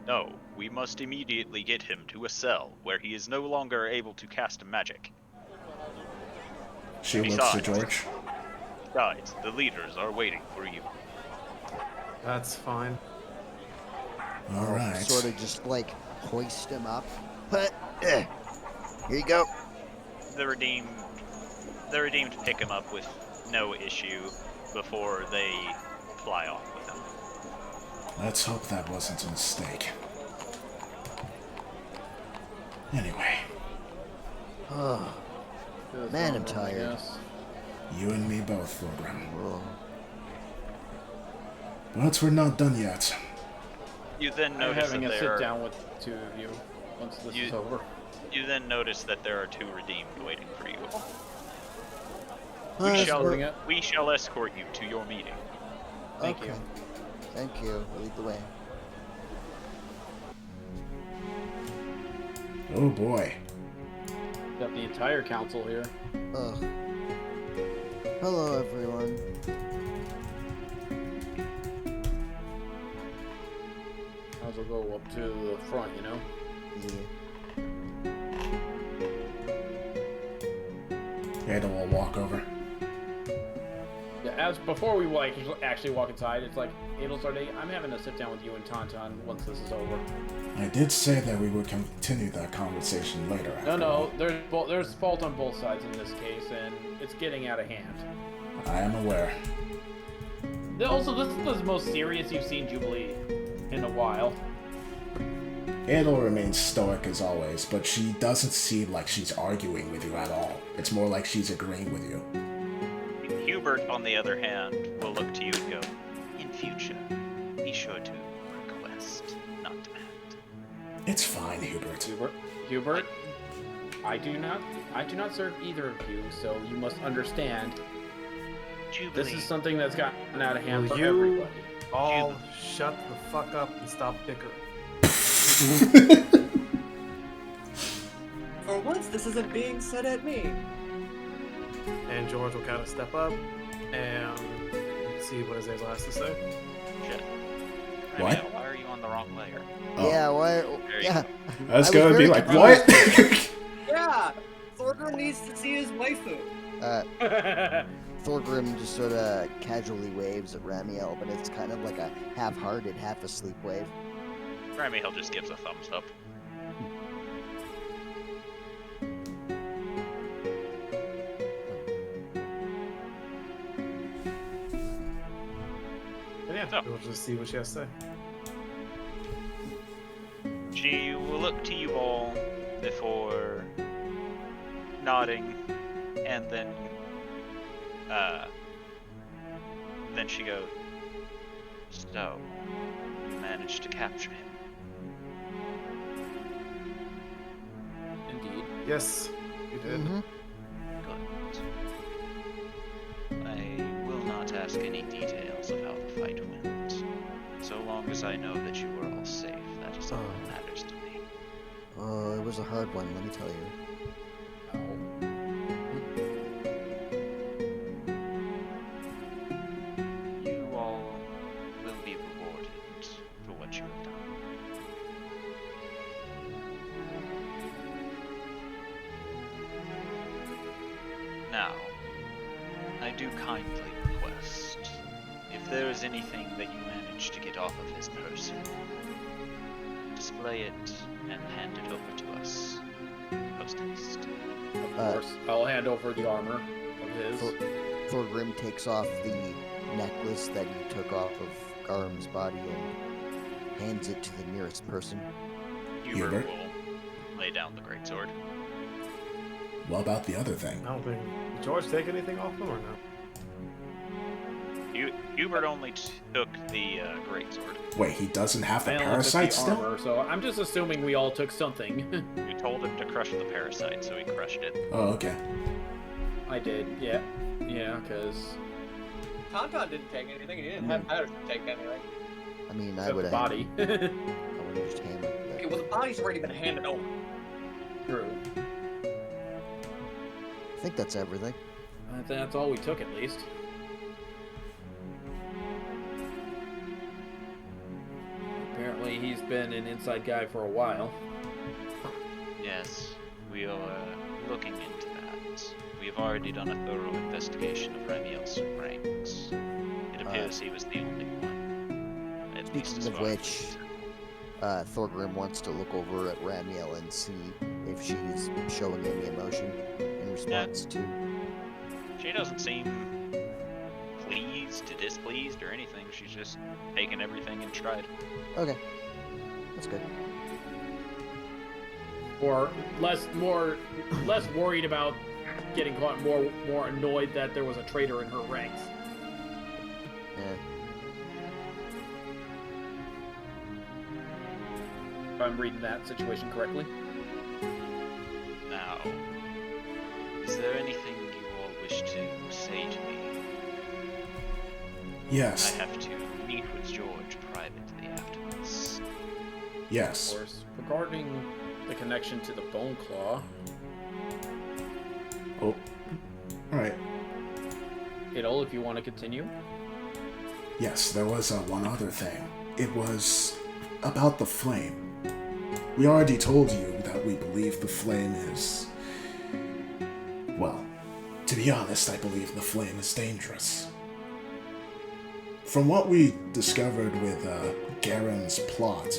No, we must immediately get him to a cell where he is no longer able to cast magic. She looks to George. Besides, the leaders are waiting for you. That's fine. Alright. Sort of just like hoist him up. Here you go. The Redeemed pick him up with no issue before they fly off with him. Let's hope that wasn't a mistake. Anyway. Oh, man, I'm tired. Yes. You and me both, Thorgrim. Oh. But we're not done yet. You then I'm notice having that a there sit are, down with 2 of you once this is over. You then notice that there are 2 Redeemed waiting for you. Well, We shall escort you to your meeting. Thank you. Thank you. Lead the way. Oh boy. Got the entire council here. Ugh. Hello, everyone. Might as well go up to the front, you know? Yeah. Adol will walk over. Yeah, as before we actually walk inside, it's like, Adol Sarday, I'm having to sit down with you and Tauntaun once this is over. I did say that we would continue that conversation later. No, there's fault on both sides in this case, and it's getting out of hand. I am aware. Also, this is the most serious you've seen Jubilee in a while. Adol remains stoic as always, but she doesn't seem like she's arguing with you at all. It's more like she's agreeing with you. Hubert, on the other hand, will look to you and go, in future, be sure to request, not demand. It's fine, Hubert. Hubert, I do not serve either of you, so you must understand. Jubilee. This is something that's gotten out of hand Will for you everybody. all shut the fuck up and stop bickering? For once, this isn't being said at me. And George will kind of step up and see what Azazel has to say. Shit. What? Ramiel, why are you on the wrong layer? Oh. Yeah, why? There you Yeah. I was I was gonna be very like, confused. what? Yeah, Thorgrim needs to see his waifu. Thorgrim just sort of casually waves at Ramiel, but it's kind of like a half-hearted, half-asleep wave. Ramiel just gives a thumbs up. So, We'll just see what she has to say. she will look to you all before nodding, and then she goes, "So, you managed to capture him." Indeed. Yes, you did. Mm-hmm. Good. I will not ask any details of how the fight went. So long as I know that you were all safe, that is all that matters to me. It was a hard one, let me tell you. You all will be rewarded for what you have done. Now, I do kindly request, if there is anything that you manage to get off of his person, display it and hand it over to us post haste. Of course. I'll hand over the armor of his. Thorgrim takes off the necklace that he took off of Garm's body and hands it to the nearest person. Hubert Hubert? will lay down the greatsword. What about the other thing? I don't think. Did George take anything off him or no? Hubert only took the greatsword. Wait, he doesn't have the I only took parasite the still? armor, so I'm just assuming we all took something. You told him to crush the parasite, so he crushed it. Oh, okay. I did, yeah. Yeah, because Tauntaun didn't take anything, and he didn't have Patterson take anything. I mean, I the would have body. just hammered Okay, that. well, the body's already been handed over. True. I think that's everything. I think that's all we took, at least. Apparently, he's been an inside guy for a while. Yes, we are looking into that. We have already done a thorough investigation of Ramiel's ranks. It appears he was the only one. At least as Speaking of far as which, Thorgrim wants to look over at Ramiel and see if she's showing any emotion in response to. she doesn't seem pleased, displeased, or anything. She's just taking everything in stride. Okay, that's good. Or less worried about getting caught, more annoyed that there was a traitor in her ranks. Yeah. If I'm reading that situation correctly. Now, is there anything you all wish to say to me? Yes. I have to meet with George privately afterwards. Yes. Of course, regarding the connection to the Bone Claw, Oh. Alright. Idol, if you want to continue. Yes, there was one other thing. It was about the flame. We already told you that we believe the flame is... Well, to be honest, I believe the flame is dangerous. From what we discovered with Garen's plot,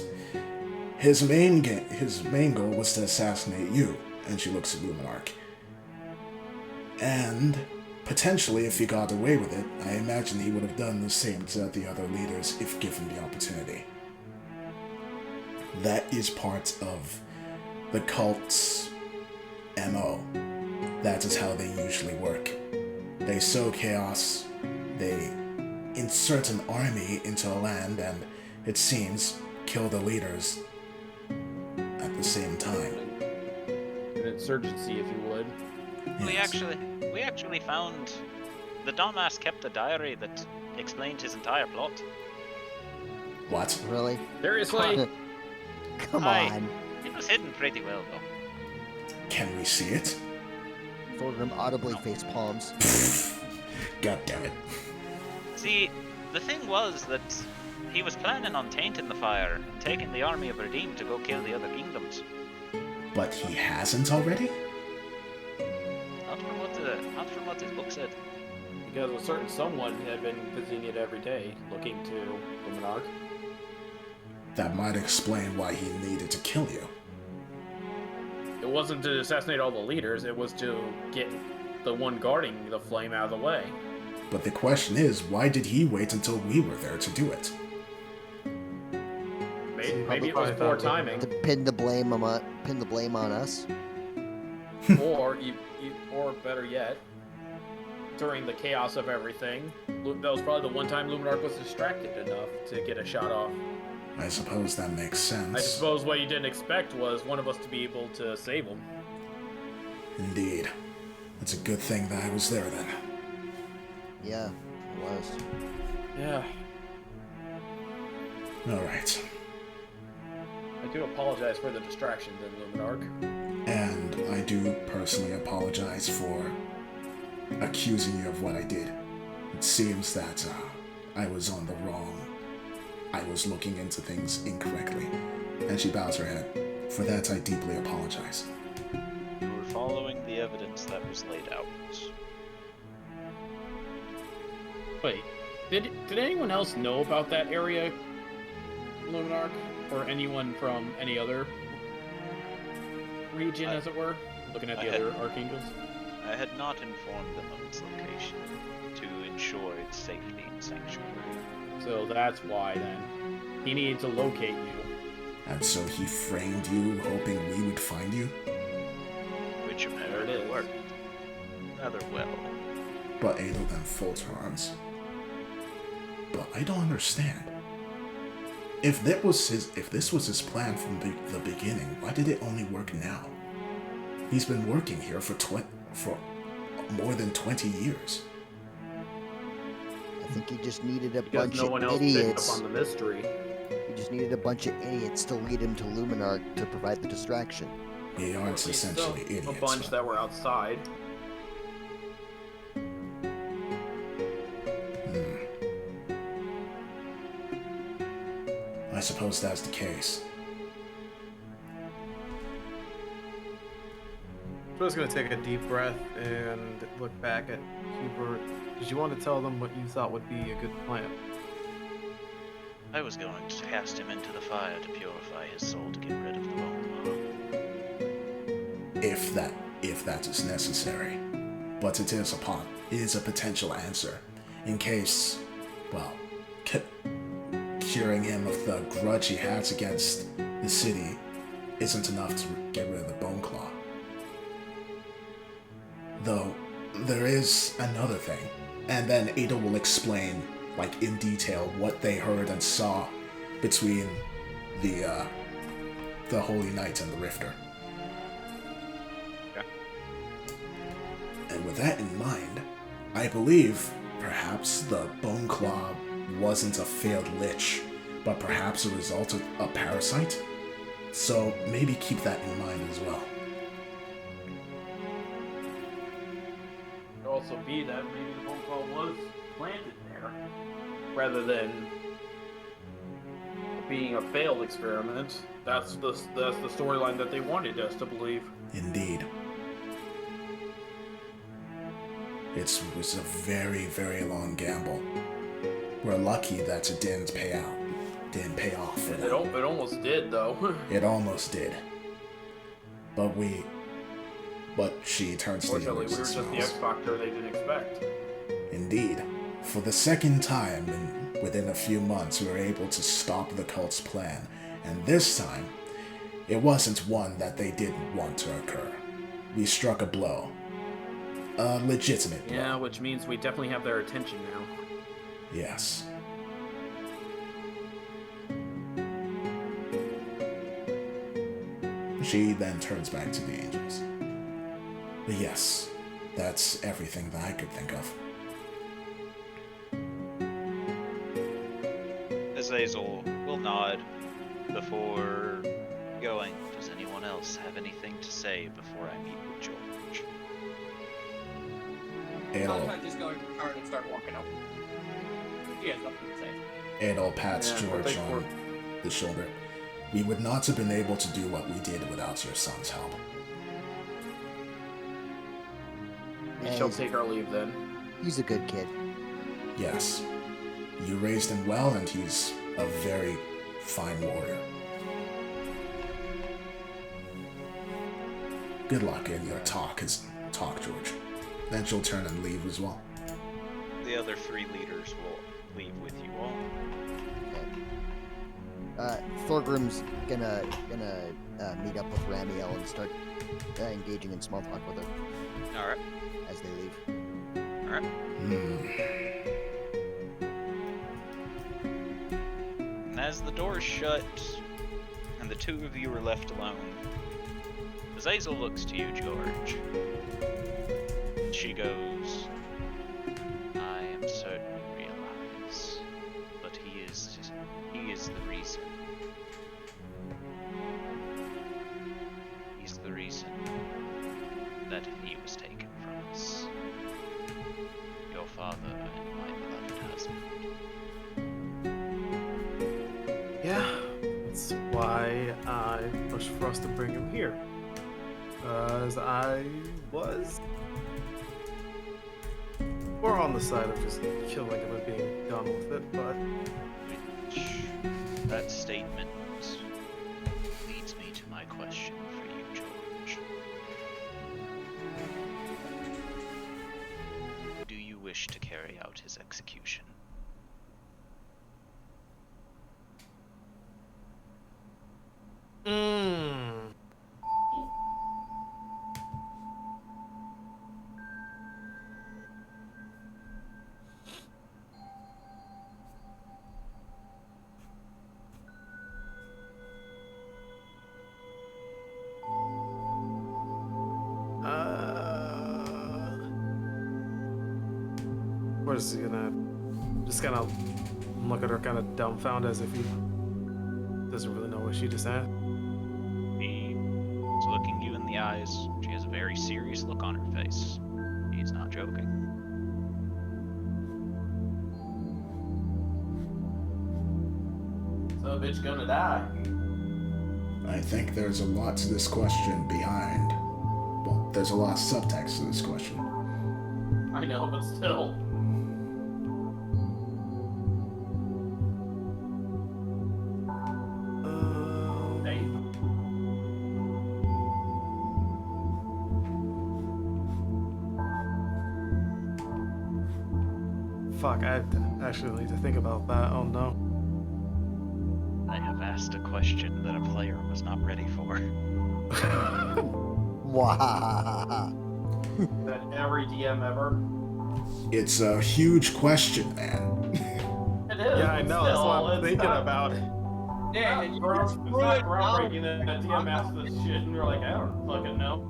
his main goal was to assassinate you, and she looks at Luminarch. And potentially, if he got away with it, I imagine he would have done the same to the other leaders if given the opportunity. That is part of the cult's MO. That is how they usually work. They sow chaos, they insert an army into a land, and, it seems, kill the leaders at the same time. An insurgency, if you would. Yes. We actually found the dumbass kept a diary that explained his entire plot. What? Really? Seriously? Come Aye. on. It was hidden pretty well, though. Can we see it? Thorgrim audibly face palms. God damn it. See, the thing was that he was planning on tainting the fire and taking the army of Redeemed to go kill the other kingdoms. But he hasn't already? Not from what his book said. Because a certain someone had been visiting it every day, looking to Luminarch. That might explain why he needed to kill you. It wasn't to assassinate all the leaders, it was to get the one guarding the flame out of the way. But the question is, why did he wait until we were there to do it? Maybe it was poor timing. To pin the blame on us. or better yet, during the chaos of everything, that was probably the one time Luminarch was distracted enough to get a shot off. I suppose that makes sense. I suppose what you didn't expect was one of us to be able to save him. Indeed. It's a good thing that I was there then. Yeah, it was. Yeah. Alright. I do apologize for the distraction, then, Luminarch. And I do personally apologize for accusing you of what I did. It seems that I was on the wrong. I was looking into things incorrectly. And she bows her head. For that, I deeply apologize. You were following the evidence that was laid out. Wait, did anyone else know about that area, Luminarch? Or anyone from any other region, as it were? Looking at the other Archangels? I had not informed them of its location to ensure its safety and sanctuary. So that's why, then. He needed to locate you. And so he framed you, hoping we would find you? Which apparently worked rather well. But Ada then folds her arms. But I don't understand. If this was his plan from the beginning, why did it only work now? He's been working here for more than 20 years. I think he just needed a because bunch no one of else idiots. picked up on the mystery. He just needed a bunch of idiots to lead him to Luminarch to provide the distraction. We aren't essentially idiots. A bunch that were outside. I suppose that's the case. So I was going to take a deep breath and look back at Hubert. Did you want to tell them what you thought would be a good plan? I was going to cast him into the fire to purify his soul to get rid of the bone claw. If that is necessary. But it is a potential answer. In case, well, curing him of the grudge he has against the city isn't enough to get rid of the bone claw. Though, there is another thing. And then Ada will explain, like, in detail what they heard and saw between the Holy Knight and the Rifter. Okay. And with that in mind, I believe, perhaps, the Bone Claw wasn't a failed lich, but perhaps a result of a parasite? So maybe keep that in mind as well. Could also be that maybe the phone call was planted there, rather than being a failed experiment. That's the storyline that they wanted us to believe. Indeed. It was a very, very long gamble. We're lucky that it didn't pay off for that. It almost did, though. It almost did. But she turns to the Fortunately, others we were and just the smiles. X-Factor they didn't expect. Indeed. For the second time within a few months, we were able to stop the cult's plan. And this time, it wasn't one that they didn't want to occur. We struck a blow. A legitimate blow. Yeah, which means we definitely have their attention now. Yes. She then turns back to the angels. But yes, that's everything that I could think of. Azazel will nod before going. Does anyone else have anything to say before I meet with George? Sometimes just going to the car and start walking out. He has nothing to say. Adol pats Yeah, George thanks on the shoulder. We would not have been able to do what we did without your son's help. We shall take our leave then. He's a good kid. Yes. You raised him well, and he's a very fine warrior. Good luck in your talk, George. Then she'll turn and leave as well. the other 3 leaders will leave with you all. Okay. Thorgrim's gonna meet up with Ramiel and start engaging in small talk with her. All right. As they leave. All right. And as the doors shut, and the 2 of you are left alone, Azazel looks to you, George. She goes, I am certain you realize, but he is the reason. He's the reason that he was taken from us. Your father and my beloved husband. Yeah, that's why I pushed for us to bring him here. As I was more on the side of just killing him and being done with it, but that statement leads me to my question for you, George. Do you wish to carry out his execution? What is he gonna just kind of look at her kind of dumbfounded as if he doesn't really know what she just said? He is looking you in the eyes. She has a very serious look on her face. He's not joking. So bitch gonna die. I think there's a lot to this question behind. Well, there's a lot of subtext to this question. I know, but still. Fuck, I actually need to think about that. Oh no. I have asked a question that a player was not ready for. Wow. That every DM ever. It's a huge question, man. It is. Yeah, I know. That's what I'm thinking about. Yeah, and you're groundbreaking that DM asked this shit, and you're like, I don't fucking know.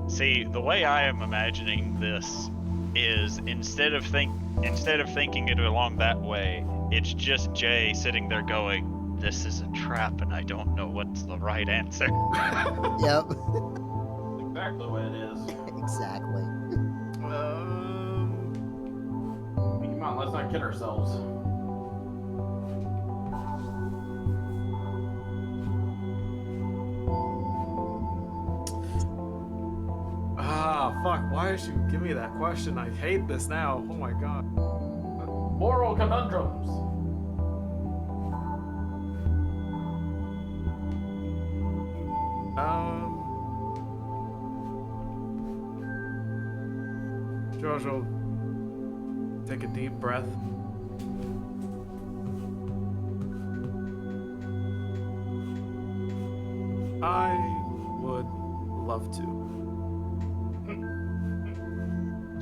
See, the way I am imagining this is instead of thinking it along that way, it's just Jay sitting there going, "This is a trap, and I don't know what's the right answer." Yep. That's exactly what it is. Exactly. Come on, let's not kid ourselves. Fuck, why did you give me that question? I hate this now. Oh my god. Moral conundrums. George will take a deep breath. I would love to.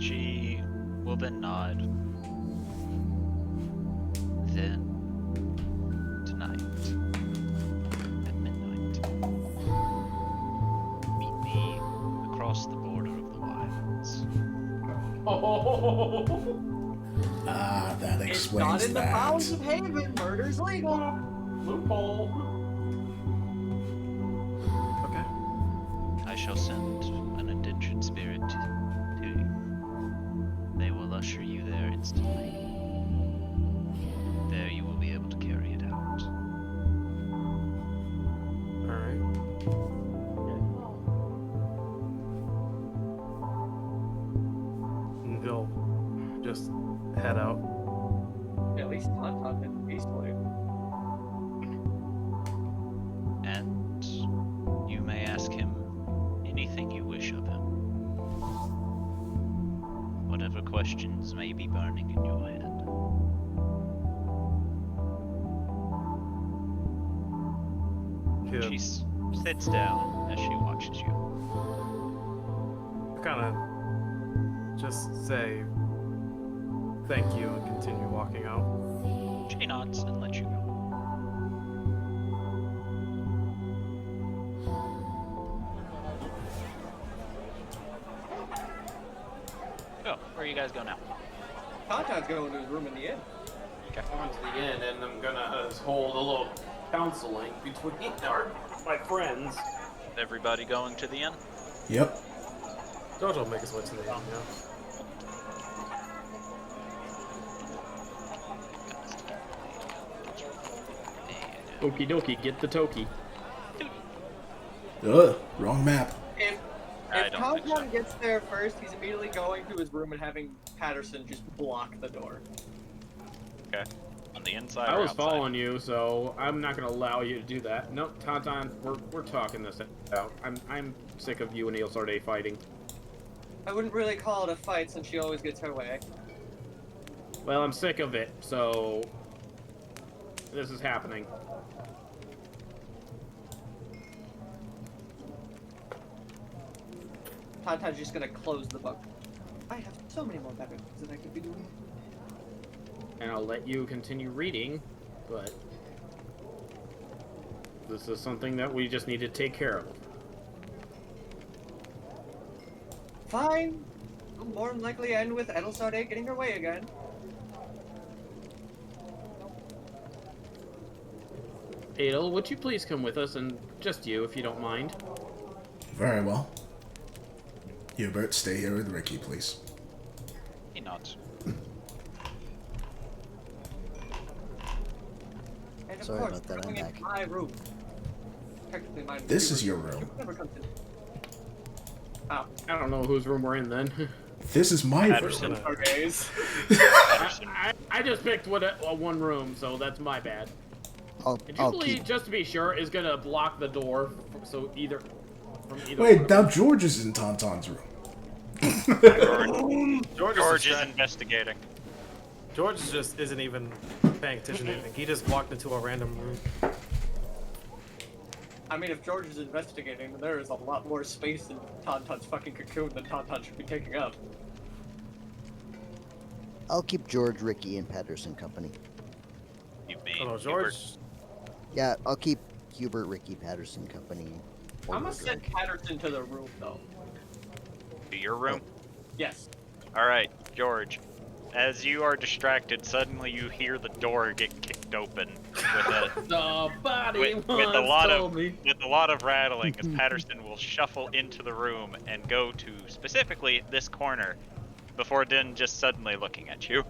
She will then nod. Then, tonight, at midnight, meet me across the border of the wilds. Oh. Ah, that It's explains not in the that. bounds of Haven. Murder's legal. Loophole. Okay. I shall send an indentured spirit to you. They will usher you there instantly. There you will be able to carry it out. Alright. And he'll just head out. Yeah, at least Tauntaun didn't peacefully. And you may ask him anything you wish of him. Whatever questions be burning in your hand. Yeah. She sits down as she watches you. Kind of just say thank you and continue walking out. She nods and lets you go. So, where you guys go now? Tonton's going to his room in the inn. Okay. I went to the inn and I'm gonna hold a little counseling between my friends. Everybody going to the inn? Yep. George will make his way to the inn, yeah. Okie dokie, get the toki. Ugh, wrong map. If I don't think so. Tonton gets there first, he's immediately going to his room and having Patterson just block the door. Okay. On the inside I or was outside? following you, so I'm not gonna allow you to do that. No, Tauntaun, we're talking this out. I'm sick of you and Eelsarde fighting. I wouldn't really call it a fight since she always gets her way. Well, I'm sick of it, so this is happening. Tonton's just gonna close the book. I have so many more better things that I could be doing. And I'll let you continue reading, but this is something that we just need to take care of. Fine. It'll more than likely end with Edelsarde getting her way again. Adel, would you please come with us, and just you, if you don't mind? Very well. Hubert, stay here with Ricky, please. He nods. And of Sorry course, about that, going I'm into back. my room. Technically my This is room. your room. You never come to. Oh, I don't know whose room we're in then. This is my room. Patterson. days. Patterson. I just picked one room, so that's my bad. I'll Jubilee, keep. just to be sure, is gonna block the door, so either from either. Wait, now George is in Tauntaun's room. George is investigating. George just isn't even paying attention to anything. He just walked into a random room. I mean, if George is investigating, then there is a lot more space in Tauntaun's fucking cocoon than Tauntaun should be taking up. I'll keep George, Ricky, and Patterson company. You mean Oh, no, Hubert? George. Yeah, I'll keep Hubert, Ricky, Patterson company. I'm gonna send Patterson to the room, though. To your room? Yes. Alright, George. As you are distracted, suddenly you hear the door get kicked open with Somebody with once a lot told of me. with a lot of rattling as Patterson will shuffle into the room and go to specifically this corner before then just suddenly looking at you.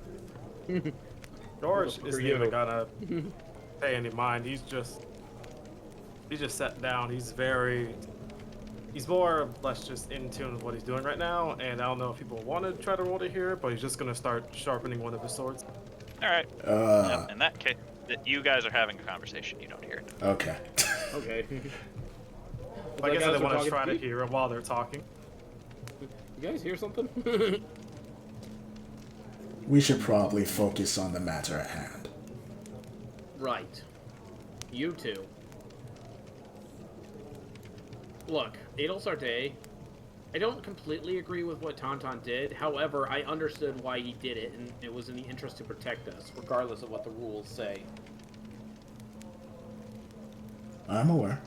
George For isn't you. even gonna pay any mind. He's just sat down. He's more or less just in tune with what he's doing right now, and I don't know if people want to try to roll to hear it, but he's just gonna start sharpening one of his swords. Alright. In that case, you guys are having a conversation, you don't hear it. Okay. Okay. I guess I guys didn't are want to talking try to me? hear it while they're talking. You guys hear something? We should probably focus on the matter at hand. Right. You two. Look, Adelsarte, I don't completely agree with what Tauntaun did. However, I understood why he did it, and it was in the interest to protect us, regardless of what the rules say. I'm aware.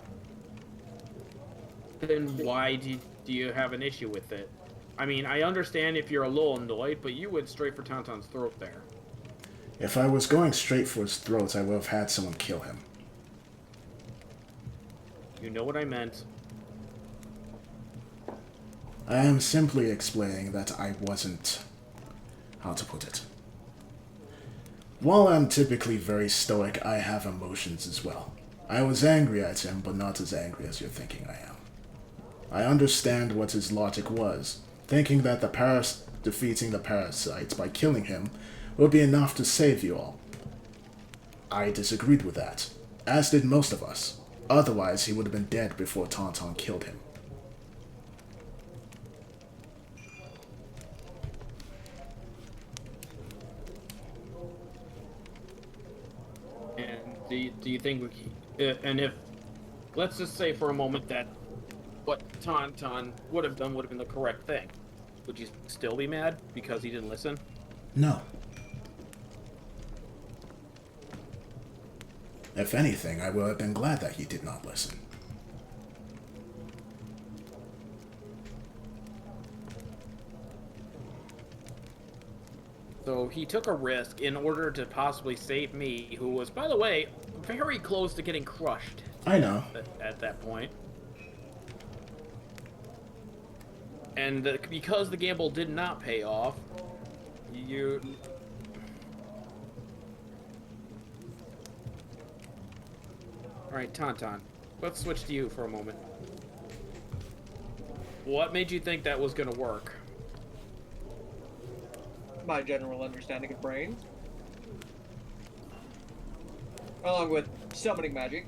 Then why do you have an issue with it? I mean, I understand if you're a little annoyed, but you went straight for Tauntaun's throat there. If I was going straight for his throat, I would have had someone kill him. You know what I meant. I am simply explaining that I wasn't... how to put it? While I'm typically very stoic, I have emotions as well. I was angry at him, but not as angry as you're thinking I am. I understand what his logic was, thinking that defeating the parasites by killing him would be enough to save you all. I disagreed with that, as did most of us. Otherwise, he would have been dead before Tauntaun killed him. do you think and if, let's just say for a moment that what Tauntaun would have done would have been the correct thing, would you still be mad because he didn't listen? No. If anything, I would have been glad that he did not listen. So he took a risk in order to possibly save me, who was, by the way, very close to getting crushed. I know. At that point. And because the gamble did not pay off, you... Alright, Tauntaun, let's switch to you for a moment. What made you think that was going to work? My general understanding of brains. Along with summoning magic.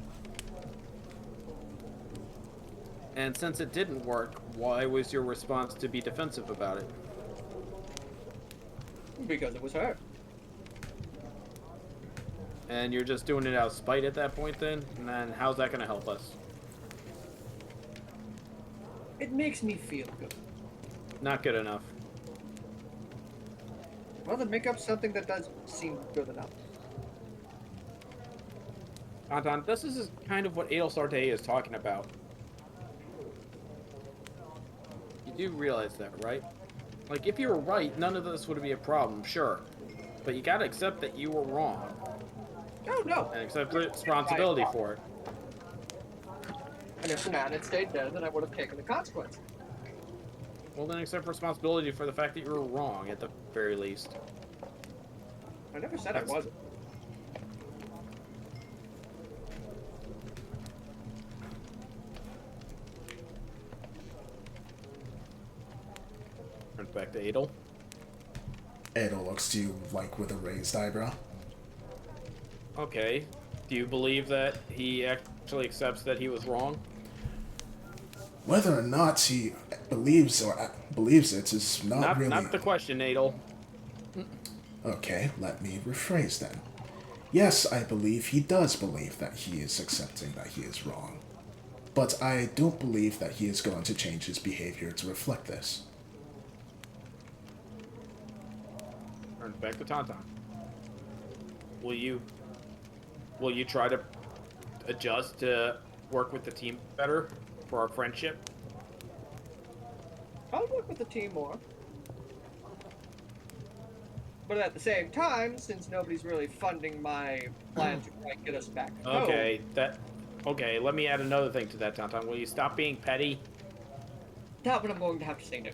And since it didn't work, why was your response to be defensive about it? Because it was her. And you're just doing it out of spite at that point then? And then how's that going to help us? It makes me feel good. Not good enough. Well, then make up something that does seem good enough. Tauntaun, this is kind of what Adelsarte is talking about. You do realize that, right? Like, if you were right, none of this would be a problem, sure. But you gotta accept that you were wrong. Oh, no. And accept responsibility for it. And if the man had stayed dead, then I would have taken the consequence. Well, then accept responsibility for the fact that you were wrong, at the very least. I never said I wasn't. Turns back to Adel. Adel looks to you, like, with a raised eyebrow. Okay. Do you believe that he actually accepts that he was wrong? Whether or not he believes it is not really... Not the question, Adel. Okay, let me rephrase then. Yes, I believe he does believe that he is accepting that he is wrong. But I don't believe that he is going to change his behavior to reflect this. Turns back to Tauntaun. Will you try to adjust to work with the team better for our friendship? I'll work with the team more. But at the same time, since nobody's really funding my plan to try and get us back home... Okay, let me add another thing to that, Tauntaun. Will you stop being petty? That one I'm going to have to say no.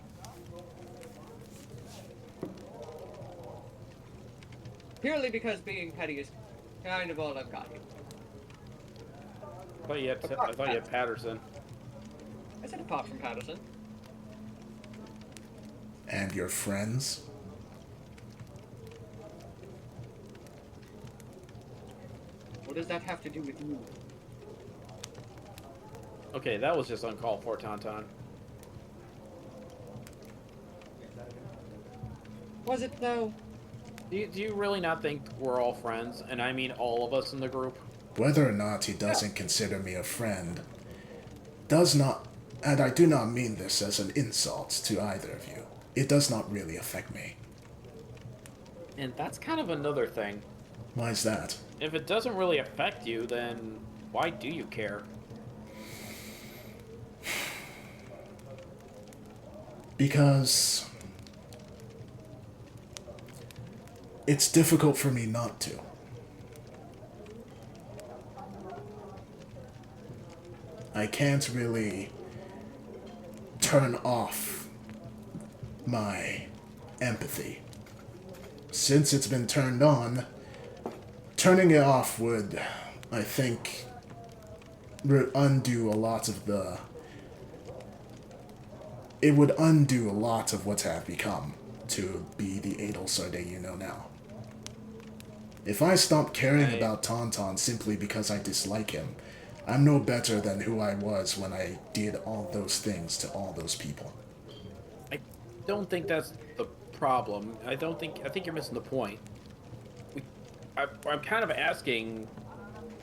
Purely because being petty is kind of all I've got here. I thought you had Patterson. I said apart from Patterson. And your friends? What does that have to do with you? Okay, that was just uncalled for, Tauntaun. Was it though? Do you really not think we're all friends? And I mean all of us in the group? Whether or not he doesn't consider me a friend does not, and I do not mean this as an insult to either of you, it does not really affect me. And that's kind of another thing. Why is that? If it doesn't really affect you, then why do you care? Because it's difficult for me not to. I can't really turn off my empathy. Since it's been turned on, turning it off would, I think, undo a lot of the... It would undo a lot of what I've become to be the Adelsarte you know now. If I stop caring about Tauntaun simply because I dislike him, I'm no better than who I was when I did all those things to all those people. I don't think that's the problem. I think you're missing the point. I'm kind of asking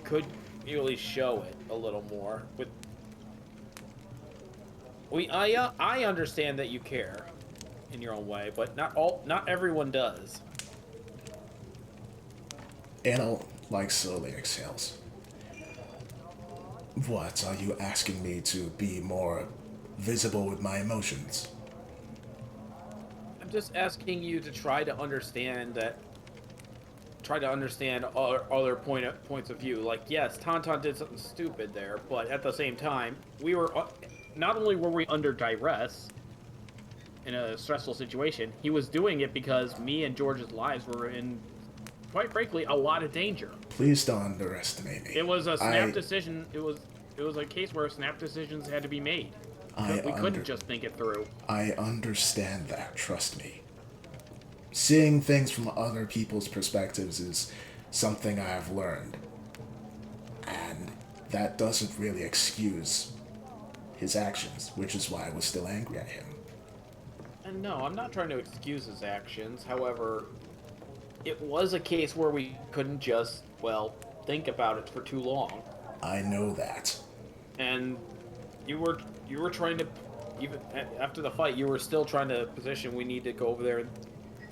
could really show it a little more. I understand that you care in your own way, but not everyone does. Anna, slowly exhales. What, are you asking me to be more visible with my emotions? I'm just asking you to try to understand other points of view. Like, yes, Tauntaun did something stupid there, but at the same time, not only were we under duress in a stressful situation, he was doing it because me and George's lives were in, quite frankly, a lot of danger. Please don't underestimate me. It was a snap decision. It was a case where snap decisions had to be made. We couldn't just think it through. I understand that, trust me. Seeing things from other people's perspectives is something I've learned. And that doesn't really excuse his actions, which is why I was still angry at him. And no, I'm not trying to excuse his actions. However, it was a case where we couldn't just, think about it for too long. I know that. And you were trying to, even after the fight, you were still trying to position, we need to go over there,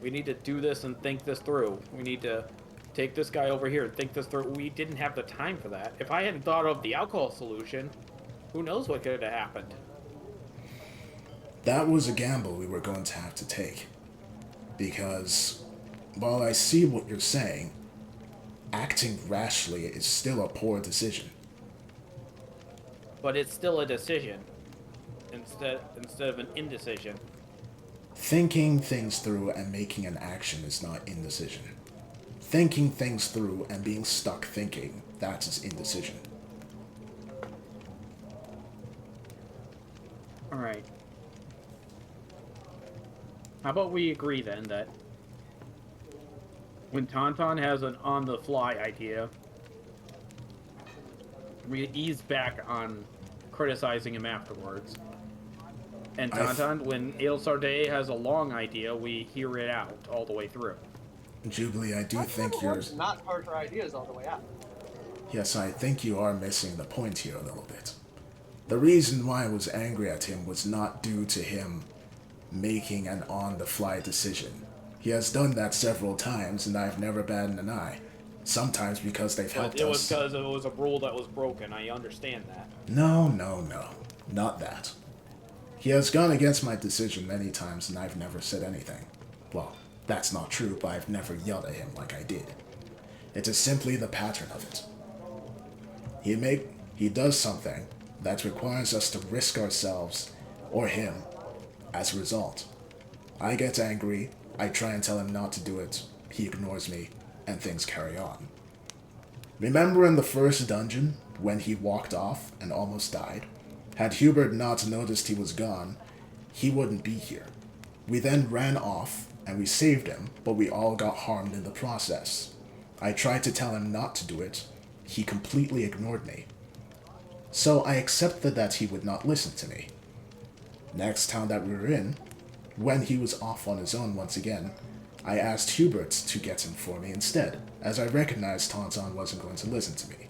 we need to do this and think this through. We need to take this guy over here and think this through. We didn't have the time for that. If I hadn't thought of the alcohol solution, who knows what could have happened. That was a gamble we were going to have to take. Because, while I see what you're saying, acting rashly is still a poor decision. But it's still a decision, instead of an indecision. Thinking things through and making an action is not indecision. Thinking things through and being stuck thinking, that is indecision. Alright. How about we agree then that when Tauntaun has an on-the-fly idea, we ease back on criticizing him afterwards. And Tauntaun, when Ailsarday has a long idea, we hear it out all the way through. Jubilee, I do think you're... not heard her ideas all the way out. Yes, I think you are missing the point here a little bit. The reason why I was angry at him was not due to him making an on-the-fly decision. He has done that several times, and I've never batted an eye. Sometimes because they've helped us. It was because it was a rule that was broken. I understand that. No. Not that. He has gone against my decision many times, and I've never said anything. Well, that's not true, but I've never yelled at him like I did. It is simply the pattern of it. He does something that requires us to risk ourselves, or him, as a result. I get angry, I try and tell him not to do it, he ignores me, and things carry on. Remember in the first dungeon, when he walked off and almost died? Had Hubert not noticed he was gone, he wouldn't be here. We then ran off, and we saved him, but we all got harmed in the process. I tried to tell him not to do it, he completely ignored me. So I accepted that he would not listen to me. Next town that we were in, when he was off on his own once again, I asked Hubert to get him for me instead, as I recognized Tauntaun wasn't going to listen to me.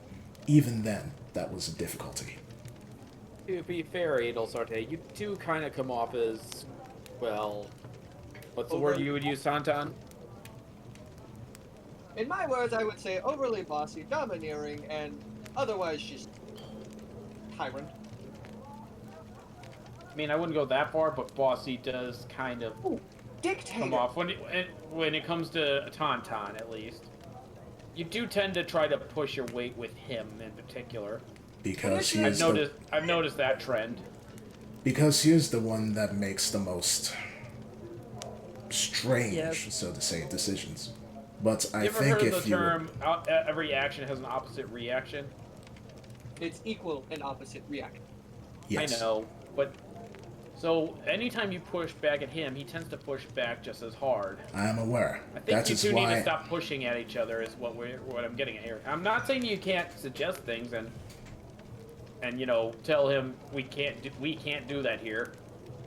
Even then, that was a difficulty. To be fair, Ailsarday, you do kind of come off as, what's the word you would use, Tauntaun? In my words, I would say overly bossy, domineering, and otherwise just tyrant. I mean, I wouldn't go that far, but bossy does kind of Dictator. come off when it comes to Tauntaun, at least. You do tend to try to push your weight with him in particular. Because he I've noticed that trend. Because he is the one that makes the most strange, so to say, decisions. But I think if you... ever heard the term, every action has an opposite reaction? It's equal and opposite reaction. Yes. I know, but... So, anytime you push back at him, he tends to push back just as hard. I am aware. I think you two need to stop pushing at each other, is what I'm getting at here. I'm not saying you can't suggest things and tell him we can't do that here,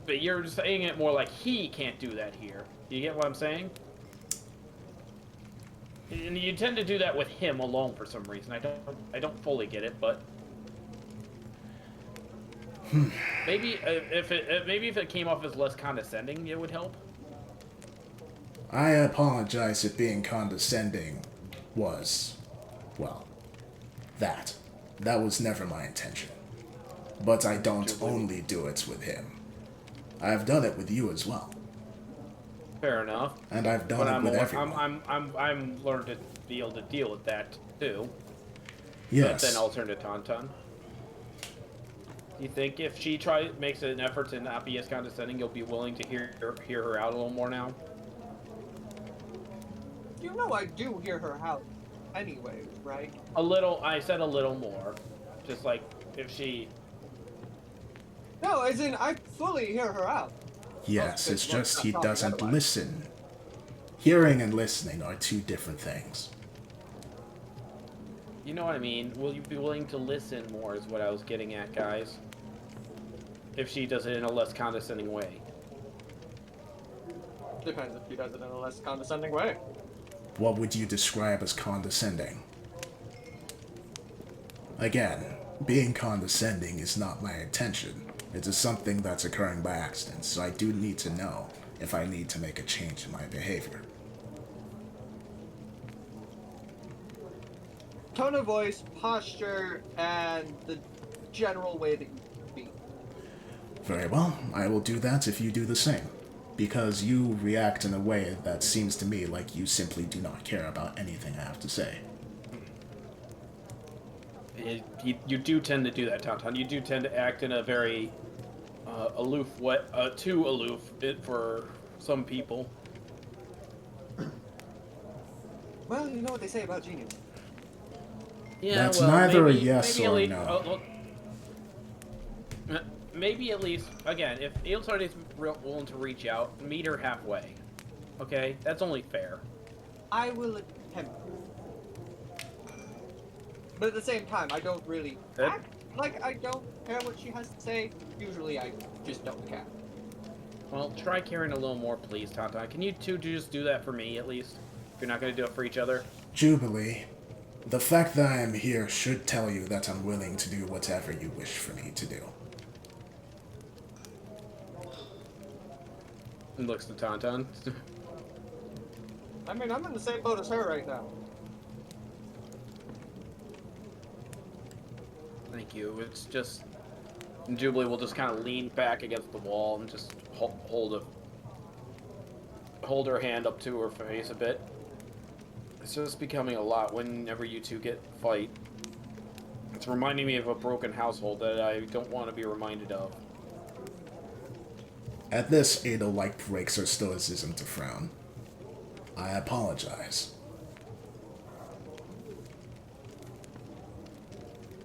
but you're saying it more like he can't do that here. You get what I'm saying? And you tend to do that with him alone for some reason. I don't fully get it, but maybe if it came off as less condescending, it would help. I apologize if being condescending was, well, that. That was never my intention. But I don't only do it with him. I've done it with you as well. Fair enough. And I've done it with everyone. I'm learned to be able to deal with that too. Yes. But then I'll turn to Tauntaun. You think if she makes an effort to not be as condescending, you'll be willing to hear her out a little more now? You know I do hear her out anyway, right? A little. I said a little more. Just like if she. No, as in I fully hear her out. Yes, it's just he doesn't listen. Hearing and listening are two different things. You know what I mean? Will you be willing to listen more is what I was getting at, guys. If she does it in a less condescending way. Depends if she does it in a less condescending way. What would you describe as condescending? Again, being condescending is not my intention. It is something that's occurring by accident, so I do need to know if I need to make a change in my behavior. Tone of voice, posture, and the general way that you speak. Very well, I will do that if you do the same. Because you react in a way that seems to me like you simply do not care about anything I have to say. You do tend to do that, Tauntaun. You do tend to act in a very aloof way, too aloof for some people. Well, you know what they say about genius. Yeah, That's well, neither maybe, a yes maybe or least, no. Maybe at least, again, if Ailsard is willing to reach out, meet her halfway. Okay? That's only fair. I will attempt. But at the same time, I don't really act like I don't care what she has to say. Usually, I just don't care. Well, try caring a little more, please, Tauntaun. Can you two just do that for me, at least? If you're not going to do it for each other? Jubilee, the fact that I am here should tell you that I'm willing to do whatever you wish for me to do. And looks to Tauntaun. I mean, I'm in the same boat as her right now. Thank you. It's just... Jubilee will just kind of lean back against the wall and just hold her hand up to her face a bit. It's just becoming a lot whenever you two fight. It's reminding me of a broken household that I don't want to be reminded of. At this, Ada breaks her stoicism to frown. I apologize.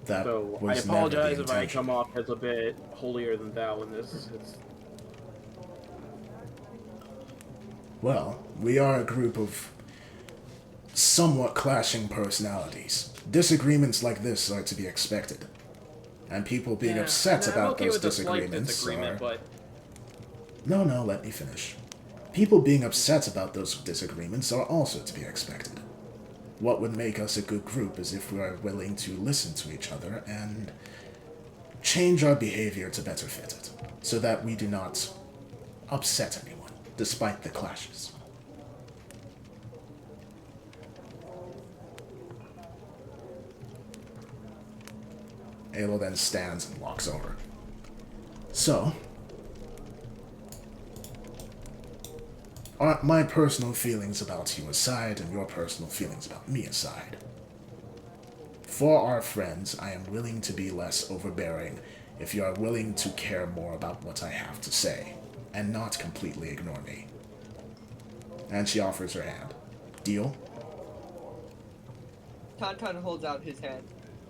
That So, I was apologize never if the I intention. come off as a bit holier than thou in this. Well, we are a group of somewhat clashing personalities. Disagreements like this are to be expected. And people being upset about those disagreements are... But... No, let me finish. People being upset about those disagreements are also to be expected. What would make us a good group is if we are willing to listen to each other and change our behavior to better fit it, so that we do not upset anyone, despite the clashes. Ayla then stands and walks over. So, my personal feelings about you aside and your personal feelings about me aside. For our friends, I am willing to be less overbearing if you are willing to care more about what I have to say, and not completely ignore me. And she offers her hand. Deal? Tauntaun holds out his hand.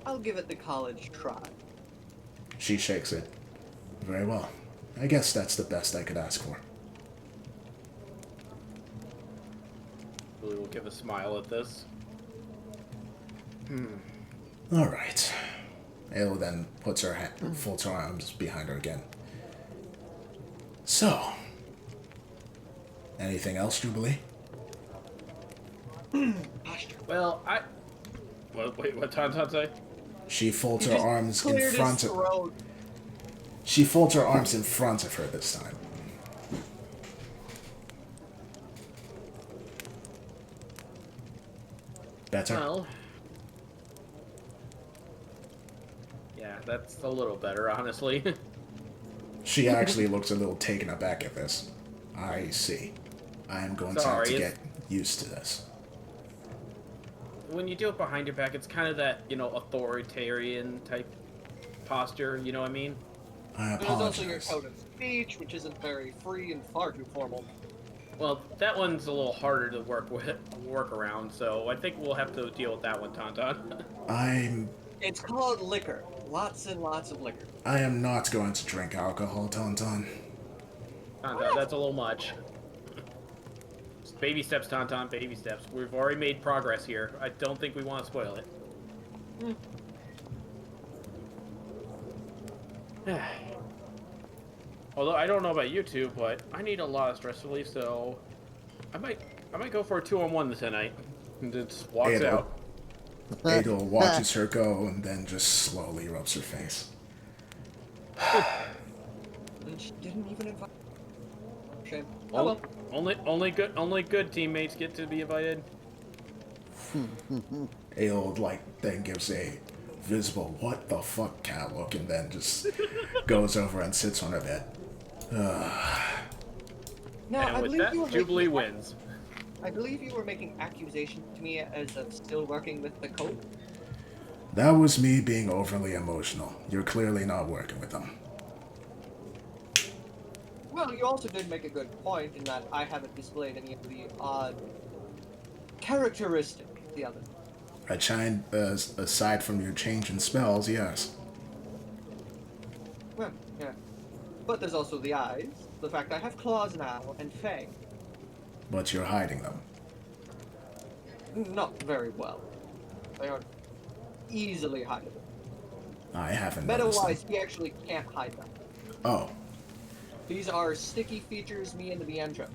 I'll give it the college try. She shakes it. Very well. I guess that's the best I could ask for. Jubilee will give a smile at this. Alright. Ayla then puts her folds her arms behind her again. So, anything else, Jubilee? Well, wait, what Tauntaun say? She folds her arms in front of. throat. She folds her arms in front of her this time. Better. Well, yeah, that's a little better, honestly. She actually looks a little taken aback at this. I see. I am going to have to get used to this. When you do it behind your back, it's kind of that, authoritarian type posture, you know what I mean? I There's also your apologize. code of speech, which isn't very free and far too formal. Well, that one's a little harder to work around, so I think we'll have to deal with that one, Tauntaun. It's called liquor. Lots and lots of liquor. I am not going to drink alcohol, Tauntaun. Tauntaun, that's a little much. Just baby steps, Tauntaun, baby steps. We've already made progress here. I don't think we want to spoil it. Although I don't know about you two, but I need a lot of stress relief, so I might go for a 2-on-1 tonight. And just walks Adel. out. Adel watches her go and then just slowly rubs her face. And she didn't even invite. Shame. Oh well. Only good teammates get to be invited. Adel then gives a visible what the fuck cat look and then just goes over and sits on her bed. Now, And I with believe that, you were Jubilee making, wins. I believe you were making accusations to me as of still working with the code. That was me being overly emotional. You're clearly not working with them. Well, you also did make a good point in that I haven't displayed any of the odd characteristic the other. Aside from your change in spells, yes. Well, yeah. But there's also the eyes, the fact I have claws now, and fang. But you're hiding them. Not very well. They are easily hideable. I haven't noticed them. Meta-wise, he actually can't hide them. Oh. These are sticky features me in the DM show.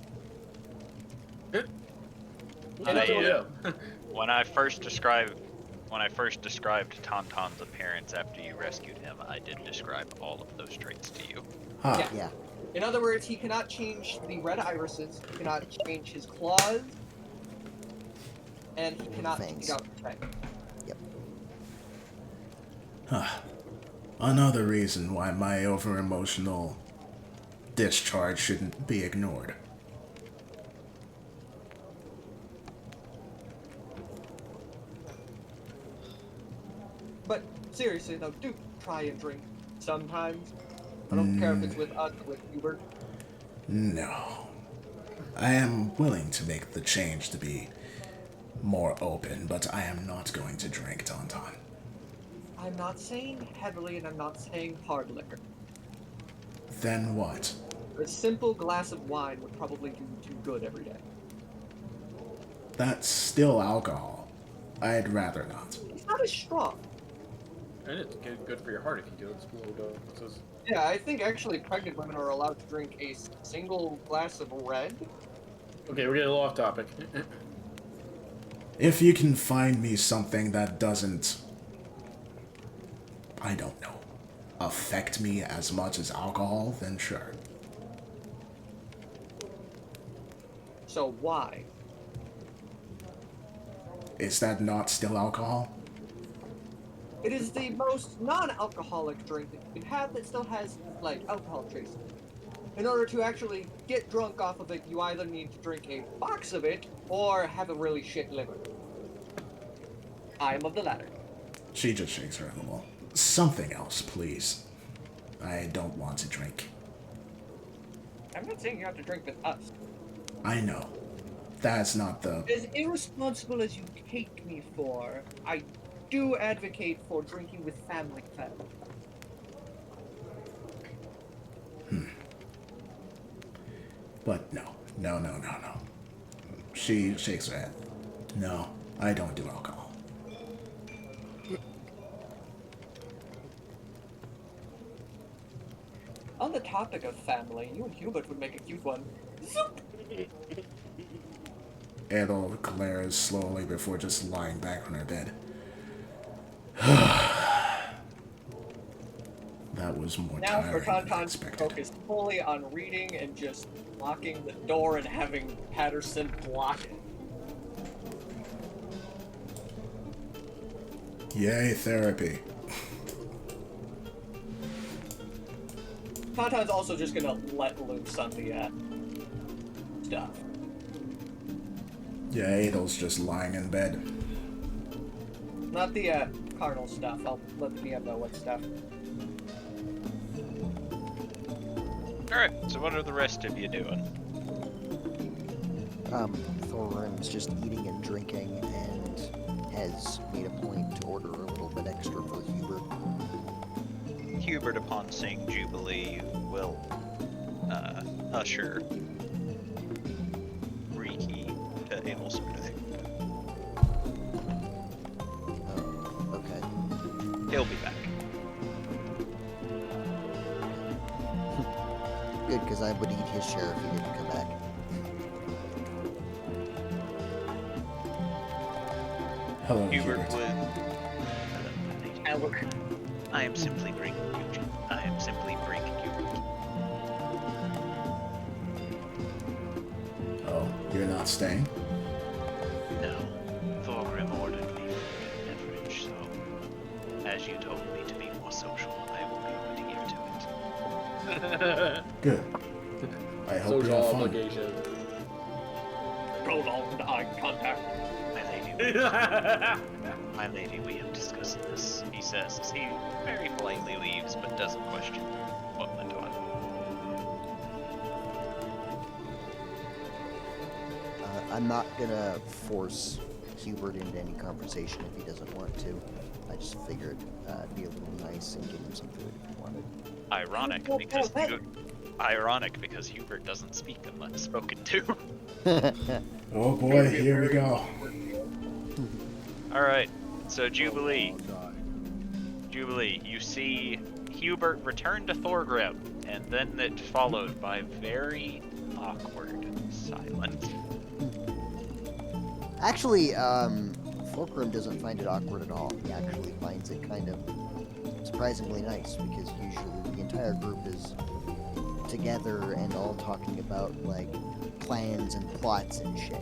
When I first described Tauntaun's appearance after you rescued him, I did describe all of those traits to you. Huh. Yeah. In other words, he cannot change the red irises, he cannot change his claws, and he cannot take out the fang. Yep. Huh. Another reason why my over-emotional discharge shouldn't be ignored. But seriously though, do try and drink sometimes. I don't care if it's with us or with Hubert. No. I am willing to make the change to be more open, but I am not going to drink, Tauntaun. I'm not saying heavily and I'm not saying hard liquor. Then what? A simple glass of wine would probably do too good every day. That's still alcohol. I'd rather not. It's not as strong. And it's good for your heart if you do it. It's low doses. Yeah, I think actually pregnant women are allowed to drink a single glass of red. Okay, we're getting a little off topic. If you can find me something that doesn't, I don't know, affect me as much as alcohol, then sure. So why? Is that not still alcohol? It is the most non-alcoholic drink that you can have that still has, like, alcohol traces. In order to actually get drunk off of it, you either need to drink a box of it, or have a really shit liver. I am of the latter. She just shakes her head. Well, something else, please. I don't want to drink. I'm not saying you have to drink with us. I know. That's not the... As irresponsible as you take me for, I do advocate for drinking with family friends. But no. No. She shakes her head. No, I don't do alcohol. On the topic of family, you and Hubert would make a cute one. Zoop! Adol glares slowly before just lying back on her bed. That was more Now for tiring than I Tauntaun to expected. focus fully on reading and just locking the door and having Patterson block it. Yay, therapy. Tauntaun's also just gonna let loose on the stuff. Yeah, Adol's just lying in bed. Not the carnal stuff. I'll let the DM know what stuff. Alright, so what are the rest of you doing? Thorgrim's just eating and drinking and has made a point to order a little bit extra for Hubert. Hubert, upon seeing Jubilee, will usher Riki to ale sort of thing. Oh, okay. He'll be back. Good, because I would eat his share if he didn't come back. Hello, Hubert Hubert. would... I am simply bringing you. I am simply bringing Hubert. Oh, you're not staying? No, Thorgrim ordered me for a beverage, so as you told me to be more social, I will be over here to it. Good. I hope you Social have fun. obligation. Prolonged eye contact. My lady, we have discussed this, he says as he very politely leaves, but doesn't question what went on. I'm not gonna force Hubert into any conversation if he doesn't want to. I just figured it'd be a little nice and give him some food if he wanted. Ironic because Hubert doesn't speak unless spoken to. Oh boy, here we go. Alright, so Jubilee, you see Hubert return to Thorgrim, and then it followed by very awkward silence. Actually, Thorgrim doesn't find it awkward at all. He actually finds it kind of surprisingly nice, because usually the entire group is together and all talking about, like, plans and plots and shit.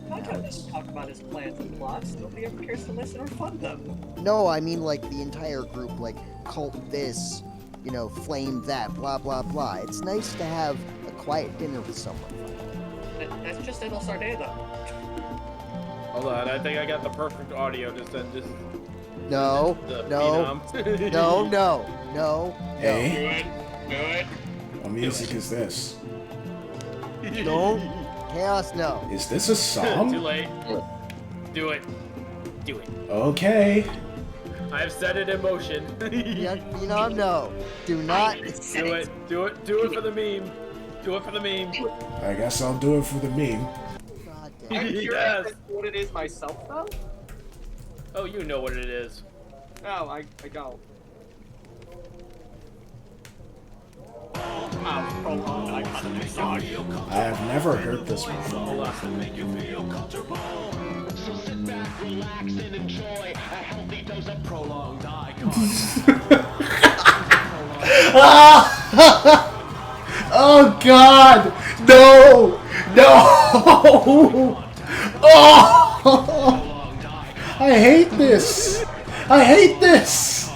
Tauntaun doesn't talk about his plans and plots. Nobody ever cares to listen or fund them. No, I mean, like, the entire group, like, cult this, you know, flame that, blah, blah, blah. It's nice to have a quiet dinner with someone. That's just Idle Sarday, though. Hold on, I think I got the perfect audio to send this. No, no, no. Hey, Do it. what music is this? No. Chaos, no. Is this a song? Too late. Do it. Do it. Okay. I've set it in motion. No. Do not. Do it. Do it. Do it for the meme. Do it for the meme. I guess I'll do it for the meme. God I'm damn. curious Yes. as to what it is myself, though. Oh, you know what it is. No, I don't. Prolonged eye contact. I have never heard this before. Hold on. So sit back, relax, and enjoy a healthy dose of prolonged eye Oh God! No! No! Oh! I hate this! I hate this!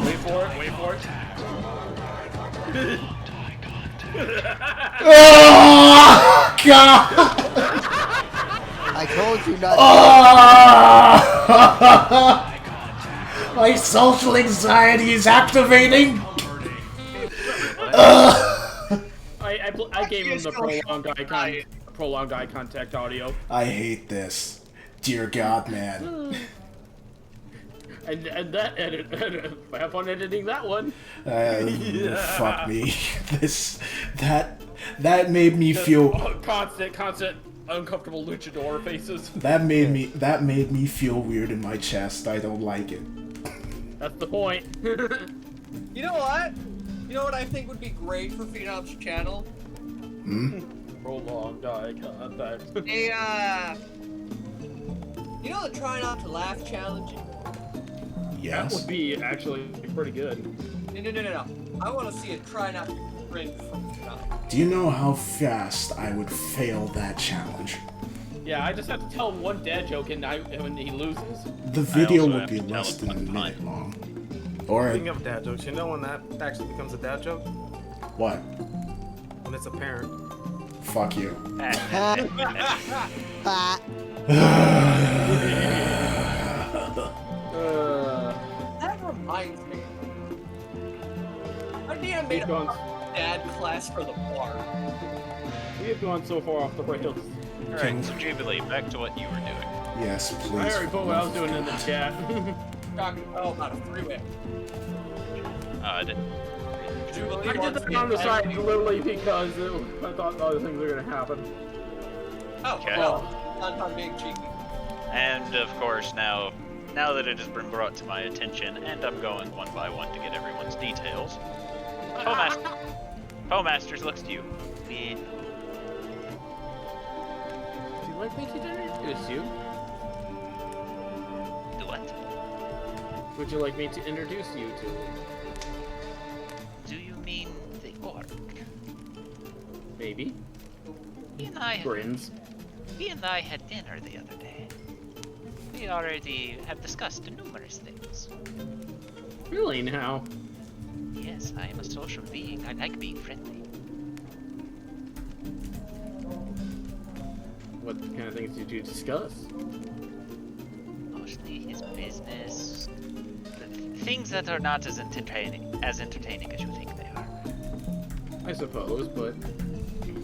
Wait for it. Wait for it. Oh God! I told you not. Oh! My social anxiety is activating. I gave him the prolonged eye contact audio. I hate this. Dear God, man. And have fun editing that one. Fuck me. That made me feel. Constant uncomfortable luchador faces. That made me feel weird in my chest. I don't like it. That's the point. You know what? You know what I think would be great for Phenom's channel? prolonged eye contact. Hey, you know the try not to laugh challenge? That Yes. would be actually pretty good. No. I want to see a try not to cringe from tonight. Do you know how fast I would fail that challenge? Yeah, I just have to tell one dad joke and when he loses. The video also would have be to tell less it than a one minute time. long. Or Speaking of dad jokes, you know when that actually becomes a dad joke? what? When it's apparent. Fuck you. That reminds me. I need to make a dad class for the bar. We have gone so far off the rails. Alright, so Jubilee, back to what you were doing. Yes, please. I already put what I was doing in the chat. Talking about a three-way. I didn't. Jubilee I did wants that me on the to side add- literally because I thought other things were gonna happen. Oh, Okay. well, not being cheeky. And of course, now that it has been brought to my attention, and I'm going one by one to get everyone's details, Powmasters looks to you. Would you like me to introduce you? Do what? Would you like me to introduce you to? Do you mean the orc? Maybe. He and I had dinner the other day. We already have discussed numerous things. Really now? Yes, I am a social being. I like being friendly. What kind of things did you discuss? Mostly his business. Things that are not as entertaining as you think they are. I suppose, but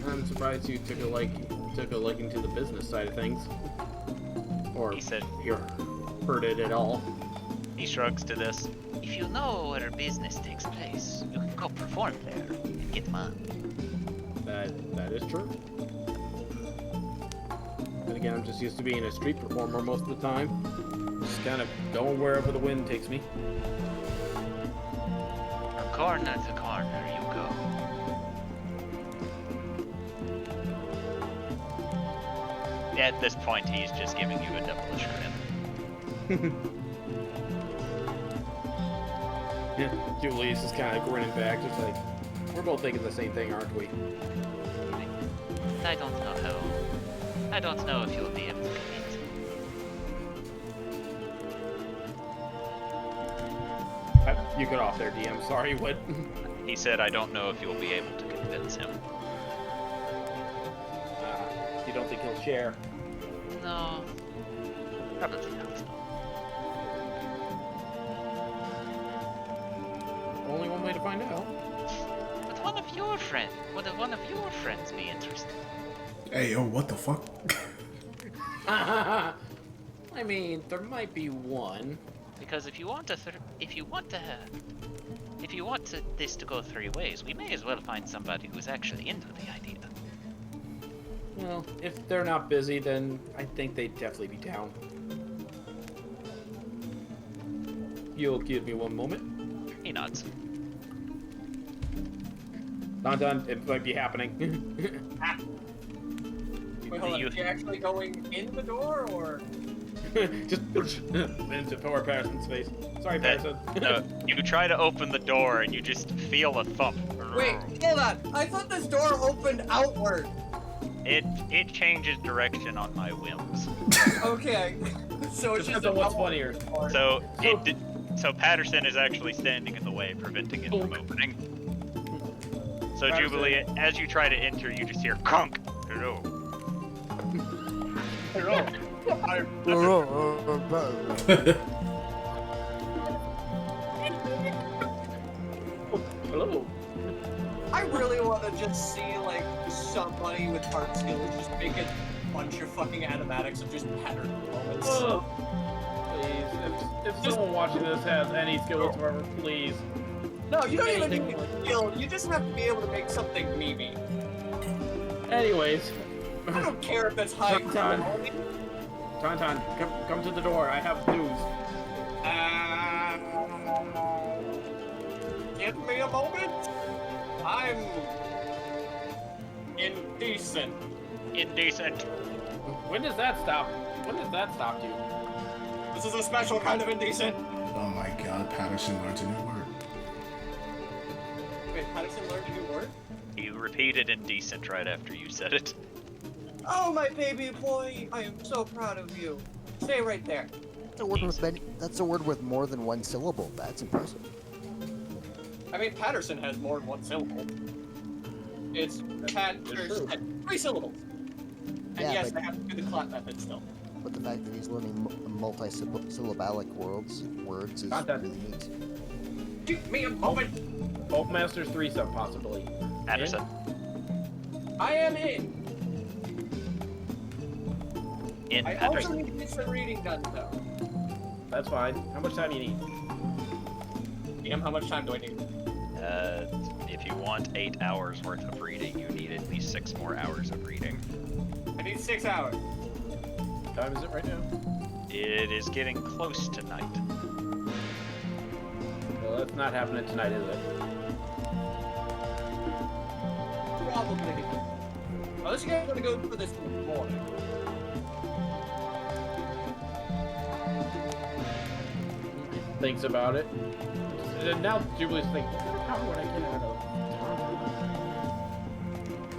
I'm surprised you took a liking to the business side of things. Or He said, you heard it at all. he shrugs to this. If you know where business takes place, you can go perform there and get money. That is true. Then again, I'm just used to being a street performer most of the time. Just kind of going wherever the wind takes me. From corner to corner you go. At this point, he's just giving you a devilish grin. Yeah, Julie's just kind of grinning back, just like, we're both thinking the same thing, aren't we? I don't know if you'll be able to commit. You got off there, DM. Sorry, what? He said, I don't know if you'll be able to convince him. You don't think he'll share? No, probably not. Only one way to find out. But one of your friends be interested? Hey, yo, what the fuck? I mean, there might be one. Because if you want this to go 3 ways, we may as well find somebody who's actually into the idea. Well, if they're not busy, then I think they'd definitely be down. You'll give me one moment. He nods. Done. It might be happening. Wait, hold on. Is he actually going in the door, or? Just into poor Patterson's face. Sorry, Patterson. No, you try to open the door and you just feel a thump. Wait, hold on. I thought this door opened outward. It changes direction on my whims. Okay, so it's just Depends on what's funnier. So Patterson is actually standing in the way, preventing it from opening. So Patterson. Jubilee, as you try to enter, you just hear crunk. Hello. Hello. Hello. I really want to just see like somebody with art skills just make a bunch of fucking animatics of just pattern moments. Please, if someone watching this has any skill whatsoever, please. No, you don't even Anything need like- skill. You just have to be able to make something memey. Anyways, I don't care if it's high Tauntaun. quality. Tauntaun, come to the door. I have news. Give me a moment. Indecent. Indecent. When does that stop? When does that stop you? This is a special kind of indecent. Oh my god, Patterson learned a new word. Wait, Patterson learned a new word? He repeated indecent right after you said it. Oh, my baby boy! I am so proud of you. Stay right there. That's a word with more than one syllable. That's impressive. I mean, Patterson has more than one syllable. It's Patterson. 3 syllables. And Yeah, yes, but- I have to do the clap method still. But the fact that he's learning multi-syllabic words is really neat. Give me a moment. Folk Masters 3 sub possibly. Patterson. I am in. In I Patterson. also need to get some reading done, though. That's fine. How much time do you need? DM, how much time do I need? If you want 8 hours worth of reading, you need at least 6 more hours of reading. I need 6 hours. What time is it right now? It is getting close to night. Well, that's not happening tonight, is it? Probably. Unless you guys want to go for this morning. Thinks about it. And now Jubilee's thinking, how would I get out of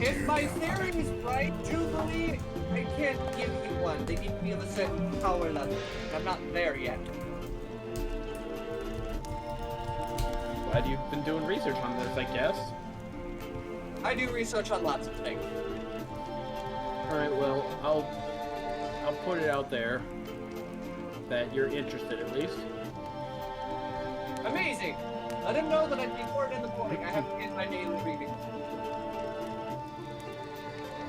If my theory is right, Jubilee, I can't give you one. They need to be of a certain power level. I'm not there yet. Glad you've been doing research on this, I guess. I do research on lots of things. Alright, well, I'll put it out there that you're interested at least. Amazing! Let him know that I'd be bored in the morning. I have to get my daily reading.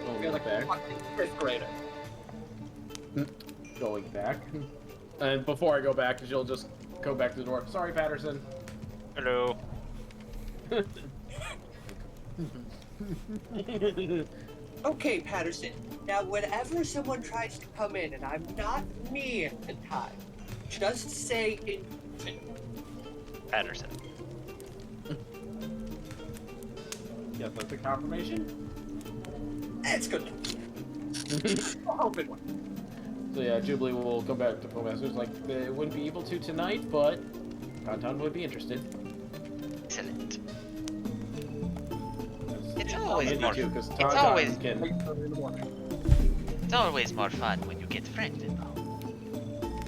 I feel like a fucking 5th grader. Going back. And before I go back, she'll just go back to the door. Sorry, Patterson. Hello. Okay, Patterson. Now, whenever someone tries to come in and I'm not me at the time, just say indecent. Patterson. Yes, that's a confirmation. It's good. I'll open one. So yeah, Jubilee will come back to Professors. Like, they wouldn't be able to tonight, but Tauntaun would be interested. Excellent. It's always more. Because It's always. can. It's always more fun when you get friends involved.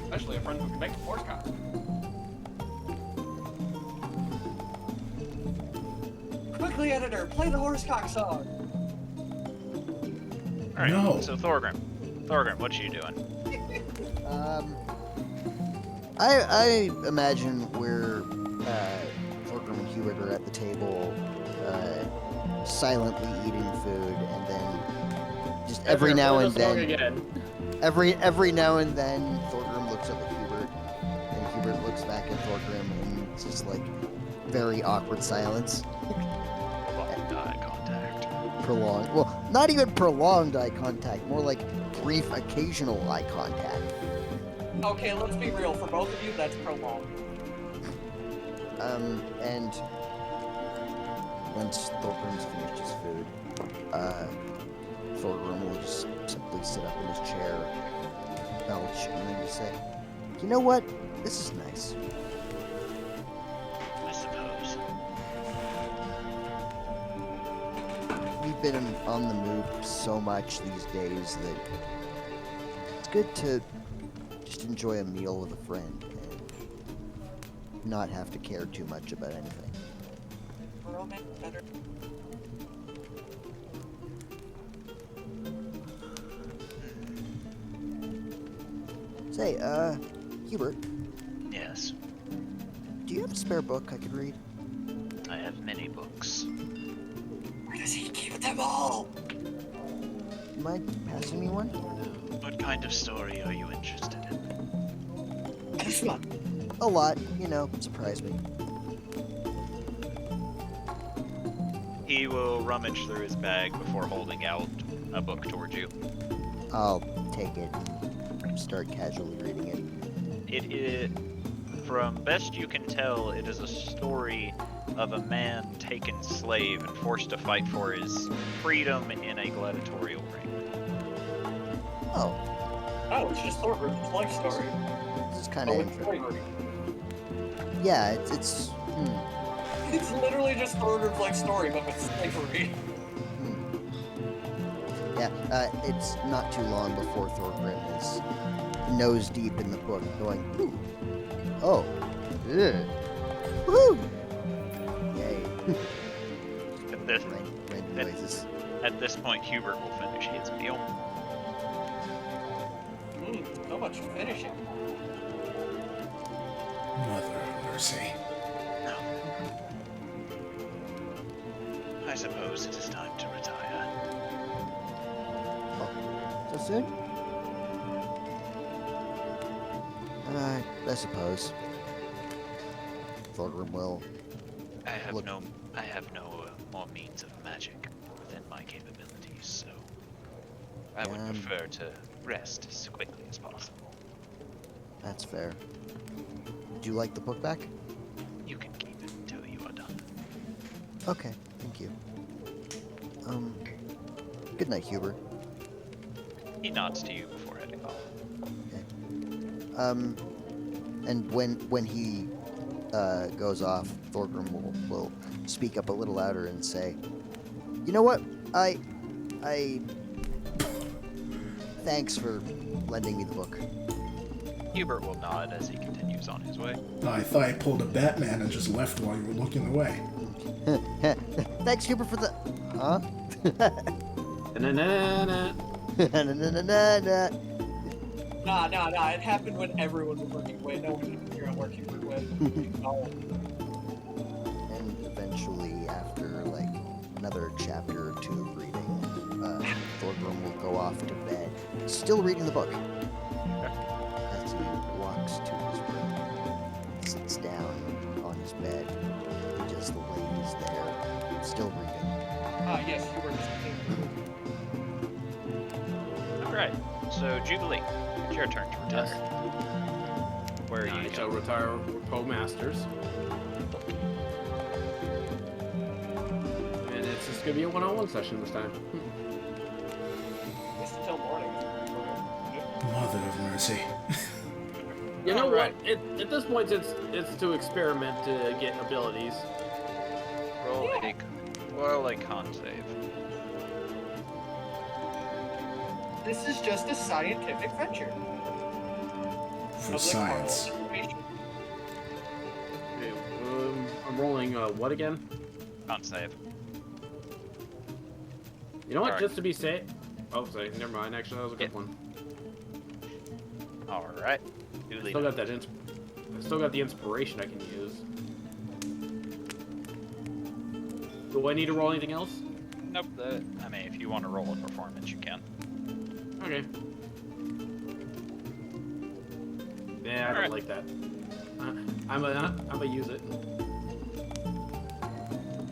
Especially a friend who can make a force copy. Quickly, editor, play the horsecock song. All right. No. So Thorgrim, what you doing? I imagine where Thorgrim and Hubert are at the table, silently eating food, and then just every now and then, every now and then, Thorgrim looks up at Hubert, and Hubert looks back at Thorgrim, and it's just like very awkward silence. Eye contact. Prolonged. Well, not even prolonged eye contact, more like brief, occasional eye contact. Okay, let's be real. For both of you, that's prolonged. And once Thorgrim's finished his food, Thorgrim will just simply sit up in his chair, belch, and then just say, "You know what? This is nice." I suppose. We've been on the move so much these days that it's good to just enjoy a meal with a friend and not have to care too much about anything. Romance better. Say, Hubert, Yes, do you have a spare book I could read? I have many books. Where does he keep them all? Do you mind passing me one? What kind of story are you interested in? This one. A lot, you know, surprise me. He will rummage through his bag before holding out a book towards you. I'll take it and start casually reading it. It is, From best you can tell, it is a story of a man taken slave and forced to fight for his freedom in a gladiatorial ring. Oh. Oh, it's just Thorgrim's life story. This is kind of interesting. Slavery. Yeah, it's It's literally just Thorgrim's life story, but with slavery. Yeah, it's not too long before Thorgrim is nose deep in the book, going, ooh, oh, yeah, woohoo, yay. Random noises. At this point, Hubert will finish his meal. So much finishing. Mother of mercy. No. I suppose it is time to retire. So soon? I suppose. Thorgrim will. I have no more means of magic within my capabilities, so I would prefer to rest as quickly as possible. That's fair. Would you like the book back? You can keep it until you are done. Okay, thank you. Good night, Hubert. He nods to you before heading off. Okay. And when he goes off, Thorgrim will speak up a little louder and say, "You know what? I thanks for lending me the book." Hubert will nod as he continues on his way. I thought I pulled a Batman and just left while you were looking away. Thanks, Hubert, for the... Huh? Na-na-na-na. Nah. It happened when everyone was working away. No one could figure out where Hubert went. Oh. And eventually, after like another chapter or two of reading, Thorgrim will go off to bed, still reading the book. As he walks to his room, sits down on his bed, he just lays there, still reading. Yes, Hubert is Alright, so Jubilee, it's your turn to retire. Where are you I shall going? retire with Poe Masters. And it's just gonna be a one-on-one session this time. Just until morning. Mother of mercy. You know Alright. what? At this point, it's to experiment to get abilities. Roll a con save. This is just a scientific venture. For science. Okay, I'm rolling what again? Con save. You know what? Alright. Just to be safe. Oh, sorry. Never mind. Actually, that was a good Yeah. one. Alright. Still got that. I still got the inspiration I can use. Do I need to roll anything else? Nope. I mean, if you want to roll a performance, you can. Okay. Yeah, I don't like that. I'm gonna use it.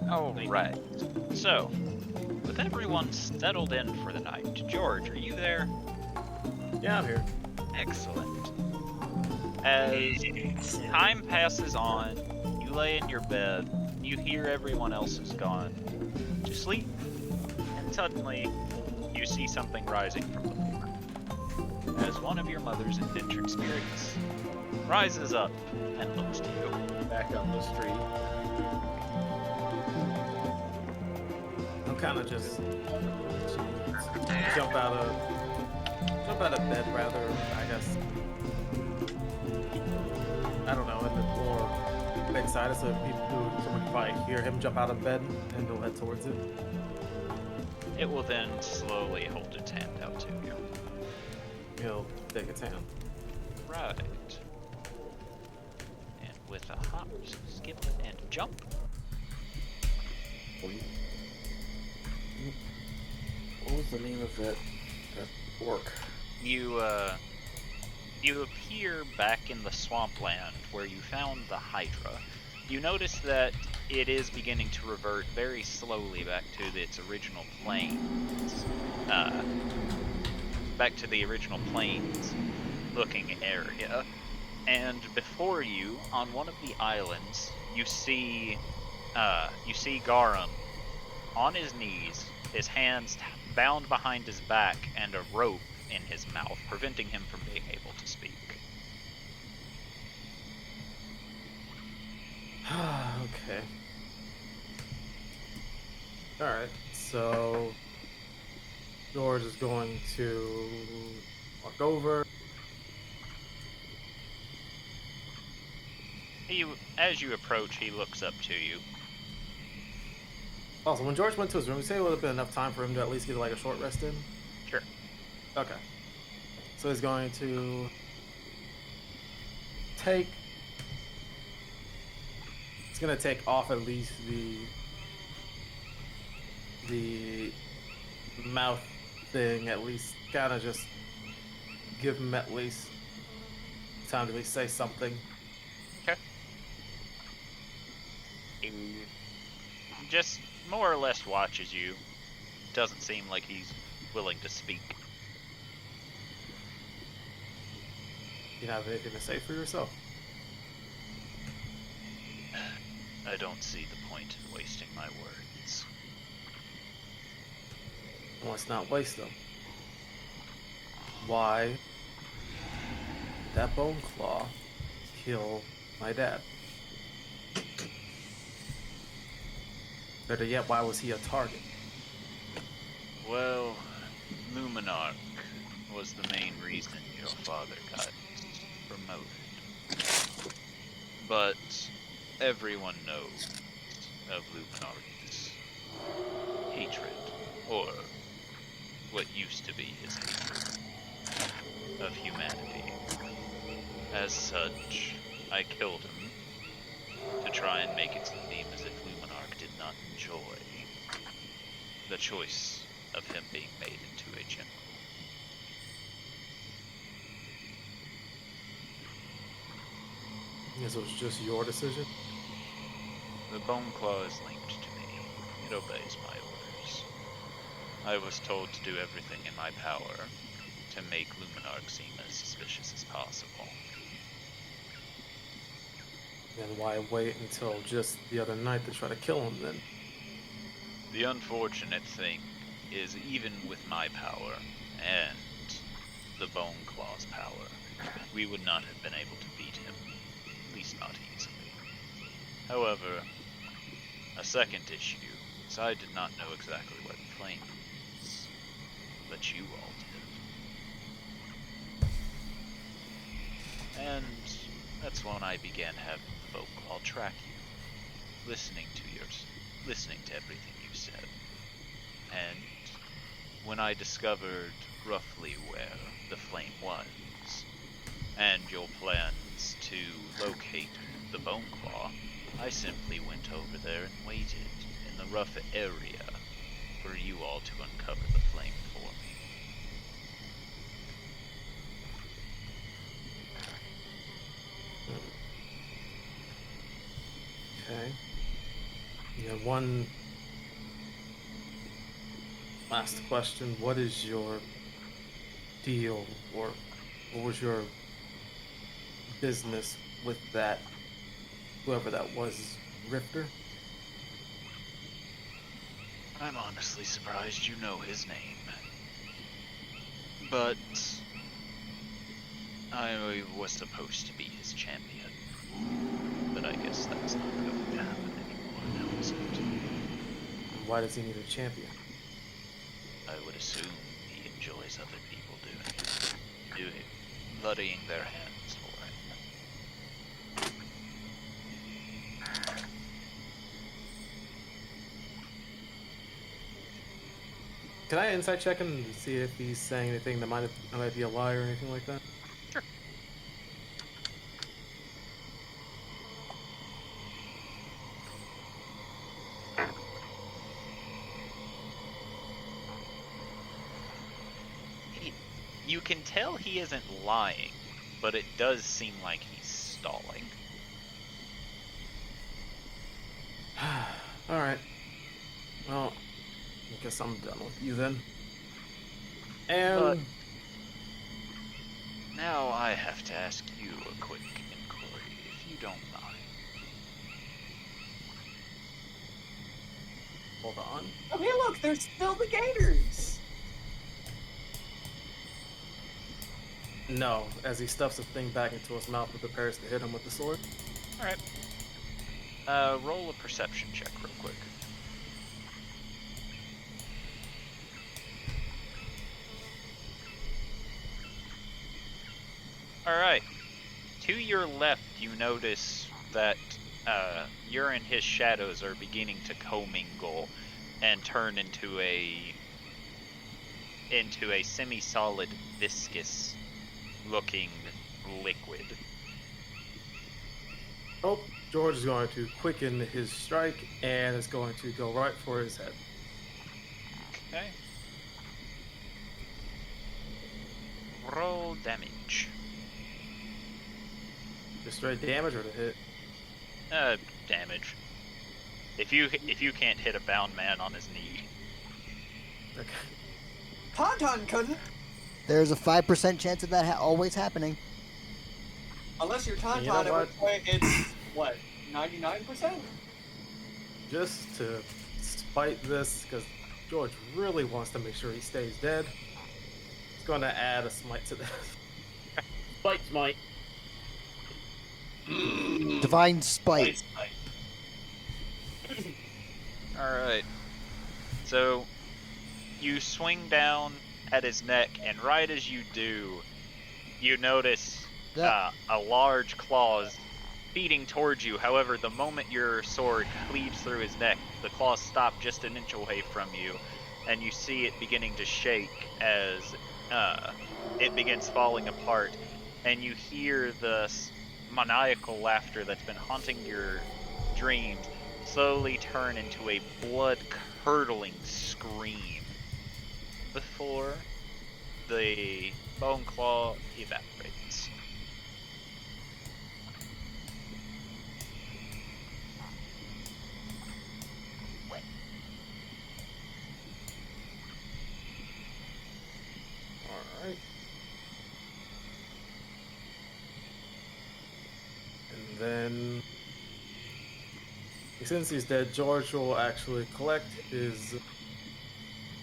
Alright. So, with everyone settled in for the night, George, are you there? Yeah, I'm here. Excellent. As time passes on, you lay in your bed, you hear everyone else has gone to sleep, and suddenly you see something rising from the floor. As one of your mother's indentured spirits rises up and looks to you. Back up the street. I'm kind of just jump out of bed, rather. I guess. I don't know, in the more bedside, so someone can probably hear him jump out of bed and he'll head towards it. It will then slowly hold its hand out to you. He'll take its hand. Right. And with a hop, skip, and jump, What was the name of that orc? you appear back in the swampland where you found the Hydra. You notice that it is beginning to revert very slowly back to its original plains. Back to the original plains looking area. And before you, on one of the islands, you see Garum on his knees, his hands bound behind his back, and a rope in his mouth, preventing him from being able to speak. Okay. Alright, so George is going to walk over. As you approach, he looks up to you. Also, when George went to his room, you say it would have been enough time for him to at least get like a short rest in? Sure. Okay. So he's going to take... He's going to take off at least the mouth thing, at least kind of just give him at least time to at least say something. Okay. He just more or less watches you. Doesn't seem like he's willing to speak. You have anything to say for yourself? I don't see the point in wasting my words. Well, let's not waste them. Why did that bone claw kill my dad? Better yet, why was he a target? Well, Luminarch was the main reason your father got promoted. But everyone knows of Luminarch's hatred, or what used to be his hatred, of humanity. As such, I killed him to try and make it seem as if Luminarch did not enjoy the choice of him being made into a general. This was just your decision? The bone claw is linked to me. It obeys my orders. I was told to do everything in my power to make Luminarch seem as suspicious as possible. Then why wait until just the other night to try to kill him then? The unfortunate thing is, even with my power and the Bone Claw's power, we would not have been able to beat him, at least not easily. However, a second issue is I did not know exactly what flame is, but you all did. And that's when I began having the Bone Claw track you, listening to everything you said. And when I discovered roughly where the flame was, and your plans to locate the Bone Claw, I simply went over there and waited in the rough area for you all to uncover the flame for me. Okay. Yeah, one last question. What is your deal, or what was your business with that, whoever that was, Rifter? I'm honestly surprised you know his name. But I was supposed to be his champion. But I guess that's not going to happen anymore now, is it? Why does he need a champion? I would assume he enjoys other people blooding their hands for him. Can I insight check him to see if he's saying anything that might be a lie or anything like that? Sure. You can tell he isn't lying, but it does seem like he's stalling. Alright. Well, I guess I'm done with you then. And Now I have to ask you a quick don't mind. Hold on. Oh, hey, look, there's still the gators. No, as he stuffs the thing back into his mouth and prepares to hit him with the sword. Alright. Roll a perception check real quick. Alright. To your left, you notice that your and his shadows are beginning to commingle and turn into a semi-solid, viscous looking liquid. Oh, George is going to quicken his strike and is going to go right for his head. Okay. Roll damage. Just straight damage or to hit? Damage. If you can't hit a bound man on his knee. Okay. Tauntaun couldn't, There's a 5% chance of that always happening. unless you're Tauntaun, You know at what? which point it's, what, 99%? Just to spite this, because George really wants to make sure he stays dead, he's going to add a smite to that. Spite smite. Divine Spite. Alright. So, you swing down at his neck, and right as you do, you notice a large claws feeding towards you. However, the moment your sword cleaves through his neck, the claws stop just an inch away from you, and you see it beginning to shake as it begins falling apart, and you hear the maniacal laughter that's been haunting your dreams slowly turn into a blood-curdling scream before the bone claw evaporates. Alright. And then, since he's dead, George will actually collect his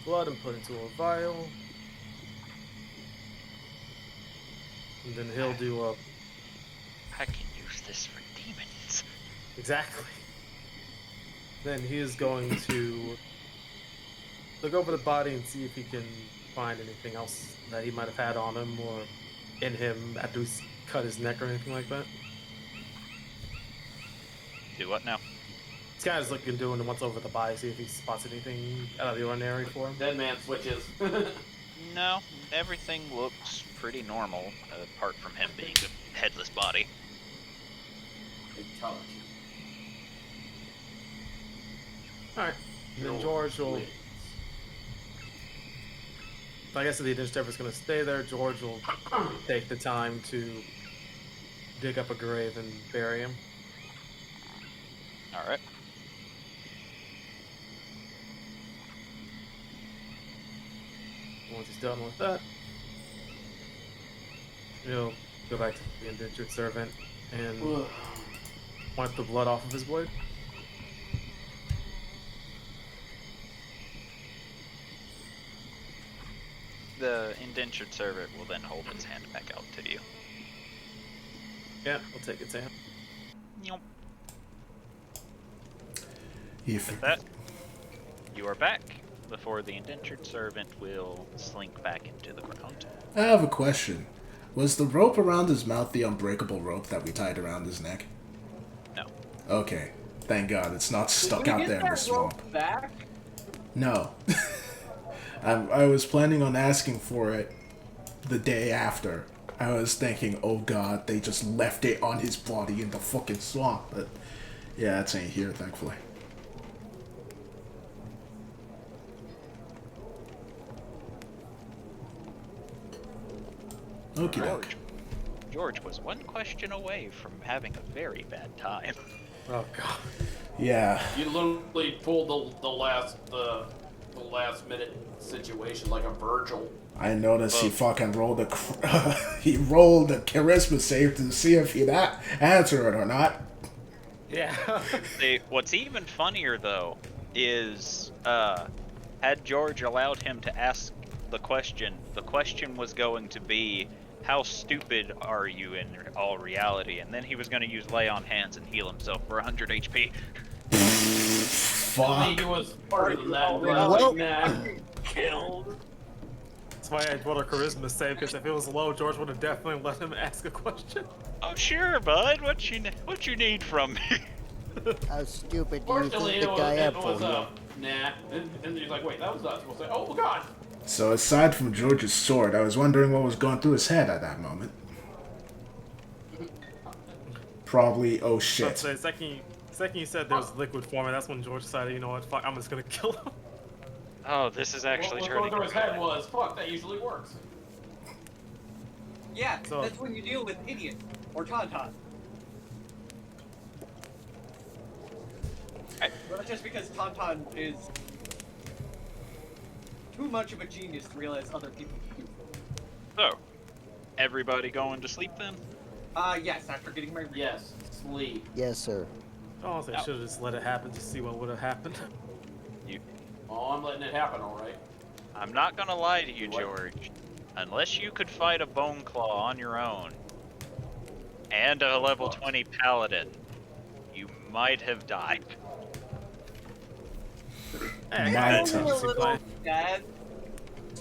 blood and put it into a vial. And then he'll do a... I can use this for demons. Exactly. Then he is going to look over the body and see if he can find anything else that he might have had on him or in him after he's cut his neck or anything like that. Do what now? He's kind of just looking, doing once over the body, see if he spots anything out of the ordinary for him. Dead man switches. No, everything looks pretty normal, apart from him being a headless body. Fatality. Alright. Then George will... I guess if the initiative is going to stay there, George will take the time to dig up a grave and bury him. Alright. Once he's done with that, he'll go back to the indentured servant and wipe the blood off of his blade. The indentured servant will then hold its hand back out to you. Yeah, we'll take its hand. Yep. If With that, you are back before the indentured servant will slink back into the ground. I have a question. Was the rope around his mouth the unbreakable rope that we tied around his neck? No. Okay. Thank God it's not stuck out there in the swamp. Back? No. I was planning on asking for it the day after. I was thinking, oh God, they just left it on his body in the fucking swamp. But yeah, it's ain't here, thankfully. Okie doke. George was one question away from having a very bad time. Oh God. Yeah. You literally pulled the last a last-minute situation like a Virgil. I noticed he fucking rolled he rolled a charisma save to see if he'd answer it or not. Yeah. What's even funnier though is had George allowed him to ask the question was going to be, how stupid are you in all reality? And then he was going to use lay on hands and heal himself for 100 HP. Fuck. He was part of that. Well, Killed. That's why I rolled a charisma save, because if it was low, George would have definitely let him ask a question. Oh sure, bud. What you need from me? How stupid do you Fortunately, think the guy it am was for? nah. And he's like, wait, that was not supposed to say. Oh god. So aside from George's sword, I was wondering what was going through his head at that moment. Probably, oh shit. But the second you said there was liquid form, and that's when George decided, you know what, fuck, I'm just gonna kill him. Oh, this is actually What turning. going through his head was, fuck, that usually works. Yeah, So- that's when you deal with idiot or tauntaun. Well, just because tauntaun is too much of a genius to realize other people can do. So, everybody going to sleep then? Yes, after getting my Yes, sleep. Yes, sir. Honestly, I should have just let it happen to see what would have happened. Oh, I'm letting it happen, alright. I'm not gonna lie to you, What? George. Unless you could fight a Bone Claw on your own, and a level 20 Paladin, you might have died. Hey, My guys, turn. let's see play. Dad,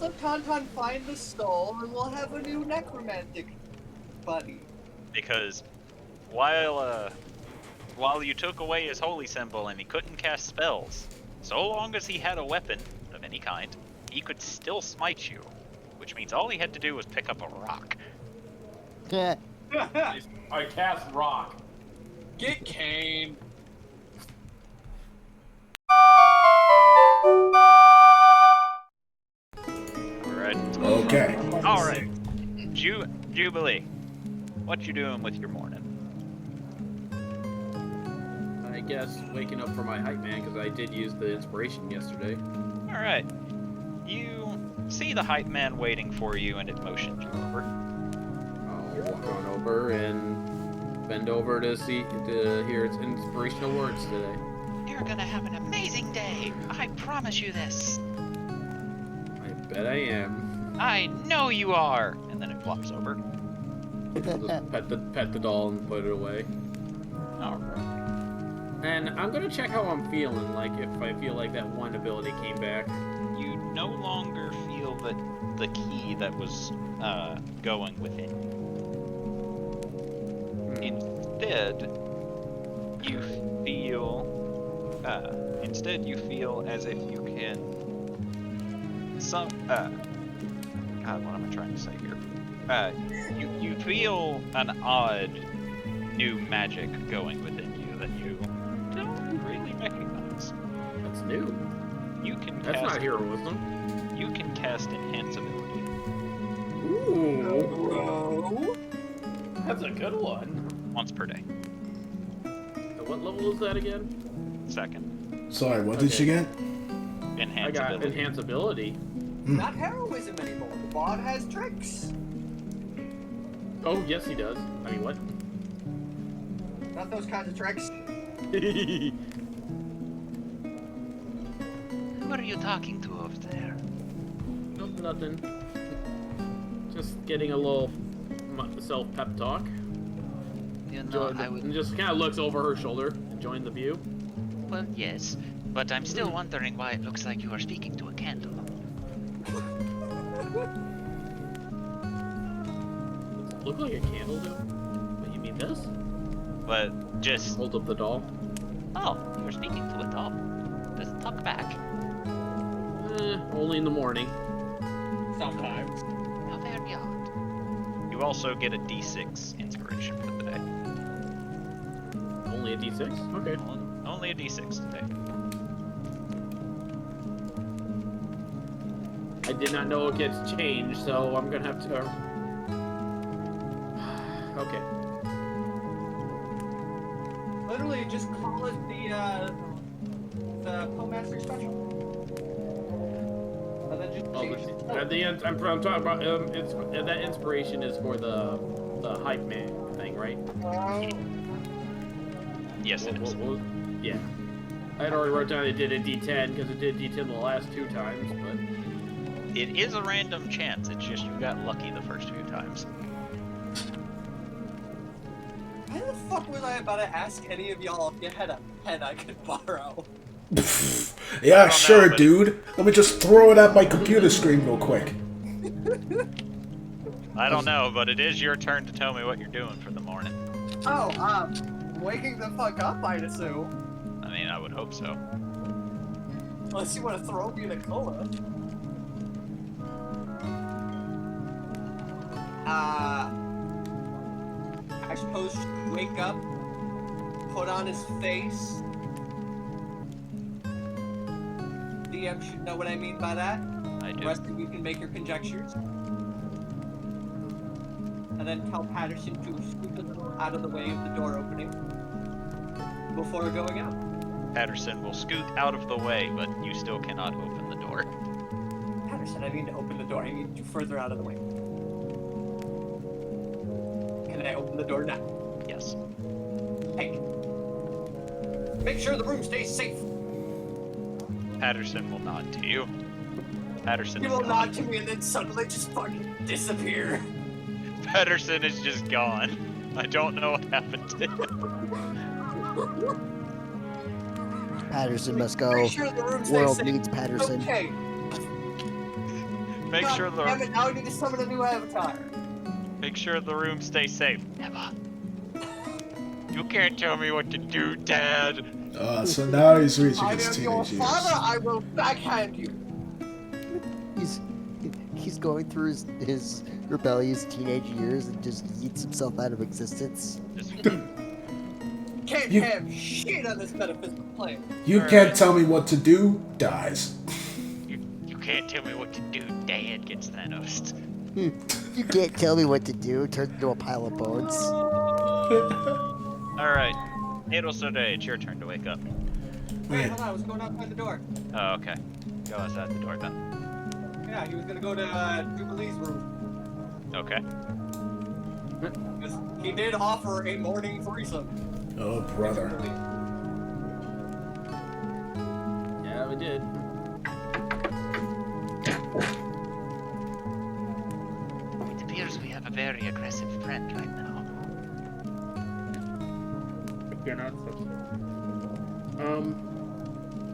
let Tauntaun find the skull and we'll have a new necromantic buddy. Because while you took away his holy symbol and he couldn't cast spells, so long as he had a weapon of any kind, he could still smite you. Which means all he had to do was pick up a rock. I cast rock. Get Kane. Alright. Okay. Alright. Jubilee. What you doing with your morning? I guess waking up for my hype man, because I did use the inspiration yesterday. Alright. You see the hype man waiting for you and it motions you over. I'll walk on over and bend over to hear its inspirational words today. You're gonna have an amazing day. I promise you this. I bet I am. I know you are. And then it flops over. I'll just pet the doll and put it away. Alright. And I'm gonna check how I'm feeling, like if I feel like that one ability came back. You no longer feel the key that was going within you. Instead you feel as if you can God, what am I trying to say here? You feel an odd new magic going within you that you don't really recognize. That's new. You can That's cast not hero wisdom. You can cast enhance ability. Ooh. That's a good one. Once per day. At what level is that again? Second. Sorry, what did she get? Enhance I got ability. enhance ability. Not heroism anymore. The bot has tricks. Oh, yes, he does. I mean, what? Not those kinds of tricks. Who are you talking to over there? Nope, nothing. Just getting a little self-pep talk. You know, And just kind of looks over her shoulder, enjoying the view. Well, yes, but I'm still wondering why it looks like you are speaking to a candle. Does it look like a candle, though? What, you mean this? But just... Hold up the doll. Oh, you're speaking to a doll. Does it talk back? Only in the morning. Sometimes. How very odd. You also get a D6 inspiration for the day. Only a D6? Okay. Only a D6 today. I did not know it gets changed, so I'm gonna have to... Okay. Literally, just call it the Master Special. I'm talking about that inspiration is for the hype man thing, right? Yes, it is. Yeah. I had already wrote down it did a D10 because it did D10 the last 2 times, but It is a random chance. It's just you got lucky the first few times. Why the fuck was I about to ask any of y'all if you had a pen I could borrow? Yeah, sure, dude. Let me just throw it at my computer screen real quick. I don't know, but it is your turn to tell me what you're doing for the morning. Oh, waking the fuck up, I'd assume. I mean, I would hope so. Unless you want to throw me in a coma. I suppose wake up, put on his face. DM should know what I mean by that. I do. The rest of you can make your conjectures. And then tell Patterson to scoot a little out of the way of the door opening before going out. Patterson will scoot out of the way, but you still cannot open the door. Patterson, I need to open the door. I need you further out of the way. Can I open the door now? Yes. Hey. Make sure the room stays safe. Patterson will nod to you. Patterson You is will gone. nod to me and then suddenly just fucking disappear. Patterson is just gone. I don't know what happened to him. Patterson must go. Make sure the room stays World safe. needs Patterson. Okay. Make sure Damn it, now I need to summon a new avatar. Make sure the room stays safe. Emma. You can't tell me what to do, Dad. So now he's reaching I his am your teenage father, years. I will backhand you. He's going through his rebellious teenage years and just yeets himself out of existence. Can't have shit on this metaphysical plane. You can't tell me what to do, dies. You can't tell me what to do, Dad gets Thanos. You can't tell me what to do. Turns into a pile of bones. Alright. Sode, it's your turn to wake up. Wait, hold on, I was going outside the door. Oh, okay. Go outside the door then. Yeah, he was gonna go to Jubilee's room. Okay. Because he did offer a morning threesome. Oh, brother. yeah, we did. It appears we have a very aggressive friend right now.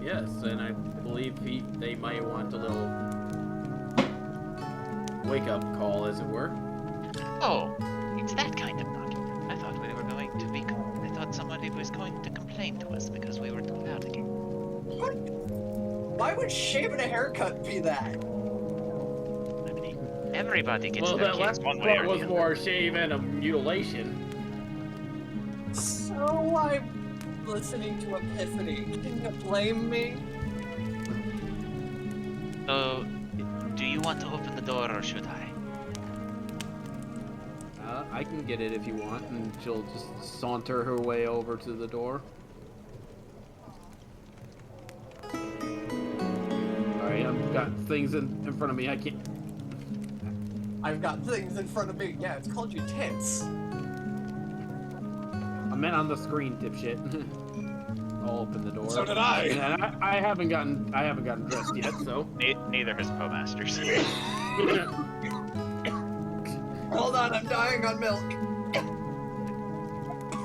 Yes, and I believe they might want a little wake-up call, as it were. Oh, it's that kind of knocking. I thought we were going to be. I thought somebody was going to complain to us because we were too loud again. What? Why would shaving a haircut be that? I mean, everybody gets Well, their that kicks last one way part or was the more shave and a mutilation. So I'm listening to Epiphany. Can you blame me? So, do you want to open the door or should I? I can get it if you want, and she'll just saunter her way over to the door. Alright, I've got things in front of me. I can't. I've got things in front of me. Yeah, it's called your tits. I meant on the screen, dipshit. I'll open the door. So did I. And I haven't gotten dressed yet, so. Neither has Postmasters. Hold on, I'm dying on milk.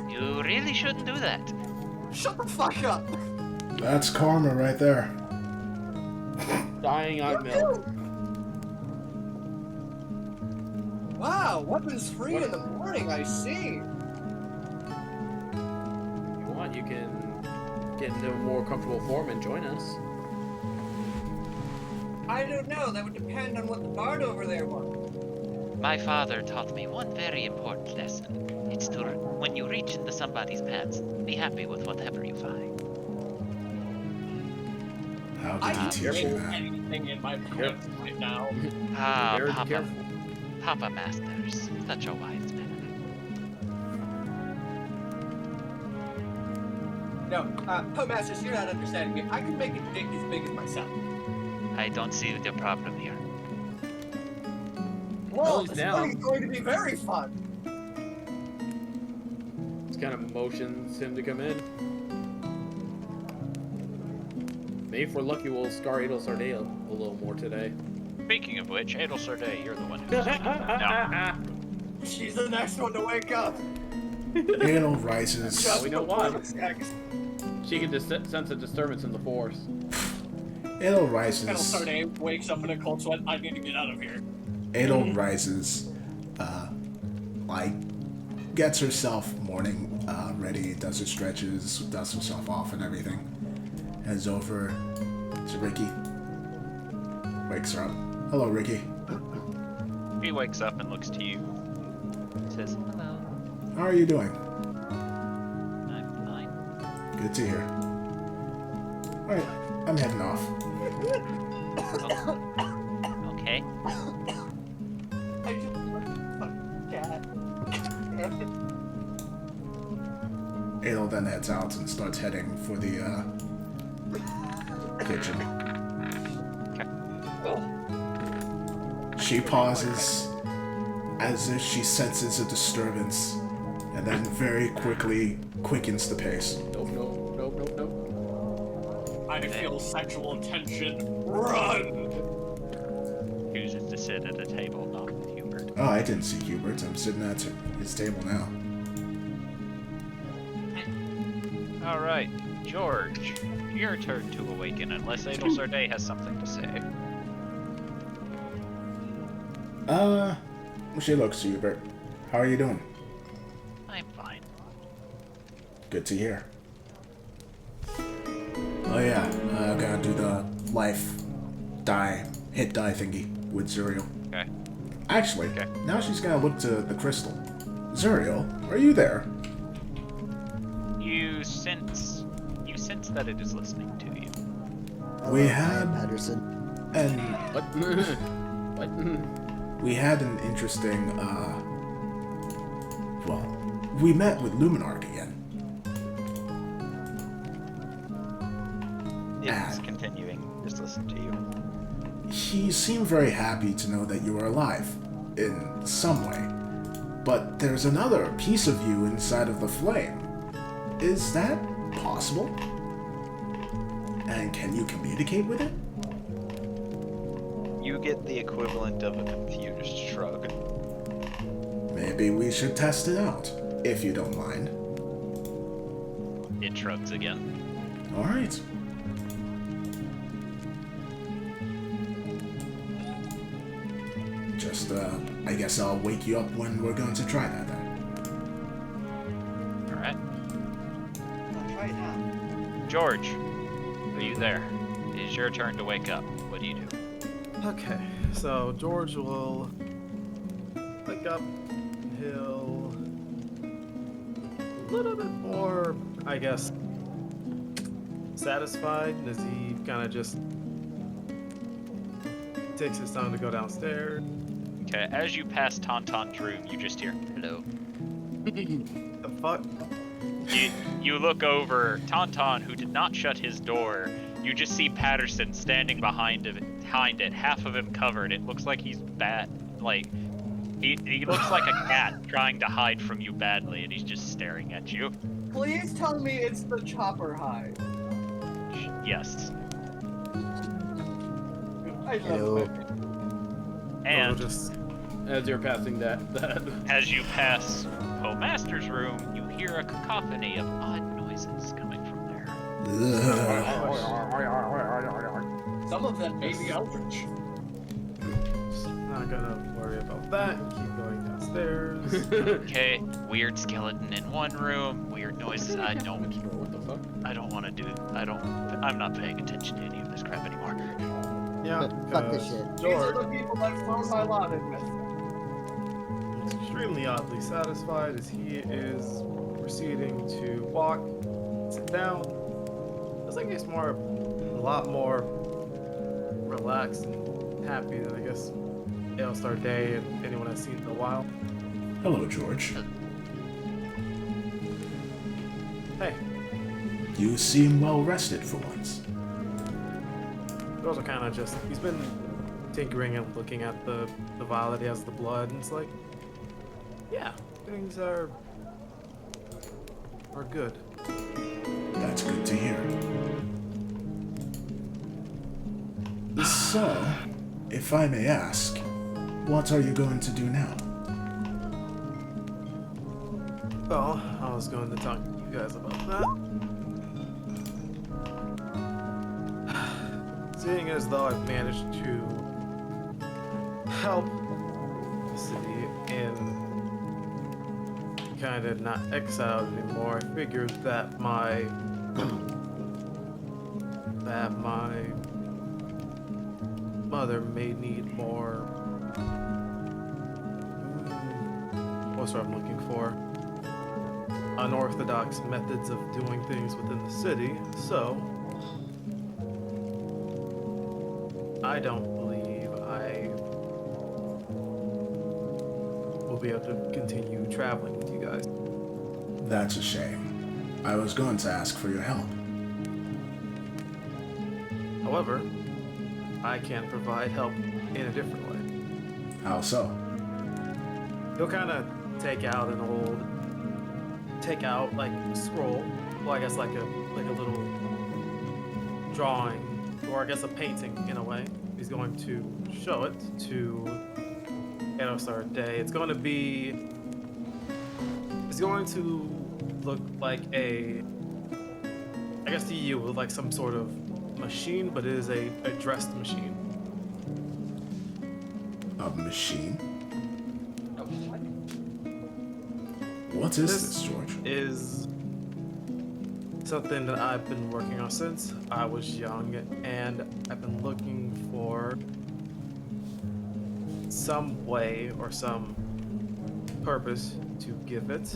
You really shouldn't do that. Shut the fuck up. That's karma right there. Dying on milk. Wow, weapons free in the morning, I see. If you want, you can get into a more comfortable form and join us. I don't know, that would depend on what the bard over there wants. My father taught me one very important lesson. It's to, when you reach into somebody's pants, be happy with whatever you find. How I did he don't teach feel you that? anything in my pants right now. Ah, Very Papa. careful. Papa Masters. Such a wise man. No, Postmasters, you're not understanding me. I can make a dick as big as myself. I don't see the problem here. Well, he's it's down. going to be very fun. Just kind of motions him to come in. Maybe if we're lucky, we'll scar Adel Sarday a little more today. Speaking of which, Adel Sarday, you're the one who's... No. She's the next one to wake up. Adel rises. Yeah, we know why. She can just sense a disturbance in the force. Adel rises. Adel Sarday wakes up in a cold sweat. I need to get out of here. Adel rises, gets herself morning ready, does her stretches, dusts herself off and everything. Heads over to Ricky. Wakes her up. Hello, Ricky. He wakes up and looks to you. Says, hello. How are you doing? I'm fine. Good to hear. Alright, I'm heading off. Okay. I just want a cat. Adel then heads out and starts heading for the kitchen. She pauses as if she senses a disturbance and then very quickly quickens the pace. Nope. I feel sexual tension. Run! Chooses to sit at a table, not with Hubert. Oh, I didn't see Hubert. I'm sitting at his table now. Alright, George, your turn to awaken unless Adel Sarday has something to say. She looks to Hubert. How are you doing? I'm fine. Good to hear. Oh yeah, I'm gonna do the hit die thingy with Zuriel. Okay. Actually, now she's gonna look to the crystal. Zuriel, are you there? You sense that it is listening to you. We had Patterson. an What? we had an interesting we met with Luminarch again. It's continuing. Just listen to you. He seemed very happy to know that you were alive, in some way. But there's another piece of you inside of the flame. Is that possible? And can you communicate with it? You get the equivalent of a confused shrug. Maybe we should test it out, if you don't mind. It shrugs again. Alright. Just, I guess I'll wake you up when we're going to try that then. Alright. I'll try it now. George, are you there? It is your turn to wake up. What do you do? Okay, so George will wake up. He'll a little bit more, I guess, satisfied as he kind of just takes his time to go downstairs. Okay, as you pass Tauntaun's room, you just hear, hello. The fuck? You look over, Tauntaun, who did not shut his door, you just see Patterson standing behind it, half of him covered. It looks like he's bad, like, he looks like a cat trying to hide from you badly, and he's just staring at you. Please tell me it's the chopper hide. Yes. I Hello. love it. And just As you're passing that. as you pass Master's room, you hear a cacophony of odd noises coming from there. Some of them may be eldritch. not gonna worry about that and keep going downstairs. Okay, weird skeleton in one room, weird noises. What the fuck? I'm not paying attention to any of this crap anymore. Yeah, Fuck this shit. These are George the people that form my lot in this. is extremely oddly satisfied as he is proceeding to walk, sit down. Looks like he's a lot more relaxed and happy than I guess Ailstar Day and anyone I've seen in a while. Hello, George. Hey, You seem well rested for once. George are kind of he's been tinkering and looking at the vial that he has the blood, and it's like, yeah, things are good. That's good to hear. So, if I may ask, what are you going to do now? Well, I was going to talk to you guys about that. Seeing as though I've managed to help the city in kind of not exiled anymore, I figured that my mother may need more. What's what I'm looking for? Unorthodox methods of doing things within the city, so I don't believe I will be able to continue traveling with you guys. That's a shame. I was going to ask for your help. However, I can provide help in a different way. How so? He'll kind of take out like a scroll, well, I guess like a little drawing, or I guess a painting in a way. He's going to show it to Aerostar Day. It's going to look like I guess to you, with like some sort of machine, but it is a dressed machine. A machine? What is this, George? Is something that I've been working on since I was young, and I've been looking for some way or some purpose to give it.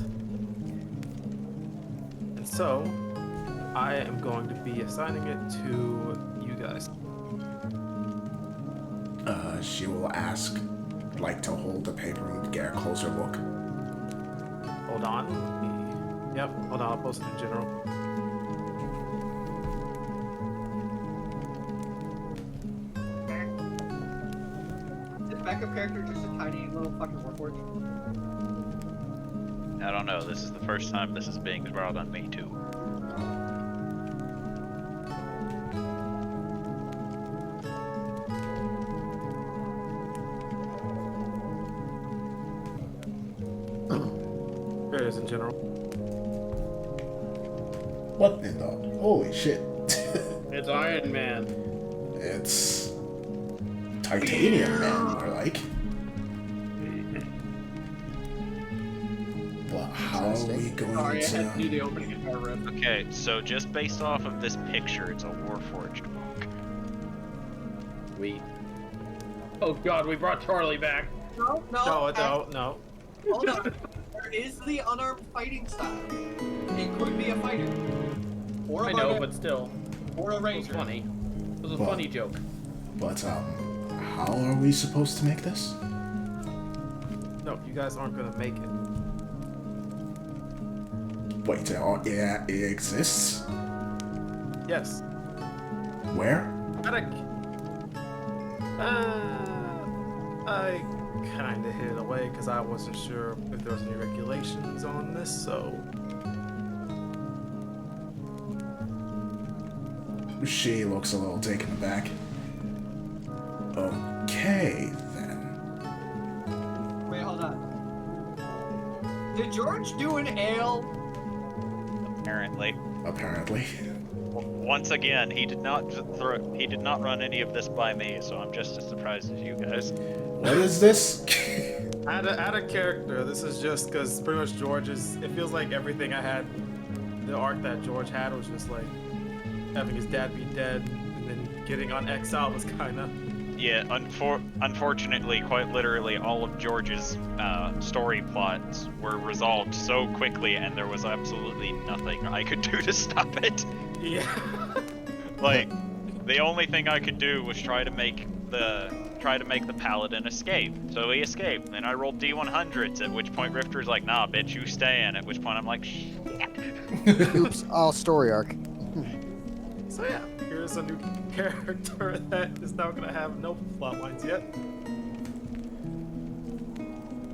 And so, I am going to be assigning it to you guys. She will ask, like, to hold the paper and get a closer look. Hold on. Yep, hold on, I'll post it in general. Is this backup character just a tiny little fucking warforged? I don't know. This is the first time this is being brought on me too. There it is in general. What in the... Holy shit. It's Iron Man. It's... Titanium Man, more like. But how are we going Sorry, I had to do to... the opening guitar riff. Okay, so just based off of this picture, it's a Warforged monk. Sweet. Oh god, we brought Charlie back. No. No. Hold on. There is the unarmed fighting style. It could be a fighter. Or a I know, barbarian, but still. or a It was ranger. funny. It was a Well- funny joke. But, how are we supposed to make this? No, you guys aren't gonna make it. Wait, yeah, it exists? Yes. Where? I kind of hid it away because I wasn't sure if there was any regulations on this, so... She looks a little taken aback. Okay, then. Wait, hold on. Did George do an ale? Apparently. Apparently. Once again, he did not run any of this by me, so I'm just as surprised as you guys. What is this? Add a character. This is just because pretty much George's... It feels like everything I had... The arc that George had was just like... Having his dad be dead, and then getting on exile was kind of... Yeah, unfortunately, quite literally, all of George's story plots were resolved so quickly, and there was absolutely nothing I could do to stop it. Yeah. Like, the only thing I could do was try to make the paladin escape. So he escaped. Then I rolled D100s, at which point Rifter's like, nah, bitch, you stay in. At which point I'm like, shit. Oops, all story arc. So yeah, introduce a new character that is now gonna have no plot lines yet.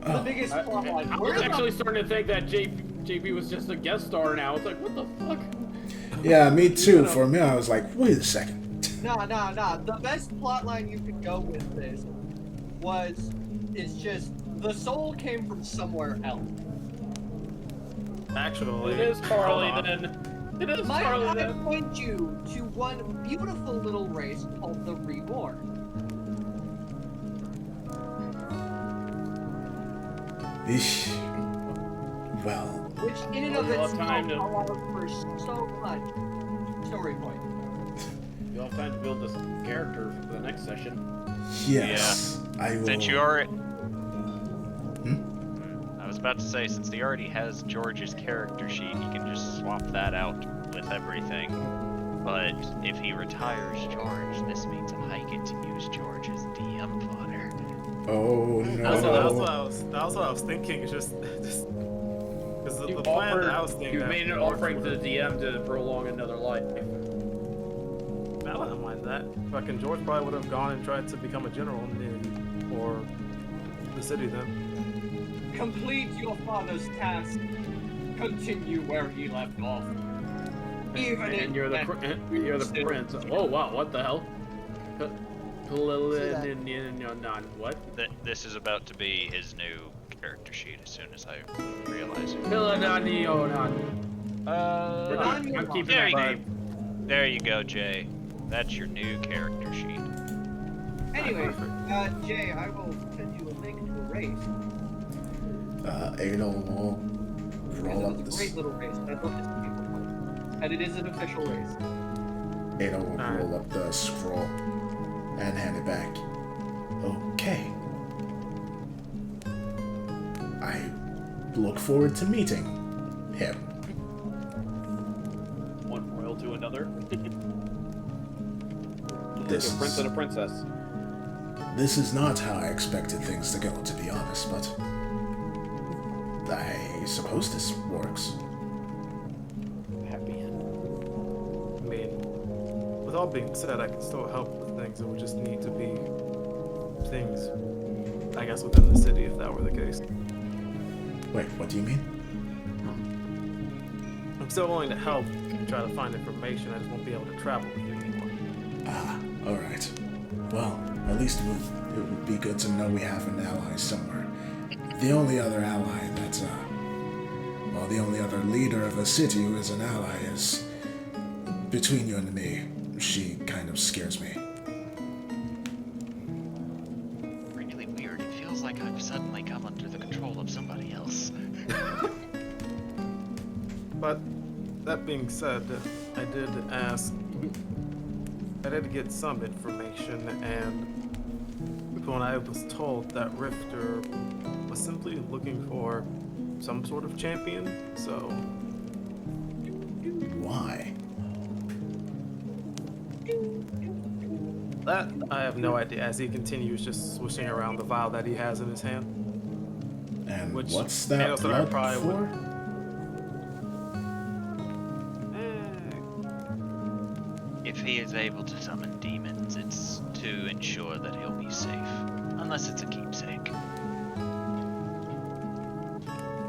The biggest plot line. I was actually starting to think that JP was just a guest star now. It's like, what the fuck? Yeah, me too. For me, I was like, wait a second. Nah. The best plotline you could go with this is just the soul came from somewhere else. Actually, It is Carly then. It is Might Carly I then. point you to one beautiful little race called the Reborn? Eesh. Well, Which in and of You'll have itself time to- allows for so much story point. You'll have time to build this character for the next session. yes, I will. Since you already... I was about to say, since he already has George's character sheet, he can just swap that out with everything. But if he retires George, this means I get to use George as DM fodder. Oh That's no. what I was thinking. It's just because the You plan that I was offered, thinking. you made an offering to the DM to prolong another life. I wouldn't mind that. Fucking George probably would have gone and tried to become a general for the city then. Complete your father's task. Continue where he left off. Even And you're the prince. Oh wow, what the hell? What? This is about to be his new character sheet as soon as I realize it. I'm keeping There that you vibe. go. There you go, Jay. That's your new character sheet. Anyway, Jay, I will send you a link to a race. Adel will roll up It's a this. great little race. I'd love to see people play. And it is an official race. Adel will roll up the scroll and hand it back. Okay. I look forward to meeting him. One royal to another. This Like a prince is- and a princess. This is not how I expected things to go, to be honest, but I suppose this works. Happy end. I mean, with all being said, I can still help with things. It would just need to be things, I guess, within the city if that were the case. Wait, what do you mean? I'm still willing to help and try to find information. I just won't be able to travel with you anymore. Ah, alright. Well, at least it would be good to know we have an ally somewhere. The only other ally that's, the only other leader of a city who is an ally is, between you and me, she kind of scares me. Really weird. It feels like I've suddenly come under the control of somebody else. But that being said, I did get some information, and when I was told that Rifter was simply looking for some sort of champion, so Why? that I have no idea. As he continues just swishing around the vial that he has in his hand. And Which what's I that also blood probably for? would- If he is able to summon demons, it's to ensure that he'll be safe. Unless it's a keepsake.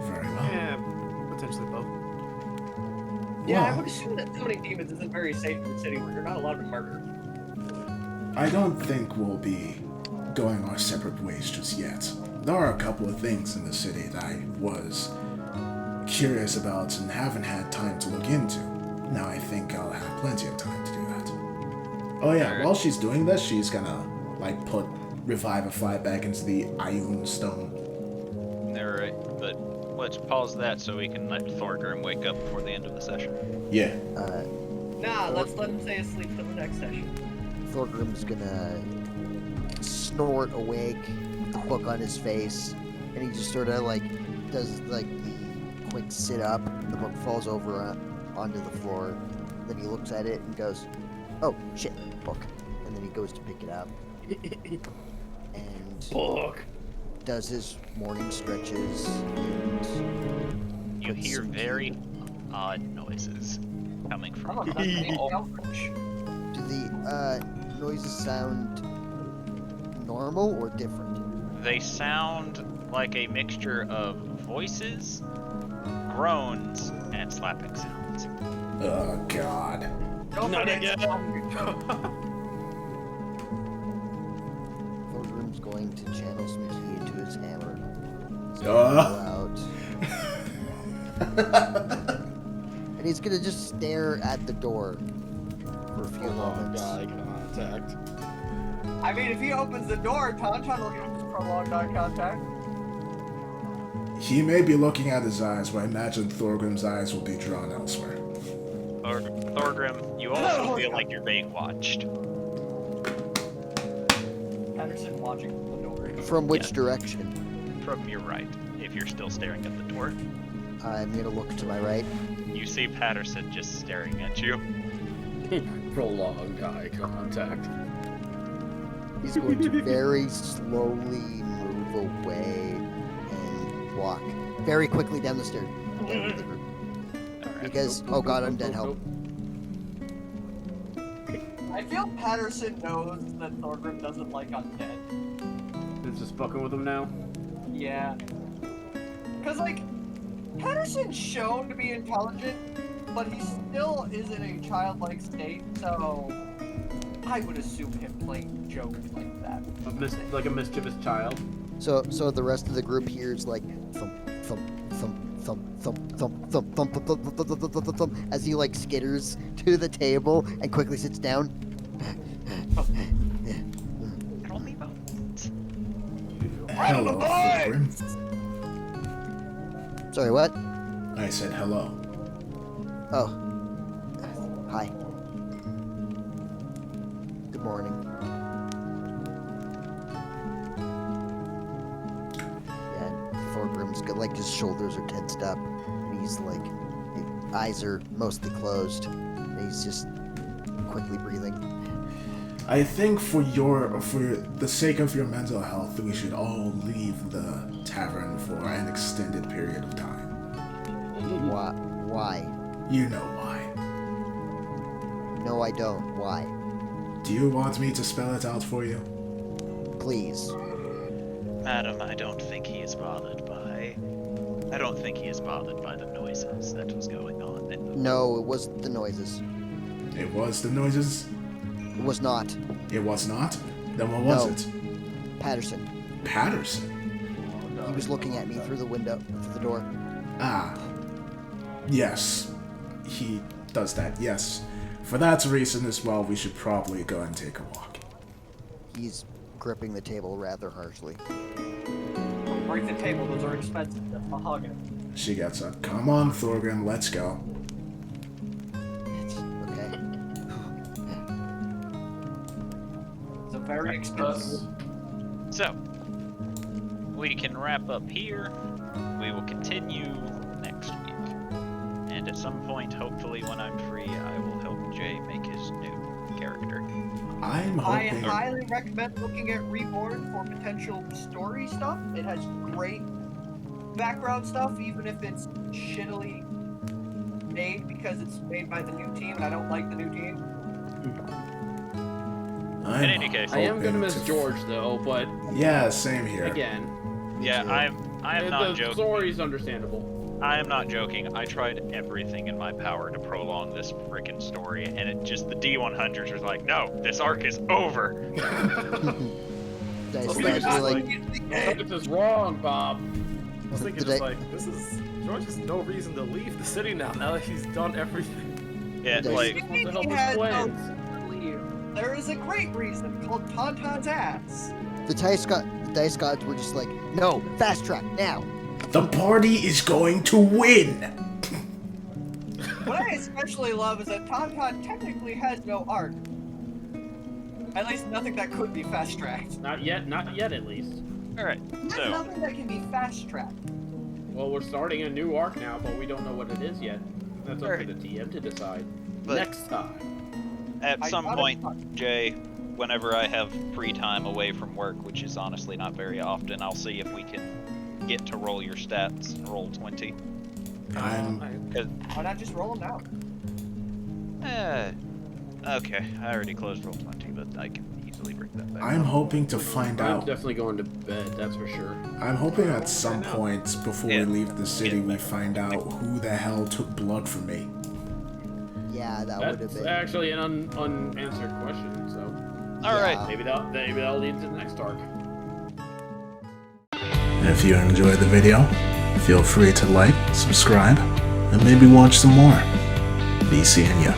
Very well. Yeah, potentially both. Yeah, I Well, would assume that summoning demons isn't very safe in the city where you're not allowed to murder. I don't think we'll be going our separate ways just yet. There are a couple of things in the city that I was curious about and haven't had time to look into. Now I think I'll have plenty of time to do that. Oh yeah, while she's doing this, she's gonna, put Revivify back into the Ioun stone. Alright, but let's pause that so we can let Thorgrim wake up before the end of the session. Yeah. Nah, let's let him stay asleep till the next session. Thorgrim's gonna snort awake, the book on his face, and he just sort of does the quick sit up. The book falls over onto the floor. Then he looks at it and goes, "Oh shit, book!" And then he goes to pick it up and Book. does his morning stretches. And You puts hear some very odd noises coming from Oh, the that's wall. Do the noises sound normal or different? They sound like a mixture of voices, groans, and slapping sounds. Oh, God. Not again. Thorgrim's going to channel some key into his hammer. He's Oh. gonna go out. And he's gonna just stare at the door for a few moments. Eye contact. I mean, if he opens the door, Tauntaun will give him prolonged eye contact. He may be looking at his eyes, but I imagine Thorgrim's eyes will be drawn elsewhere. Thorgrim, you also feel like you're being watched. Patterson watching the door. From which direction? From your right, if you're still staring at the door. I'm gonna look to my right. You see Patterson just staring at you. Prolonged eye contact. He's going to very slowly move away and walk very quickly down the stairs. Down to the group. Because, oh god, I'm dead help. I feel Patterson knows that Thorgrim doesn't like undead. It's just fucking with him now. Yeah. Because, like, Patterson's shown to be intelligent, but he still is in a childlike state, so I would assume him playing jokes like that. Like a mischievous child. So the rest of the group hears like thump, thump, thump, thump, thump, thump, thump, thump, thump, thump, thump, thump, thump, thump, as he like skitters to the table and quickly sits down. Roll me bones. Hello, Thorgrim. Sorry, what? I said hello. Oh. Hi. Good morning. Yeah, Thorgrim's got like his shoulders are tensed up. And he's like, his eyes are mostly closed. And he's just quickly breathing. I think for the sake of your mental health, we should all leave the tavern for an extended period of time. Why? You know why. No, I don't. Why? Do you want me to spell it out for you? Please. Madam, I don't think he is bothered by the noises that was going on. No, it wasn't the noises. It was the noises? It was not. It was not? Then what was No. it? Patterson. Patterson? He was looking at me through the window, through the door. Ah. Yes. He does that, yes. For that reason as well, we should probably go and take a walk. He's gripping the table rather harshly. Break the table, those are expensive. That's mahogany. She gets up. Come on, Thorgrim, let's go. Okay. It's a very expensive. So, we can wrap up here. We will continue next week. And at some point, hopefully when I'm free, I will help Jay make his new character. I'm I hoping... highly recommend looking at Reborn for potential story stuff. It has great background stuff, even if it's shittily made because it's made by the new team, and I don't like the new team. In any case, I am gonna miss George though, but yeah, same here. again, yeah, I am not the joking. story's understandable. I am not joking. I tried everything in my power to prolong this frickin' story, and it just the D100s was like, no, this arc is over. Dice Okay, Gods were like, This is wrong, Bob. I was thinking Did just I- like, George has no reason to leave the city now that he's done everything. Yeah, Dice- like Wants to help He his has no friends. reason to leave. There is a great reason called Tauntaun's ass. the Dice Gods were just like, no, fast track now. The party is going to win! What I especially love is that Tauntaun technically has no arc. At least nothing that could be fast-tracked. Not yet at least. all right. There's So nothing that can be fast-tracked. Well, we're starting a new arc now, but we don't know what it is yet. That's up to the TM to decide. But- Next time. at I some thought point, it- Jay, whenever I have free time away from work, which is honestly not very often, I'll see if we can get to roll your stats. Roll 20. I'm... Why not just roll them out? Okay, I already closed Roll20, but I can easily bring that back. I'm hoping to find I'm out. definitely going to bed, that's for sure. I'm hoping at some point before we leave the city, we find out who the hell took blood from me. Yeah, that would have That's been. actually an unanswered question, so. Alright. Maybe that'll lead to the next arc. If you enjoyed the video, feel free to like, subscribe, and maybe watch some more. Be seeing ya.